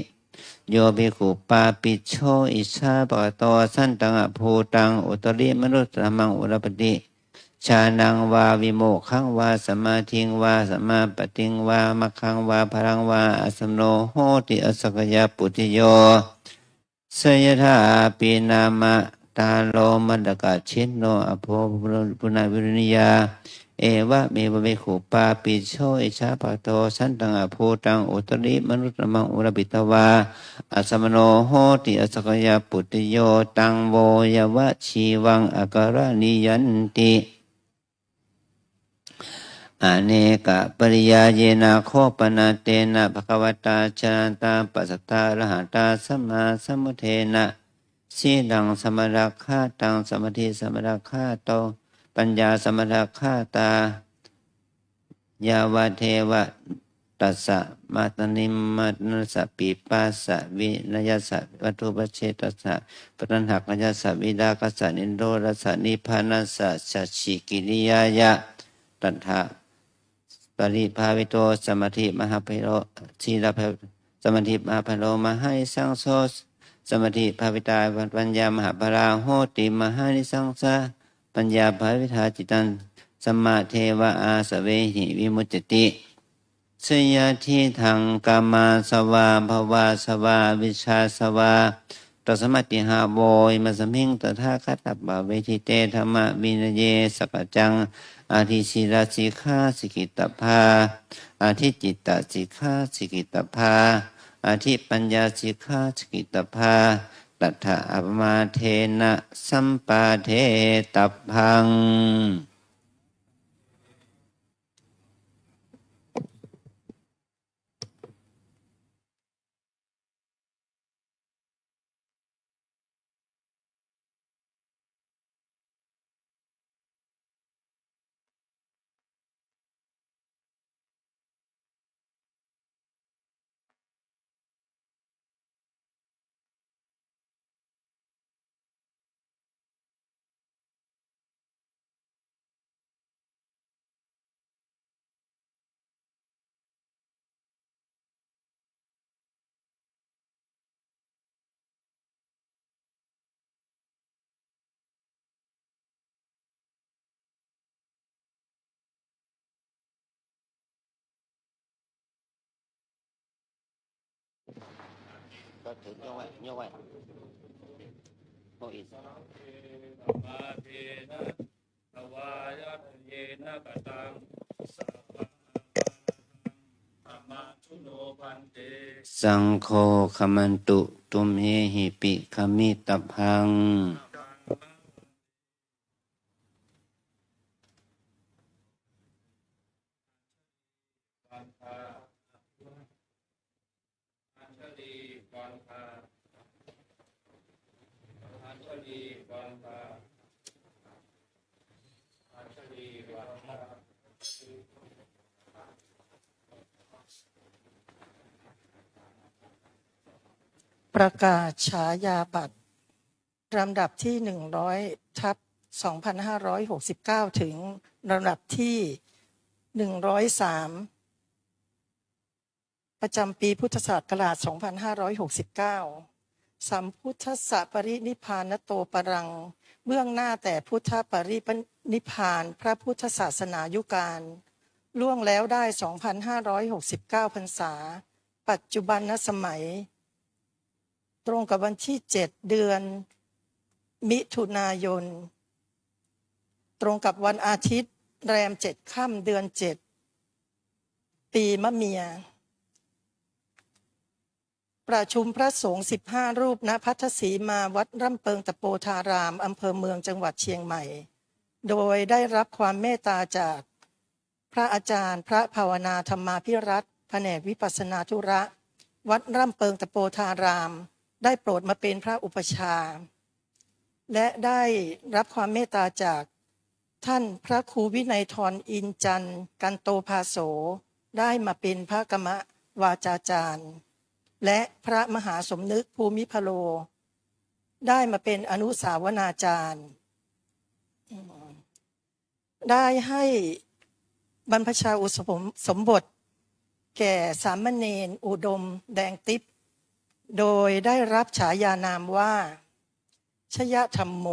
โยภิกขุปาปิโชอิชาปะโตสันตังอภูตังอุตริมนุษย์ธรรมังอุรปติชานังวาวิโมกขังวาสมาธิงวาสมาปฏิงวามัคขังวาพลังวาอสมโนโหติอสกยาปุติโยสยถาปีนามะตาโลมัดกะชินโนอโภปุณวิริยาเอวะเมวะเมขุปาปิโชอิชาปะโตสันตังอภูตังอุตริมนุตมังอุรบิตวาอสมโนโหติอสกยาปุติโยตังโวยวะชีวังอการะนิยันติอเนกะปริยาเยนะโคปนาเตนะภควตาชนะตาปัสสตาระหะตาสัมมาสัมพุทเทนะสีดังสมรักขาตังสมาธิสมรักขาโตปัญญาสมรักขาตายาวะเทวะตัสสะมาตนิมมัตนสปิปัสสะวินยสสะวัตถุปเชตัสสะปรัญหักนยสสะวิดากัสสะนิโรธสสะนิพพานัสสะสัจฉิกิริยายะตัณหาปริภาวิโตสมาธิมหาภิโรชีลาภสมาธิมหาภิโรมหานิสังโสสมาธิภาวิตาปัญญามหาภราโหติมหานิสังสะปัญญาภาวิทาจิตังสมมาเทวะอาสเวหิวิมุตติสยทิทังกามาสวาภวาสวาวิชาสวาตัสมัติหาโวยมัสมิงตถาคตบะเวทิเตธรรมะวินเยสกจังอาทิศิราสิกขาสิกิตภาอาทิจิตตสิกขาสิกิตภาอาทิปัญญาสิกขาสิกิตภาตัทธะอัปมาเทนะสัมปาเทตัพพังก็ถือยกไว้ยกไว้โอ้ย สังเกตมาเทนะทวายะเยนะกตังสัพพะธรรมะชุโนพันเต สังโฆขมันตุตุมเฮหิปิขมิตพังวันพาอัญชลีวันพาอัญชลีวันพาอัญชลีวันพา ประกาศฉายาบัตรลำดับที่100/2569ถึงลำดับที่103ประจำปีพุทธศักราช2569สัมพุทธัสสะปรินิพพานโตปรังเบื้องหน้าแต่พุทธปรินิพพานพระพุทธศาสนายุการล่วงแล้วได้ 2,569 พรรษา ปัจจุบันสมัย ตรงกับวันที่ 7 เดือนมิถุนายน ตรงกับวันอาทิตย์แรม 7 ค่ำเดือน 7 ปีมะเมีย ประชุมพระสงฆ์15 รูปณพัทธสีมาวัดร่ำเปิงตะโปธารามอำเภอเมืองจังหวัดเชียงใหม่ โดยได้รับความเมตตาจากพระอาจารย์พระภาวนาธรรมาภิรัตน์แผนกวิปัสสนาธุระ วัดร่ำเปิงตะโปธาราม ได้โปรดมาเป็นพระอุปชฌาย์และได้รับความเมตตาจากท่านพระครูวินัยธรอินจันทร์กันโตภาโสได้มาเป็นพระกรรมวาจาจารย์และพระมหาสมนึกภูมิพโลได้มาเป็นอนุสาวนาจารย์ได้ให้บรรพชาอุปสมบทแก่สามเณรอุดมแดงติ๊บโดยได้รับฉายานามว่าชยธรรมโม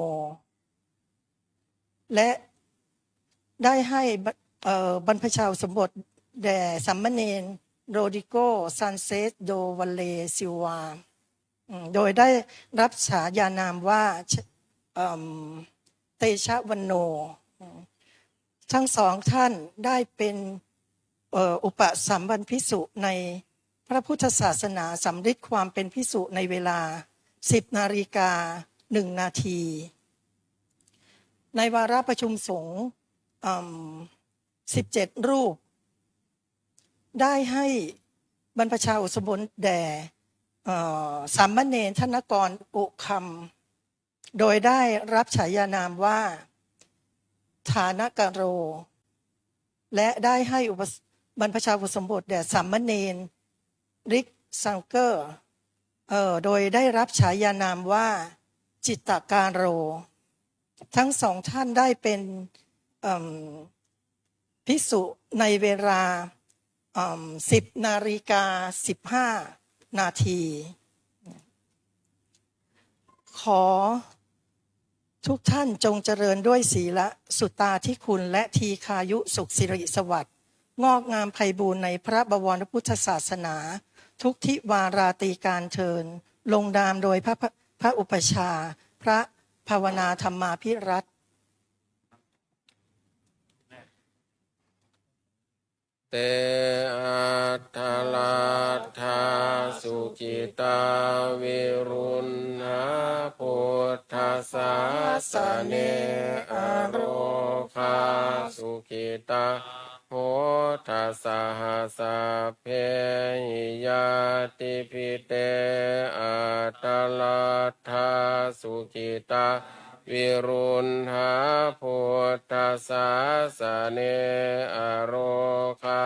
และได้ให้บรรพชาอุปสมบทแด่สามเณรโรดิโกซันเซสโดวัลเลซิวาโดยได้รับฉายานามว่าเตชะวันโนทั้งสองท่านได้เป็นอุปสัมบันภิกษุในพระพุทธศาสนาสำฤทธิ์ความเป็นภิกษุในเวลา 10:01 นาที ในวาระประชุมสงฆ์17 รูปได้ให้บรรพชาอุปสมบทแด่สามเณรธนกรอุคำโดยได้รับฉายานามว่าฐานกโรและได้ให้บรรพชาอุปสมบทแด่สามเณรริกซังเกอร์โดยได้รับฉายานามว่าจิตตการโรทั้งสองท่านได้เป็นภิกษุในเวลา10:15 นาที ขอทุกท่านจงเจริญด้วยศีลสุตตาธิคุณและทีคายุสุขสิริสวัสดิ์งอกงามไพบูลย์ในพระบวรพุทธศาสนาทุกทิวาราตีการเทินลงนามโดยพระอุปชฌาย์พระภาวนาธรรมาภิรัตน์ เตอัตถลาธาสุกิตาวิรุณหาพุทธศาสเนอโรคาสุกิตาโหทัสสะสะเพหิยาติภิเตอัตถลาธาสุกิตาวิรุณหาพุทธศาสเนอโรคา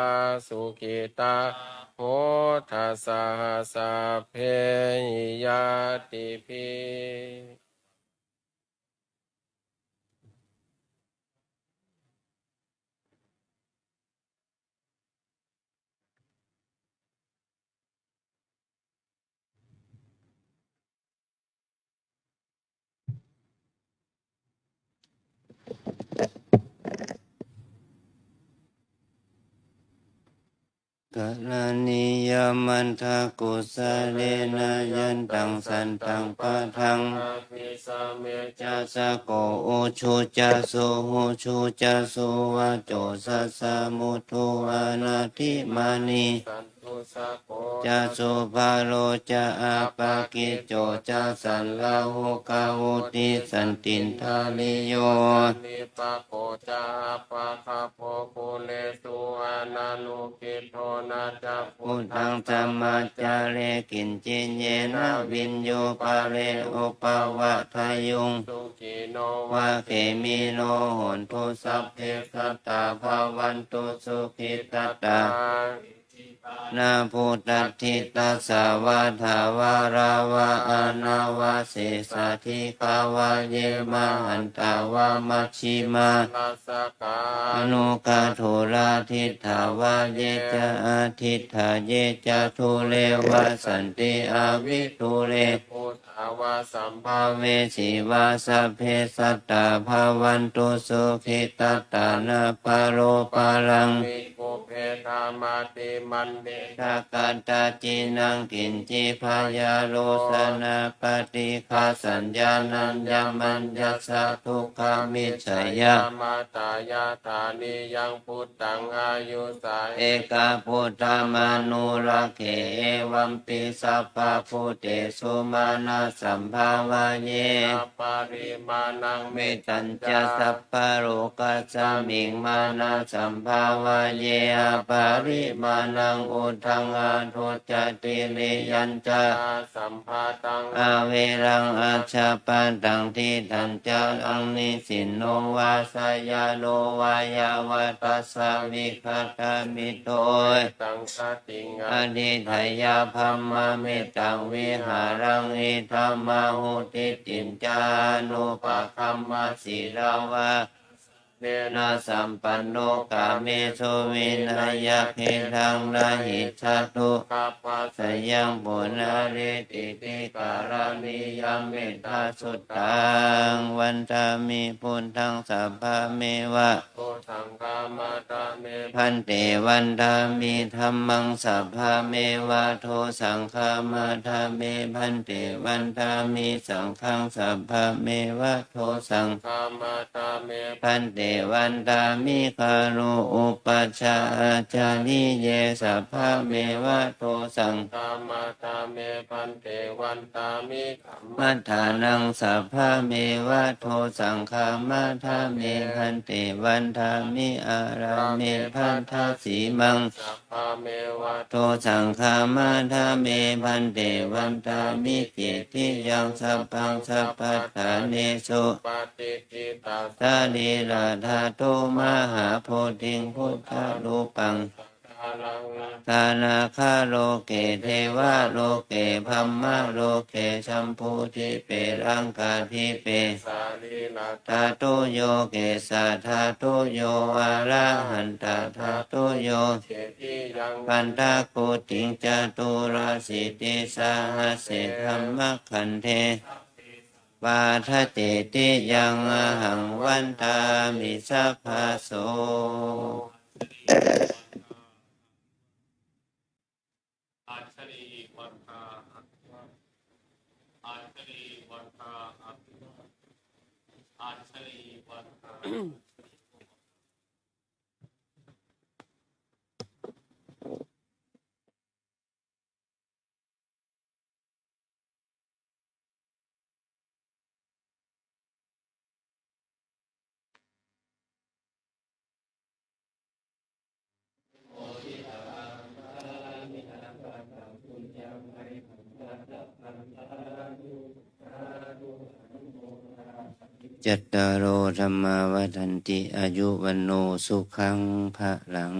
สุกิตาโหทัสสะสะเพหิยาติภิกะละนิยมันทากุสะเลนะยันตังสันตังปะทังภิสเม จะสะโกโอชุจะสุโหชุจะสุวะโจสัสสะมุทุอานาทิมานิ สันตุสะโก จะสุภาโลจะอาปากิโจจะสันลาหุกาหุติสันตินทาลิโย นิปะโกจาปะคาโพคุเลสุอานานุกิโทนาจะพุ พุ ท ท ธั ธั ง งสัมมาจาเรกินจินเยนะวินโยปาเรโอปาวะทายุง สุขีโน วะเขมิโนโหนตุสัพเพสัตตาภาวันตุสุขิตัตตานาพุทธัตถิตัสสะวะทาวาราวะอานาวาเสสะทิคาวะเยมหันตาวะมัชชิมา ลัสสะกา อนุกาโทราทิฏฐาวะเยจะอาทิฏฐาเยจะทุเลวะสันติอาวิทุเร พุทธาวาสัมภา ภาเวสีวาสัพเพสัตตาภาวันตุสุขิตัตตานาปาโรปาลัง วิโกเพ ธามาติมันเด ทากันตาจีนังกินจิพายาโลสนาปฏิคาสัญญานัญญมัญญัสสะทุกขามิจฉยะ มาตายาธานิยังพุทธังอายุสา เอกาพุทธามานุรักเขเอวัมปิสัพพะพุทเตสุมาณสัมภาวะเย ปาริมาณัง เมตัญจะสัพพะโรกัสสมิงมานะสัมภาวะเยอปาริมาณังอุทังอาทุจติริยัญจะ สัมภาตัง อาเวรังอาชาปันตังทิทันจะอังนิสินโนวาสยาโลวายาวัตสาวิคัตามิโตย ตังสติง อนิทายาพัมมาเมตังวิหารังอิธัมมาหุติตินจานุปะคัมมาสีราวะ เน นาสัมปันโนกาเมสุวินัยเขทังนาหิชัตุ คาปัส สยังปุนาริติติการานิยมเมตตาสุตตังวันตามิพุนทังสัพพะเมวะ โกสังฆามาตาเม พันเตวันตามิธัมมังสัพพะเมวะโทสังฆามาทาเมพันเตวันตามิสังฆังสัพพะเมวะโทสัง ฆามาตาเม พันเตวันตามิคารุอุปัชฌาอาจาริเยสัพพะเมวะโทสัง ฆามาตาเมพันเตวันตามิขัม มัฏฐานังสัพพะเมวะโทสังฆามาทาเมพันเตวันทามิอาราเมพันทาสีมัง สัพพะเมวะ โทสังฆามาทาเมพันเตวันทามิเกติยังสัพพังสัพพัทธาเนสุ ปฏิทิตา สาลีราธาโตมหาโพธิงพุทธารูปัง สาลัง ทานาคาโลเกเทวะโลเกพัมมะโลเกชัมพูทิเปรังกาทิเป สาลีลา ทาตุโยเกสัทธาตุโยอะระหันตทาตุโย เจติยัง ปันตาโกติงจตุราสิติสาหเสธรรมขันเทปาทะเจติยังอหังวันตามิสัพพะโส อัญชลีวันทาอัญชลีวันทาอัญชลีวันทา จัตตารโอธัมมาวัฏันติอายุวันโนสุขังภะลัง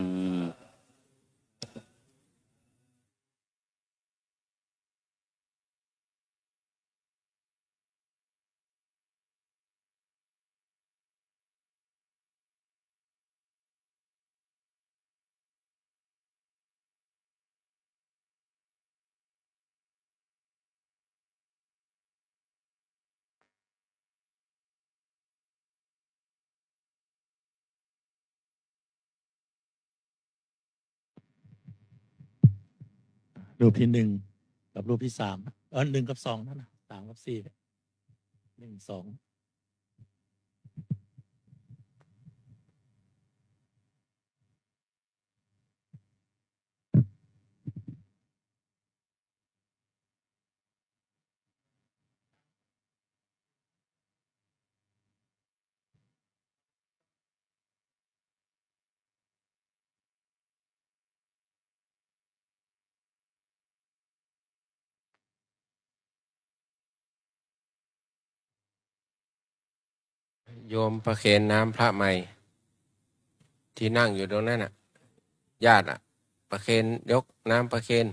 รูปที่หนึ่งกับรูปที่สามหนึ่งกับสองนั่นนะสามกับสี่หนึ่งสอง โยมประเคนน้ำพระใหม่ ที่นั่งอยู่ตรงนั้นน่ะ ญาติอ่ะ ประเคนยกน้ำประเคน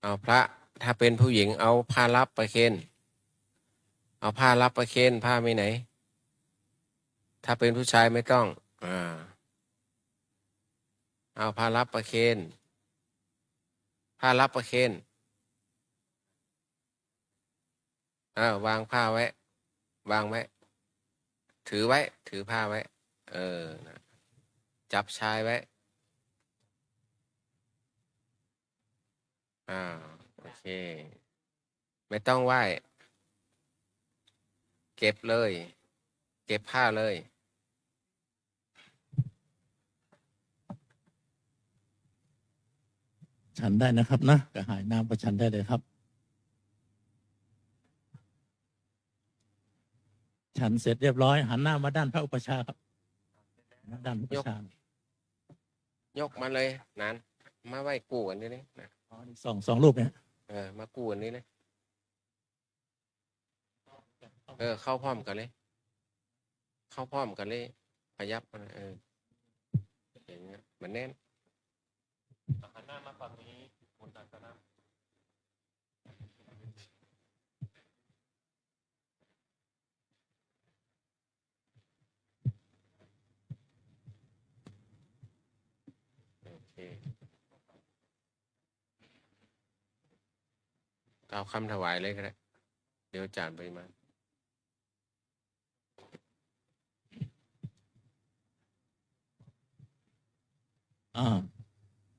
เอาพระถ้าเป็นผู้หญิงเอาผ้ารับประเคนเอาผ้ารับประเคนผ้าไม่ไหน ถ้าเป็นผู้ชายไม่ต้องเอาผ้ารับประเคนผ้ารับประเคนวางผ้าไว้ วางไว้ ถือไว้ ถือผ้าไว้นะ จับชายไว้โอเค ไม่ต้องไหว้ เก็บเลย เก็บผ้าเลย ฉันได้นะครับนะกระหายน้ำประชันได้เลยครับ ฉันเสร็จเรียบร้อย หันหน้ามาด้านพระอุปชฌาย์ครับด้านพระอุปชฌาย์ ยกมาเลยนั้นมาไหว้กูอันนี้เลยนะ อ๋อนี่สองรูปเนี่ย มากูอันนี้เลย เข้าพร้อมกันเลย เข้าพร้อมกันเลยขยับมันอย่างเงี้ยมันแน่น หันหน้ามาฝั่งนี้หมุนหลังกันนะ โอเคกล่าวคำถวายเลยก็ได้ เดี๋ยวอาจารย์ไปมา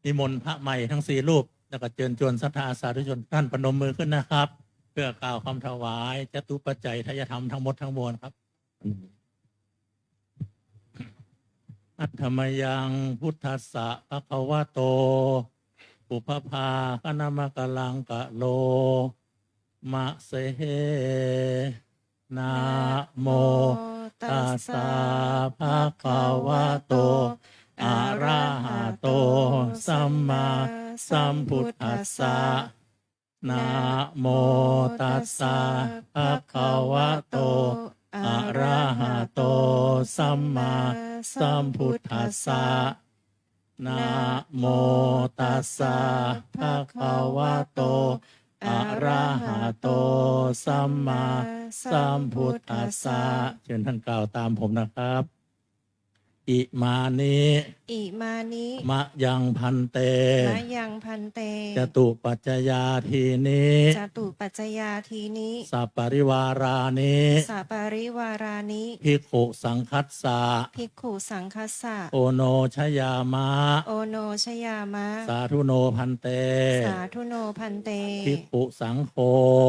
นิมนต์พระใหม่ทั้งสี่รูป แล้วก็เชิญชวนศรัทธาสาธุชนท่านประนมมือขึ้นนะครับ เพื่อกล่าวคำถวายจตุปัจจัยทายธรรมทั้งหมดทั้งมวลครับ อัตถมยังพุทธัสสะภะคะวะโต ปุพพาคณมกลังกะโล มะเสเหนะโมตัสสะภะคะวะโต อะระหะโต สัมมาสัมพุทธัสสะ นะโมตัสสะภะคะวะโต อะระหะโต สัมมาสัมพุทธัสสะ นะโมตัสสะภะคะวะโต อะระหะโต สัมมาสัมพุทธัสสะ เชิญท่านกล่าวตามผมนะครับ อิมานิ อิมานิ มะยังพันเต มะยังพันเต จตุปัจจยาทีนิ จตุปัจจยาทีนิ สัปปริวารานิ สัปริวารานิ ภิกขุสังคัสสะ ภิกขุสังคัสสะ โอโนชยามะ โอโนชยามะ สาธุโนพันเต สาธุโนพันเต ภิกขุสังโฆ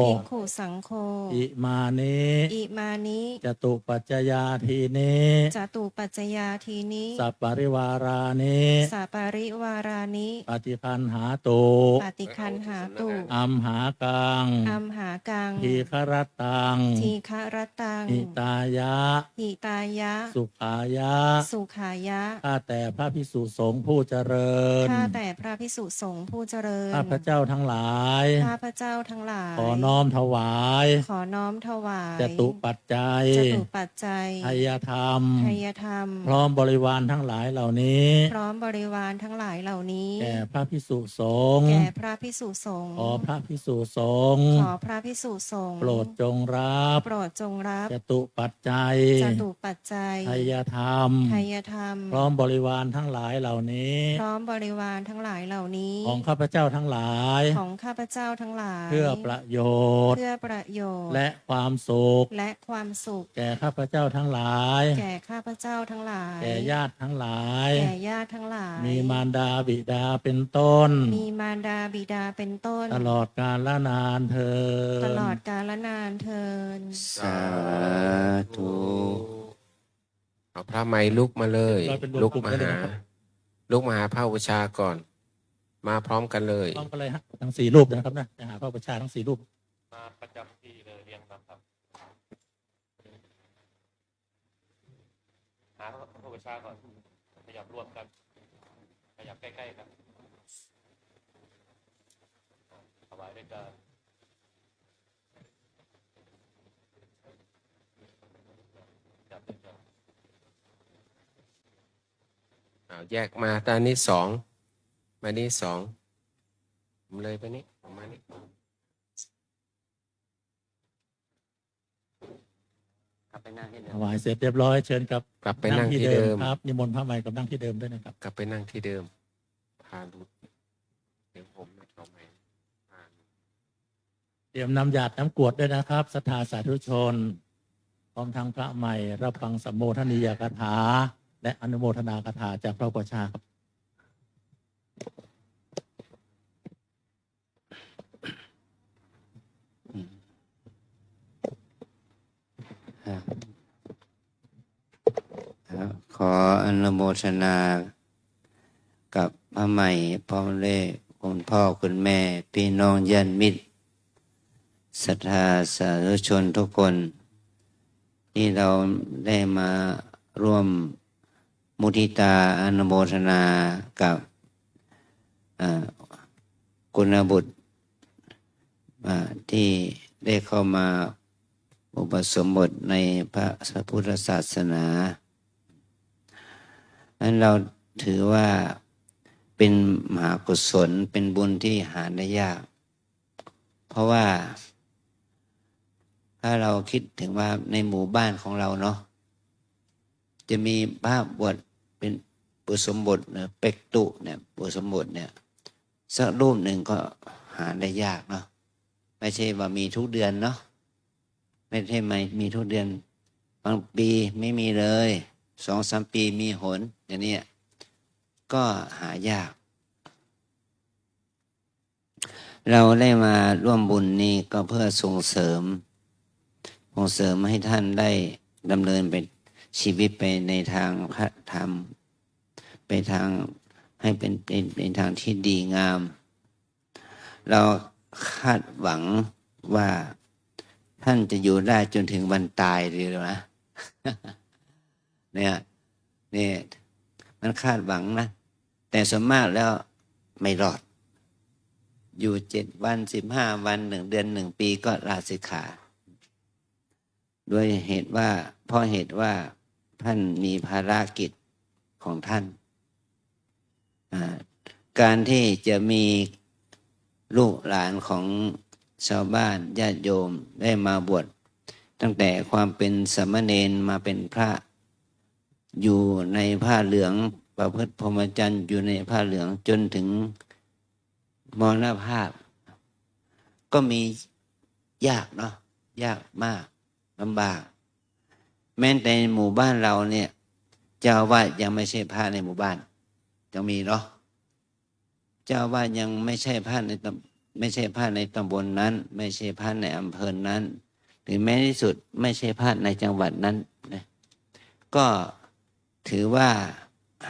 ภิกขุสังโฆ อิมานิ อิมานิ จตุปัจจยาทีนิ จตุปัจจยาทีนิ สัปปริวารานิ สัปริวารานิ ปฏิคันหาตุ ปฏิคันหาตุ อัมหากัง อัมหากัง ทีครตัง ทีฆรตัง หิตายะ หิตายะ สุขายะ สุขายะ ข้าแต่พระภิกษุสงฆ์ผู้เจริญ ข้าแต่พระภิกษุสงฆ์ผู้เจริญ ข้าพระเจ้าทั้งหลาย ข้าพระเจ้าทั้งหลาย ขอน้อมถวาย ขอน้อมถวาย จตุปัจจัย จตุปัจจัย ทายธรรม ทายธรรม พร้อมบริวารทั้งหลายเหล่านี้ พร้อมบริวารทั้งหลายเหล่านี้ แก่พระภิกษุสงฆ์ แก่พระภิกษุสงฆ์ ขอพระภิกษุสงฆ์ ขอพระภิกษุสงฆ์ โปรดจงรับ โปรดจงรับ จตุปัจจัย จตุปัจจัย ทายธรรม ทายธรรม พร้อมบริวารทั้งหลายเหล่านี้ พร้อมบริวารทั้งหลายเหล่านี้ ของข้าพเจ้าทั้งหลาย ของข้าพเจ้าทั้งหลาย เพื่อประโยชน์ เพื่อประโยชน์ และความสุข และความสุข แก่ข้าพเจ้าทั้งหลาย แก่ข้าพเจ้าทั้งหลาย แก่ญาติทั้งหลาย แก่ญาติทั้งหลาย มีมารดาบิดาเป็นต้น มีมารดาบิดาเป็นต้น ตลอดกาลละนานเธอญ ตลอดกาลนานเทิน สาธุ เอาพระไม้ลุกมาเลย เราเป็นรวม ลุก กลุ่ม มา ได้เลย หา นะครับ ลุกมาหาพระอุปชฌาย์ก่อน มาพร้อมกันเลย ต้องกันเลยฮะทั้งสี่รูปนะครับนะจะหาพระประชาทั้งสี่รูป มาประจำที่เลยเรียงลำครับหาพระพุทธเจ้าก่อนขยับรวมกัน ขยับใกล้ๆกันถวายด้วยกันจับด้วยกัน แยกมาตอนนี้สองมานี่สองผมเลยไปนี้ผมมานี่ กลับไปนั่งที่เดิ ถ ม วายเสร็จเรียบร้อยเชิญกับ กลับไปนั่งที่เดิม ครับนิมนต์พระใหม่กับนั่งที่เดิมด้วยนะครับ กลับไปนั่งที่เดิมพาลุดเดี๋ยวผมไม่เอาไหมพาลุด เตรียมน้ำหยาดน้ำกรวดด้วยนะครับศรัทธาสาธุชนพร้อมทั้งพระใหม่รับฟังสัมโมทนียกถา และอนุโมทนากถาจากพระอุปัชฌาย์ครับ ขออนุโมทนากับพระใหม่พร้อมด้วยคุณพ่อคุณแม่พี่น้องญาติมิตรศรัทธาสาธุชนทุกคนที่เราได้มาร่วมมุทิตาอนุโมทนากับกุณบุตรที่ได้เข้ามาอุปสมบทในพระพุทธศาสนานั้นเราถือว่าเป็นมหากุศลเป็นบุญที่หาได้ยากเพราะว่าถ้าเราคิดถึงว่าในหมู่บ้านของเราเนาะจะมีพระบวชเป็นอุปสมบทเนี่ยเป็กตุเนี่ยอุปสมบทเนี่ยสักรูปหนึ่งก็หาได้ยากเนาะไม่ใช่ว่ามีทุกเดือนเนาะไม่ใช่มีทุกเดือนบางปีไม่มีเลย2-3 ปีมีหนอย่างนี้ก็หายากเราได้มาร่วมบุญนี้ก็เพื่อส่งเสริมให้ท่านได้ดำเนินไปชีวิตไปในทางพระธรรมไปทางให้เป็นในทางที่ดีงามเราคาดหวังว่าท่านจะอยู่ได้จนถึงวันตายหรือนะ เนี่ยมันคาดหวังนะแต่ส่วนมากแล้วไม่รอดอยู่7 วัน 15 วัน1 เดือน 1 ปีก็ลาสิกขาด้วยเหตุว่าเพราะเหตุว่าท่านมีภารกิจของท่านการที่จะมีลูกหลานของชาวบ้านญาติโยมได้มาบวชตั้งแต่ความเป็นสามเณรมาเป็นพระอยู่ในผ้าเหลืองประพฤติพรหมจรรย์อยู่ในผ้าเหลืองจนถึงมรณภาพก็มียากเนาะยากมากลำบากแม้แต่ในหมู่บ้านเราเนี่ยเจ้าอาวาสยังไม่ใช่พระในหมู่บ้านยังมีเนาะเจ้าอาวาสยังไม่ใช่พระในตำบลนั้นไม่ใช่พระในอำเภอนั้นหรือแม้ที่สุดไม่ใช่พระในจังหวัดนั้นนะก็ถือว่า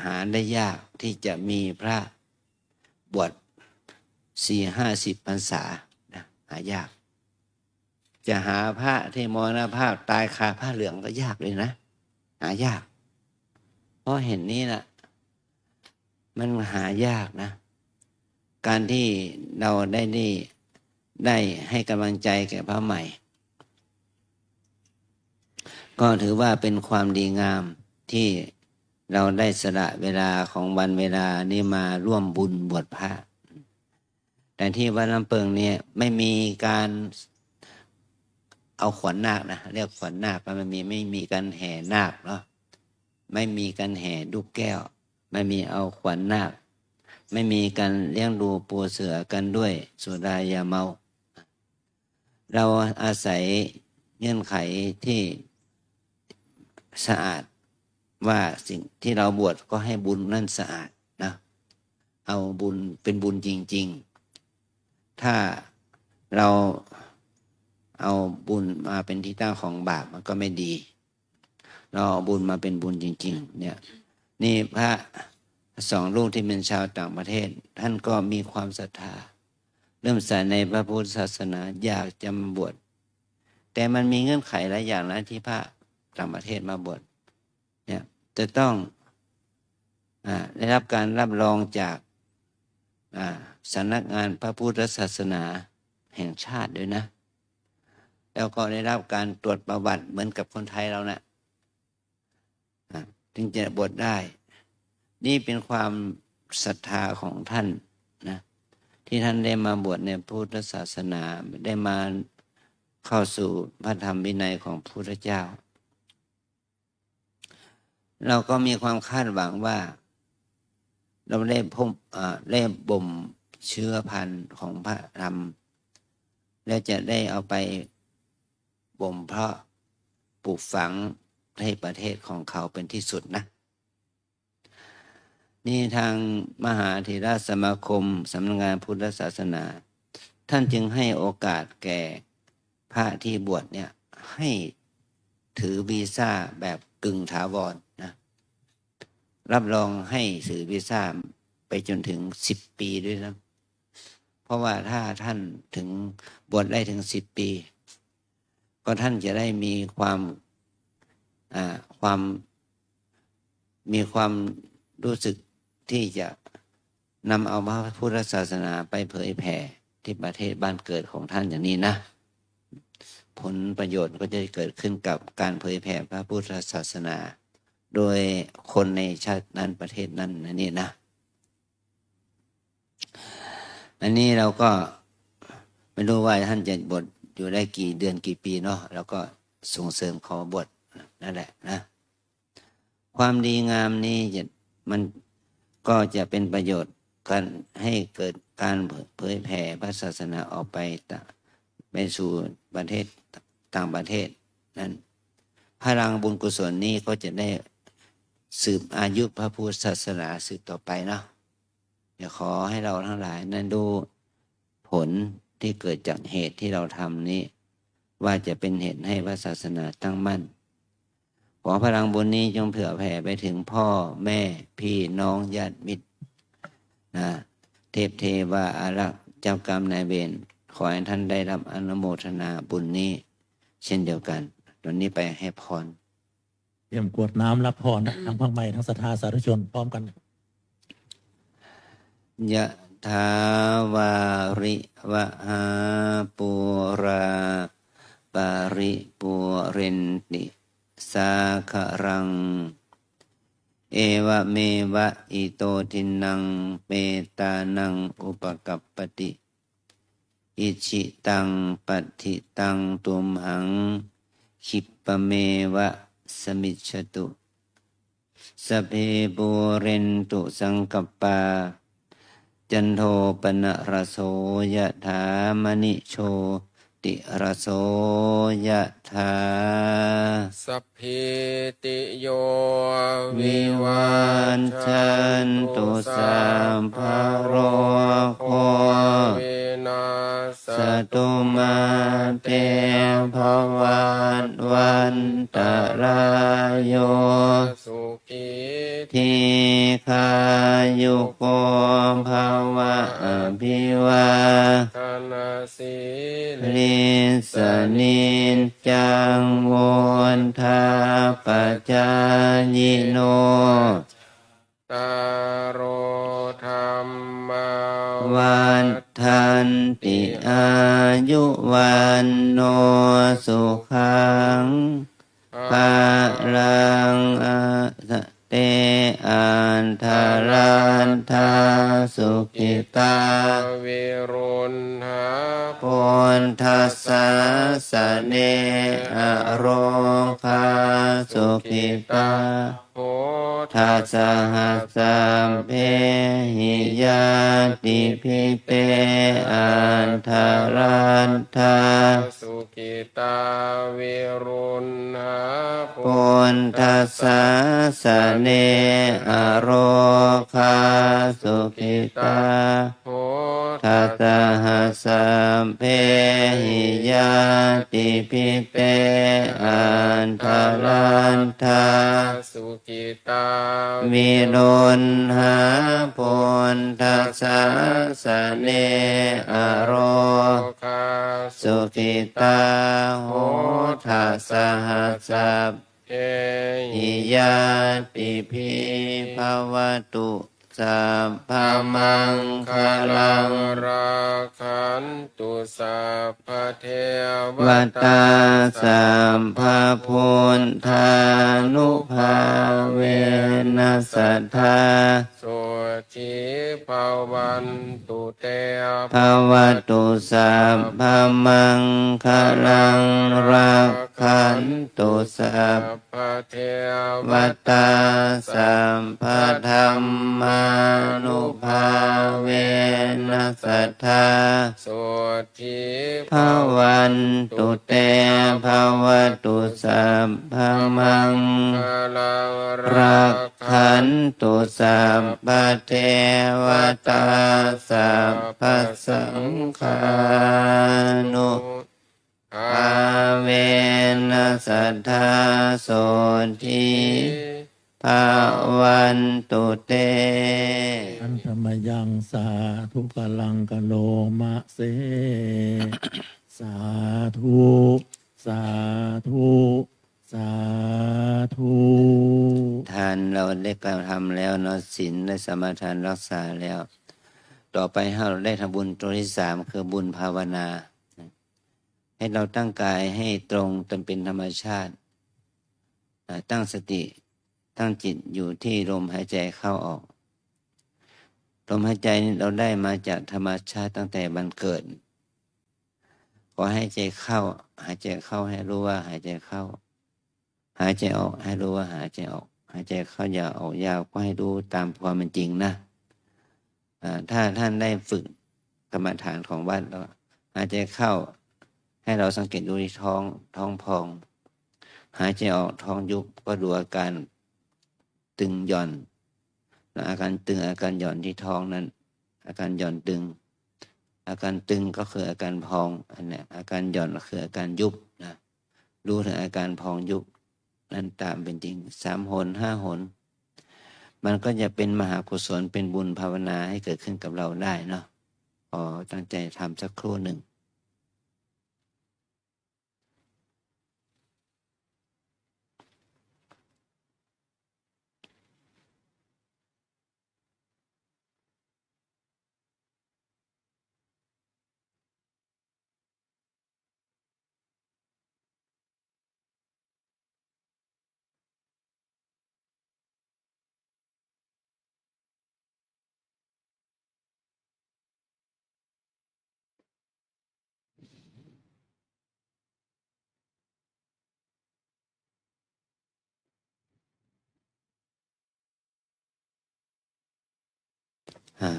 หาได้ยากที่จะมีพระบวช40-50 พรรษานะหายากจะหาพระที่มรณภาพตายคาผ้าเหลืองก็ยากเลยนะหายากเพราะเห็นนี้นะมันหายากนะการที่เราได้ให้กำลังใจแก่พระใหม่ก็ถือว่าเป็นความดีงามที่เราได้สละเวลาของวันเวลานี้มาร่วมบุญบวชพระแต่ที่วัดลำเปิงเนี่ยไม่มีการเอาขวัญนาคนะเรียกขวัญนาคมันไม่มีการแห่นาคเนาะไม่มีการแห่ลูกแก้วไม่มีเอาขวัญนาคไม่มีการเลี้ยงดูปูเสือกันด้วยสุรายาเมาเราอาศัยเงื่อนไขที่สะอาดว่าสิ่งที่เราบวชก็ให้บุญนั่นสะอาดนะเอาบุญเป็นบุญจริงๆถ้าเราเอาบุญมาเป็นที่ตั้งของบาปมันก็ไม่ดีเราเอาบุญมาเป็นบุญจริงๆเนี่ยนี่พระ2 รูปที่เป็นชาวต่างประเทศท่านก็มีความศรัทธาเริ่มใส่ในพระพุทธศาสนาอยากจะมาบวชแต่มันมีเงื่อนไขหลายอย่างนะที่พระต่างประเทศมาบวชเนี่ยจะต้องได้รับการรับรองจากสำนักงานพระพุทธศาสนาแห่งชาติด้วยนะแล้วก็ได้รับการตรวจประวัติเหมือนกับคนไทยเรานะถึงจะบวชได้นี่เป็นความศรัทธาของท่านนะที่ท่านได้มาบวชในพุทธศาสนาได้มาเข้าสู่พระธรรมวินัยของพระพุทธเจ้าเราก็มีความคาดหวังว่าเราได้บ่มเชื้อพันธุ์ของพระธรรมและจะได้เอาไปบ่มเพาะปลูกฝังให้ประเทศของเขาเป็นที่สุดนะ นี่ทางมหาเถรสมาคมสำนักงานพุทธศาสนา ท่านจึงให้โอกาสแก่พระที่บวชเนี่ยให้ถือวีซ่าแบบกึ่งถาวรนะรับรองให้ถือวีซ่าไปจนถึง10 ปีด้วยนะเพราะว่าถ้าท่านถึงบวชได้ถึง10 ปีก็ท่านจะได้มีความรู้สึกที่จะนำเอาพระพุทธศาสนาไปเผยแผ่ที่ประเทศบ้านเกิดของท่านอย่างนี้นะผลประโยชน์ก็จะเกิดขึ้นกับการเผยแผ่พระพุทธศาสนาโดยคนในชาตินั้นประเทศนั้นนี่นะอันนี้เราก็ไม่รู้ว่าท่านจะบวชอยู่ได้กี่เดือนกี่ปีเนาะแล้วก็ส่งเสริมเขาบวชนั่นแหละนะความดีงามนี้มันก็จะเป็นประโยชน์กันให้เกิดการเผยแผ่พระศาสนาออกไปสู่ประเทศต่างประเทศนั้นพลังบุญกุศลนี้ก็จะได้สืบอายุพระพุทธศาสนาสืบต่อไปเนาะเดี๋ยวขอให้เราทั้งหลายนั้นดูผลที่เกิดจากเหตุที่เราทำนี้ว่าจะเป็นเหตุให้พระศาสนาตั้งมั่นขอพลังบุญนี้จงเผื่อแผ่ไปถึงพ่อแม่พี่น้องญาติมิตรนะเทพเทวาอารักษ์เจ้ากรรมนายเวรขอให้ท่านได้รับอนุโมทนาบุญนี้เช่นเดียวกันตอนนี้ไปให้พรเตรียมกรวดน้ำรับพรทั้งพังใหม่ทั้งศรัทธาสาธุชนพร้อมกัน ยะถาวาริวะหาปุราปาริปุเรนติสาคารังเอวะเมวะอิโตทินังเปตานังอุปกัปปติอิชิตังปัฏฐิตังตุมหังขิปปเมวะสมิจฉตุสัพเพปุเรนตุสังกัปปาจันโทปนะระโสยะถามณิโชติระโสยะถาสัพพิติโยวิวันชันตุสัมภโรโควินาสสตุมาเตภวันวันตรายโยสุขี ทิคายุโกภวะอภิวาทนาสี ลิสนิจจังโวนทาปัจจายโนตารโอธรรมา วันทันติอายุวันโนสุขังภาลังเตอันทารันทาสุขิตาวิรุณหาโพนทัสสะสะเนอโรคาสุขิตาโพทัสสะหัสสัมเพหิยาติภิเตอันทารันทาสุขิตาวิรุณหาโพนทัสสะสะเนอโรคาสุขิตาโพทัสสะหัสสัมเพหิยาติภิเตอันทารันทาสุขิตาวิรุณหาโพนทัสสะสะเนอโรคาสุขิตาโหทัสสะหัสสะหิยาติภิภวตุสัพพมังคลังราคันตุสัพพเทววัตตาตาสัมภพุทธานุภาเวนัสสัทธาสุขีภาวันตุเตภวตุสัพพมังคลังราคันตุสัพพเทววัตตาสัมภธัมมา นุภาเวนัสสัทธา โสทิ ภาวันตุเตภาวตุสัพพมัง คาลัง รักขันตุสัพพเทวตาสัพพสังฆานุภาเวนัสสัทธาโสทิภาวันตุเต อันธรรมยังสาธุกลังกะโลมะเส สาธุสาธุสาธุ ทานเราได้กระทำแล้วเนาะศีลได้สมาทานรักษาแล้ว ต่อไปให้เราได้ทำบุญตัวที่สามคือบุญภาวนา ให้เราตั้งกายให้ตรงจนเป็นธรรมชาติ ตั้งสติตั้งจิตอยู่ที่ลมหายใจเข้าออกลมหายใจนี้เราได้มาจากธรรมชาติตั้งแต่บันเกิด ขอให้ใจเข้าหายใจเข้าให้รู้ว่าหายใจเข้า หายใจออกให้รู้ว่าหายใจออก หายใจเข้ายาวออกยาวก็ให้รู้ตามความเป็นจริงนะถ้าท่านได้ฝึกกรรมฐานของวัดแล้วหายใจเข้าให้เราสังเกตดูที่ท้องพอง หายใจออกท้องยุบก็ดูอาการตึงหย่อนอาการตึงอาการหย่อนที่ท้องนั้น อาการหย่อนตึง อาการตึงก็คืออาการพองอันนี้อาการหย่อนก็คืออาการยุบนะรู้ถึงอาการพองยุบนั้นตามเป็นจริง3 หน 5 หน มันก็จะเป็นมหากุศลเป็นบุญภาวนาให้เกิดขึ้นกับเราได้เนาะขอตั้งใจทำสักครู่หนึ่ง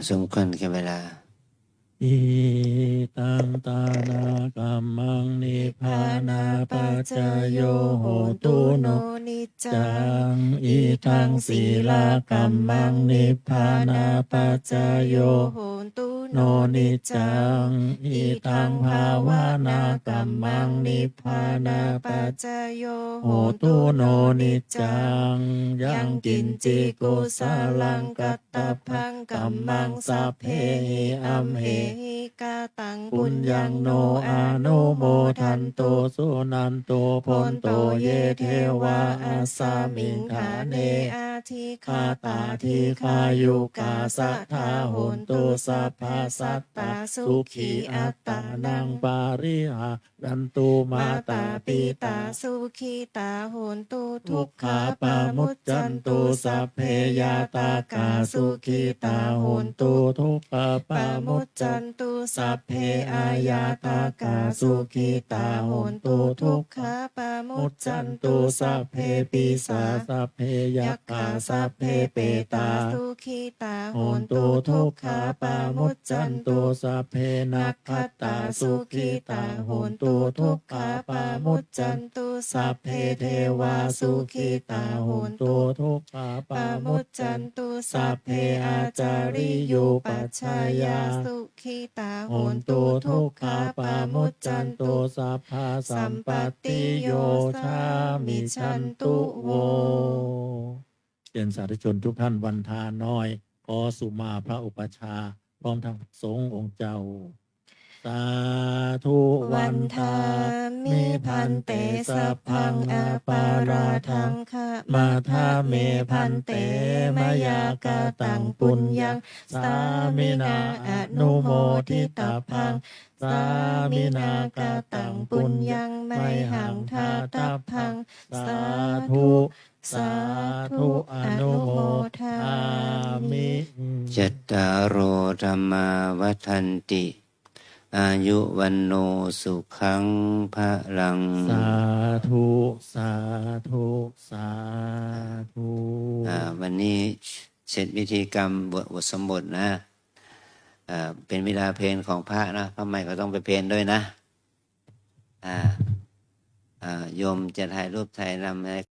สมควรแก่เวลา อิตังตานากัมมังนิพพานาปัจจโยโหตุโน นิจ จังอิทังศีลากัมมังนิพพานาปัจจโย โหตุ โนนิจังอิทังภาวนากัมมังนิพพานาปัจ จโย โหตุโนนิจังยังกินจิกุสาลังกัตตพังกัมมังสัพเพหิอัมเห หิกาตัง ปุญญังโนอานุโมทันโตสุนันโตพนโตเยเทวาอาสามิงฐาเน อาทิ คาตาทิคายุกาสัทธาโหนตุสัพพะสัตตาสุขีอัตตานังปาริหารันตุมาตาปิตา สุขีตาโหนตุ ทุกขาปามุจจันตุสัพเพยาตากาสุขีตาโหนตุทุกขาปามุจจันตุสัพเพอายาตากาสุขีตาโหนตุทุกขาปามุจจันตุสัพเพปิสาสัพเพยัคขาสัพเพเปตา สุขีตา โหนตุทุกขาปามุจจันตุสัพเพนัคขตาสุขีตาโหนตุทุกขาปามุจจันตุสัพเพเทวาสุขีตาโหนตุทุกขาปามุจจันตุสัพเพอาจาริยุปัชฌายา สุขีตา โหนตุทุกขาปามุจจันตุสัพพะสัมปติโยชามิชันตุโวเรียนสาธุชนทุกท่านวันทาน้อยขอสุมาพระอุปชฌาย์พร้อมทั้งสงฆ์องค์เจ้า สาธุวันทามิพันเตสัพพังอาปาราทัง คะ มาทาเมพันเตมยากาตังปุญญัง สามินาอนุโมทิตาพัง สามินากาตังปุญญังไมหังทาตาพัง สาธุสาธุอนุโมทามิ จัตตารโอธรรมาวัฏันติ อายุวันโนสุขังพระลัง สาธุสาธุสาธุ วันนี้ เสร็จพิธีกรรมบทสมบทนะเป็นเวลาเพลของพระนะพระใหม่ก็ต้องไปเพลด้วยนะโยมจะถ่ายรูปถ่ายนำ